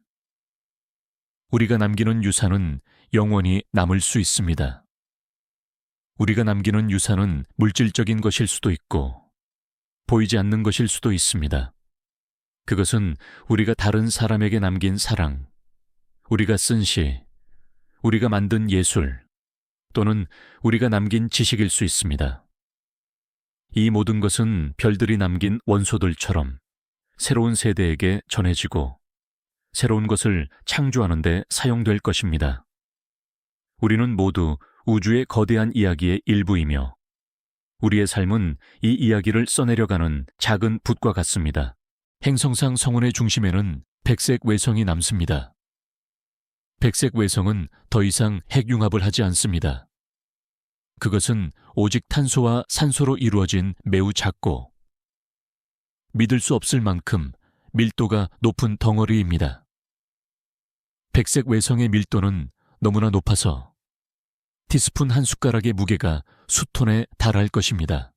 우리가 남기는 유산은 영원히 남을 수 있습니다. 우리가 남기는 유산은 물질적인 것일 수도 있고 보이지 않는 것일 수도 있습니다. 그것은 우리가 다른 사람에게 남긴 사랑, 우리가 쓴 시, 우리가 만든 예술, 또는 우리가 남긴 지식일 수 있습니다. 이 모든 것은 별들이 남긴 원소들처럼 새로운 세대에게 전해지고 새로운 것을 창조하는 데 사용될 것입니다. 우리는 모두 우주의 거대한 이야기의 일부이며 우리의 삶은 이 이야기를 써내려가는 작은 붓과 같습니다. 행성상 성운의 중심에는 백색 외성이 남습니다. 백색 외성은 더 이상 핵융합을 하지 않습니다. 그것은 오직 탄소와 산소로 이루어진 매우 작고 믿을 수 없을 만큼 밀도가 높은 덩어리입니다. 백색 외성의 밀도는 너무나 높아서 티스푼 한 숟가락의 무게가 수톤에 달할 것입니다.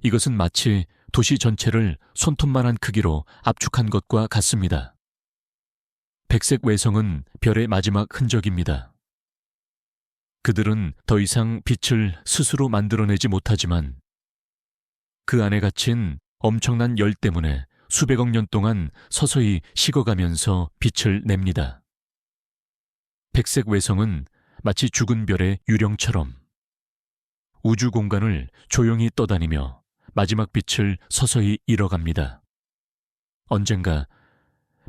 이것은 마치 도시 전체를 손톱만한 크기로 압축한 것과 같습니다. 백색 외성은 별의 마지막 흔적입니다. 그들은 더 이상 빛을 스스로 만들어내지 못하지만 그 안에 갇힌 엄청난 열 때문에 수백억 년 동안 서서히 식어가면서 빛을 냅니다. 백색 외성은 마치 죽은 별의 유령처럼 우주 공간을 조용히 떠다니며 마지막 빛을 서서히 잃어갑니다. 언젠가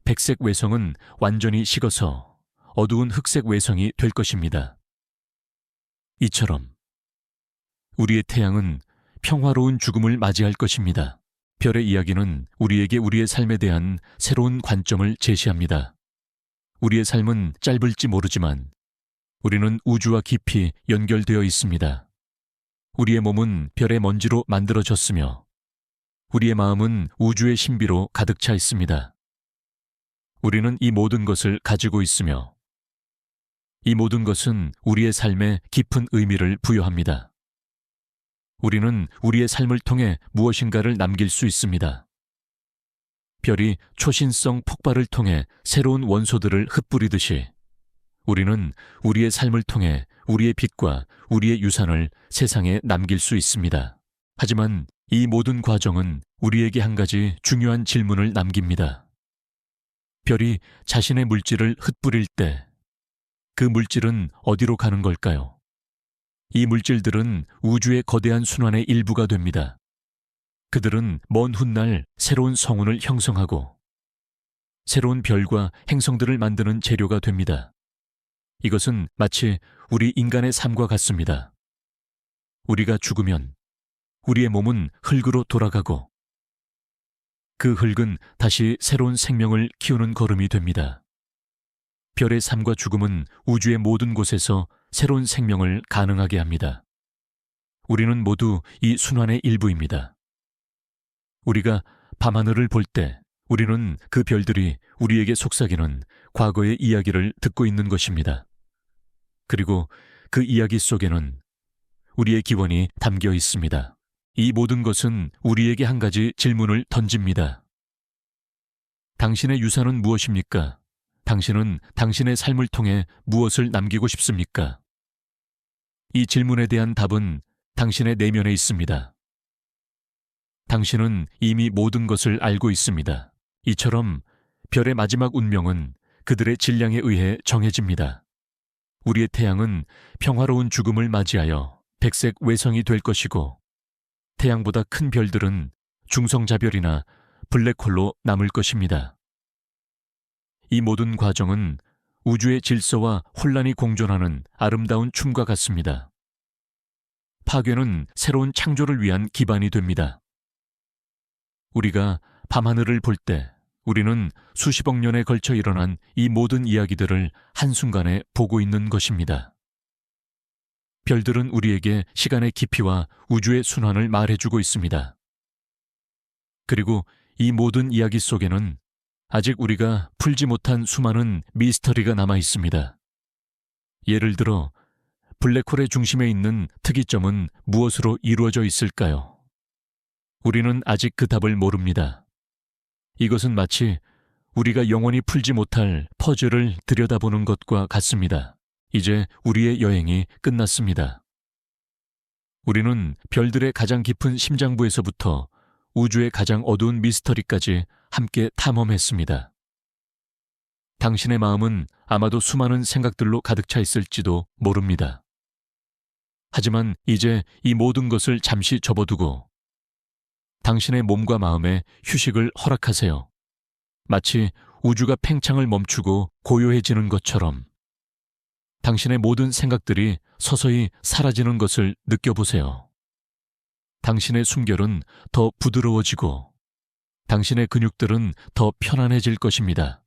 백색 외성은 완전히 식어서 어두운 흑색 외성이 될 것입니다. 이처럼 우리의 태양은 평화로운 죽음을 맞이할 것입니다. 별의 이야기는 우리에게 우리의 삶에 대한 새로운 관점을 제시합니다. 우리의 삶은 짧을지 모르지만 우리는 우주와 깊이 연결되어 있습니다. 우리의 몸은 별의 먼지로 만들어졌으며 우리의 마음은 우주의 신비로 가득 차 있습니다. 우리는 이 모든 것을 가지고 있으며 이 모든 것은 우리의 삶에 깊은 의미를 부여합니다. 우리는 우리의 삶을 통해 무엇인가를 남길 수 있습니다. 별이 초신성 폭발을 통해 새로운 원소들을 흩뿌리듯이 우리는 우리의 삶을 통해 우리의 빛과 우리의 유산을 세상에 남길 수 있습니다. 하지만 이 모든 과정은 우리에게 한 가지 중요한 질문을 남깁니다. 별이 자신의 물질을 흩뿌릴 때 그 물질은 어디로 가는 걸까요? 이 물질들은 우주의 거대한 순환의 일부가 됩니다. 그들은 먼 훗날 새로운 성운을 형성하고 새로운 별과 행성들을 만드는 재료가 됩니다. 이것은 마치 우리 인간의 삶과 같습니다. 우리가 죽으면 우리의 몸은 흙으로 돌아가고 그 흙은 다시 새로운 생명을 키우는 걸음이 됩니다. 별의 삶과 죽음은 우주의 모든 곳에서 새로운 생명을 가능하게 합니다. 우리는 모두 이 순환의 일부입니다. 우리가 밤하늘을 볼 때 우리는 그 별들이 우리에게 속삭이는 과거의 이야기를 듣고 있는 것입니다. 그리고 그 이야기 속에는 우리의 기원이 담겨 있습니다. 이 모든 것은 우리에게 한 가지 질문을 던집니다. 당신의 유산은 무엇입니까? 당신은 당신의 삶을 통해 무엇을 남기고 싶습니까? 이 질문에 대한 답은 당신의 내면에 있습니다. 당신은 이미 모든 것을 알고 있습니다. 이처럼 별의 마지막 운명은 그들의 질량에 의해 정해집니다. 우리의 태양은 평화로운 죽음을 맞이하여 백색 외성이 될 것이고 태양보다 큰 별들은 중성자별이나 블랙홀로 남을 것입니다. 이 모든 과정은 우주의 질서와 혼란이 공존하는 아름다운 춤과 같습니다. 파괴는 새로운 창조를 위한 기반이 됩니다. 우리가 밤하늘을 볼 때 우리는 수십억 년에 걸쳐 일어난 이 모든 이야기들을 한순간에 보고 있는 것입니다. 별들은 우리에게 시간의 깊이와 우주의 순환을 말해주고 있습니다. 그리고 이 모든 이야기 속에는 아직 우리가 풀지 못한 수많은 미스터리가 남아 있습니다. 예를 들어 블랙홀의 중심에 있는 특이점은 무엇으로 이루어져 있을까요? 우리는 아직 그 답을 모릅니다. 이것은 마치 우리가 영원히 풀지 못할 퍼즐을 들여다보는 것과 같습니다. 이제 우리의 여행이 끝났습니다. 우리는 별들의 가장 깊은 심장부에서부터 우주의 가장 어두운 미스터리까지 함께 탐험했습니다. 당신의 마음은 아마도 수많은 생각들로 가득 차 있을지도 모릅니다. 하지만 이제 이 모든 것을 잠시 접어두고 당신의 몸과 마음에 휴식을 허락하세요. 마치 우주가 팽창을 멈추고 고요해지는 것처럼 당신의 모든 생각들이 서서히 사라지는 것을 느껴보세요. 당신의 숨결은 더 부드러워지고 당신의 근육들은 더 편안해질 것입니다.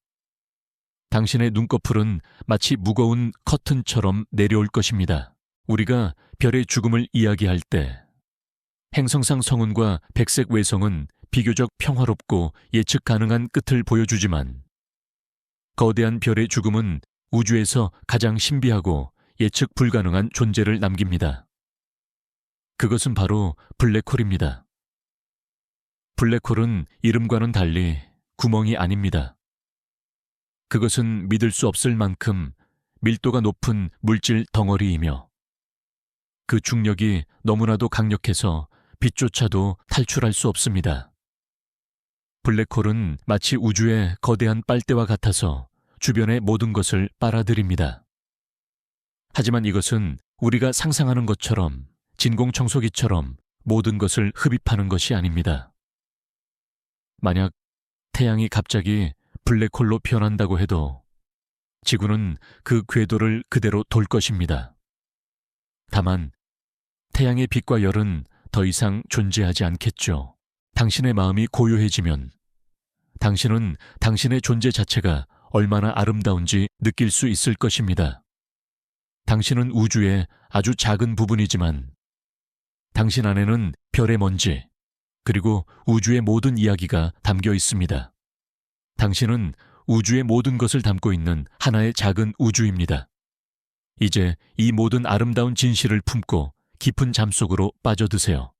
당신의 눈꺼풀은 마치 무거운 커튼처럼 내려올 것입니다. 우리가 별의 죽음을 이야기할 때 행성상 성운과 백색 외성은 비교적 평화롭고 예측 가능한 끝을 보여주지만 거대한 별의 죽음은 우주에서 가장 신비하고 예측 불가능한 존재를 남깁니다. 그것은 바로 블랙홀입니다. 블랙홀은 이름과는 달리 구멍이 아닙니다. 그것은 믿을 수 없을 만큼 밀도가 높은 물질 덩어리이며 그 중력이 너무나도 강력해서 빛조차도 탈출할 수 없습니다. 블랙홀은 마치 우주의 거대한 빨대와 같아서 주변의 모든 것을 빨아들입니다. 하지만 이것은 우리가 상상하는 것처럼 진공청소기처럼 모든 것을 흡입하는 것이 아닙니다. 만약 태양이 갑자기 블랙홀로 변한다고 해도 지구는 그 궤도를 그대로 돌 것입니다. 다만 태양의 빛과 열은 더 이상 존재하지 않겠죠. 당신의 마음이 고요해지면 당신은 당신의 존재 자체가 얼마나 아름다운지 느낄 수 있을 것입니다. 당신은 우주의 아주 작은 부분이지만 당신 안에는 별의 먼지 그리고 우주의 모든 이야기가 담겨 있습니다. 당신은 우주의 모든 것을 담고 있는 하나의 작은 우주입니다. 이제 이 모든 아름다운 진실을 품고 깊은 잠 속으로 빠져드세요.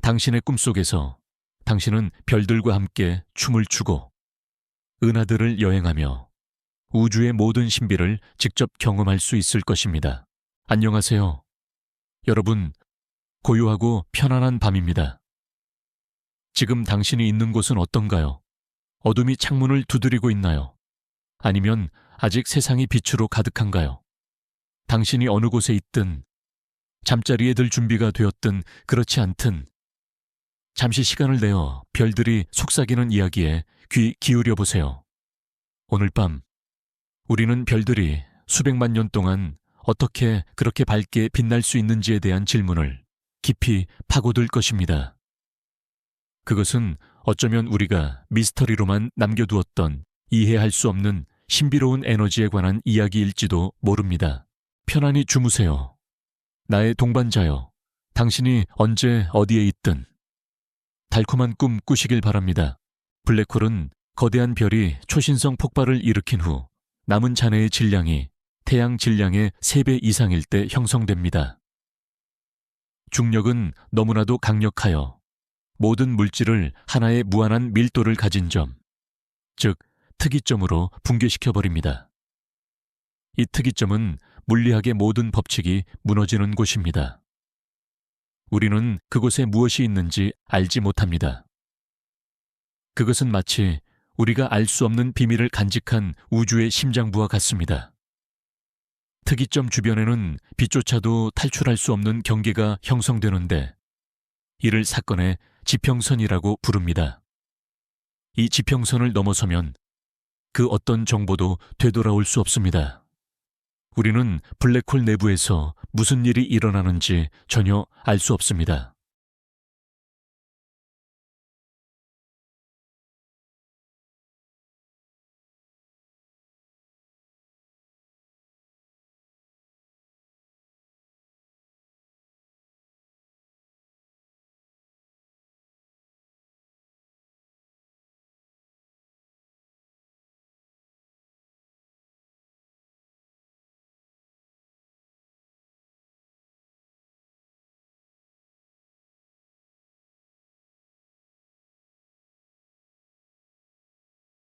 당신의 꿈속에서 당신은 별들과 함께 춤을 추고 은하들을 여행하며 우주의 모든 신비를 직접 경험할 수 있을 것입니다. 안녕하세요. 여러분, 고요하고 편안한 밤입니다. 지금 당신이 있는 곳은 어떤가요? 어둠이 창문을 두드리고 있나요? 아니면 아직 세상이 빛으로 가득한가요? 당신이 어느 곳에 있든 잠자리에 들 준비가 되었든 그렇지 않든 잠시 시간을 내어 별들이 속삭이는 이야기에 귀 기울여 보세요. 오늘 밤 우리는 별들이 수백만 년 동안 어떻게 그렇게 밝게 빛날 수 있는지에 대한 질문을 깊이 파고들 것입니다. 그것은 어쩌면 우리가 미스터리로만 남겨두었던 이해할 수 없는 신비로운 에너지에 관한 이야기일지도 모릅니다. 편안히 주무세요. 나의 동반자여, 당신이 언제 어디에 있든 달콤한 꿈 꾸시길 바랍니다. 블랙홀은 거대한 별이 초신성 폭발을 일으킨 후 남은 잔해의 질량이 태양 질량의 3배 이상일 때 형성됩니다. 중력은 너무나도 강력하여 모든 물질을 하나의 무한한 밀도를 가진 점, 즉 특이점으로 붕괴시켜버립니다. 이 특이점은 물리학의 모든 법칙이 무너지는 곳입니다. 우리는 그곳에 무엇이 있는지 알지 못합니다. 그것은 마치 우리가 알 수 없는 비밀을 간직한 우주의 심장부와 같습니다. 특이점 주변에는 빛조차도 탈출할 수 없는 경계가 형성되는데 이를 사건의 지평선이라고 부릅니다. 이 지평선을 넘어서면 그 어떤 정보도 되돌아올 수 없습니다. 우리는 블랙홀 내부에서 무슨 일이 일어나는지 전혀 알 수 없습니다.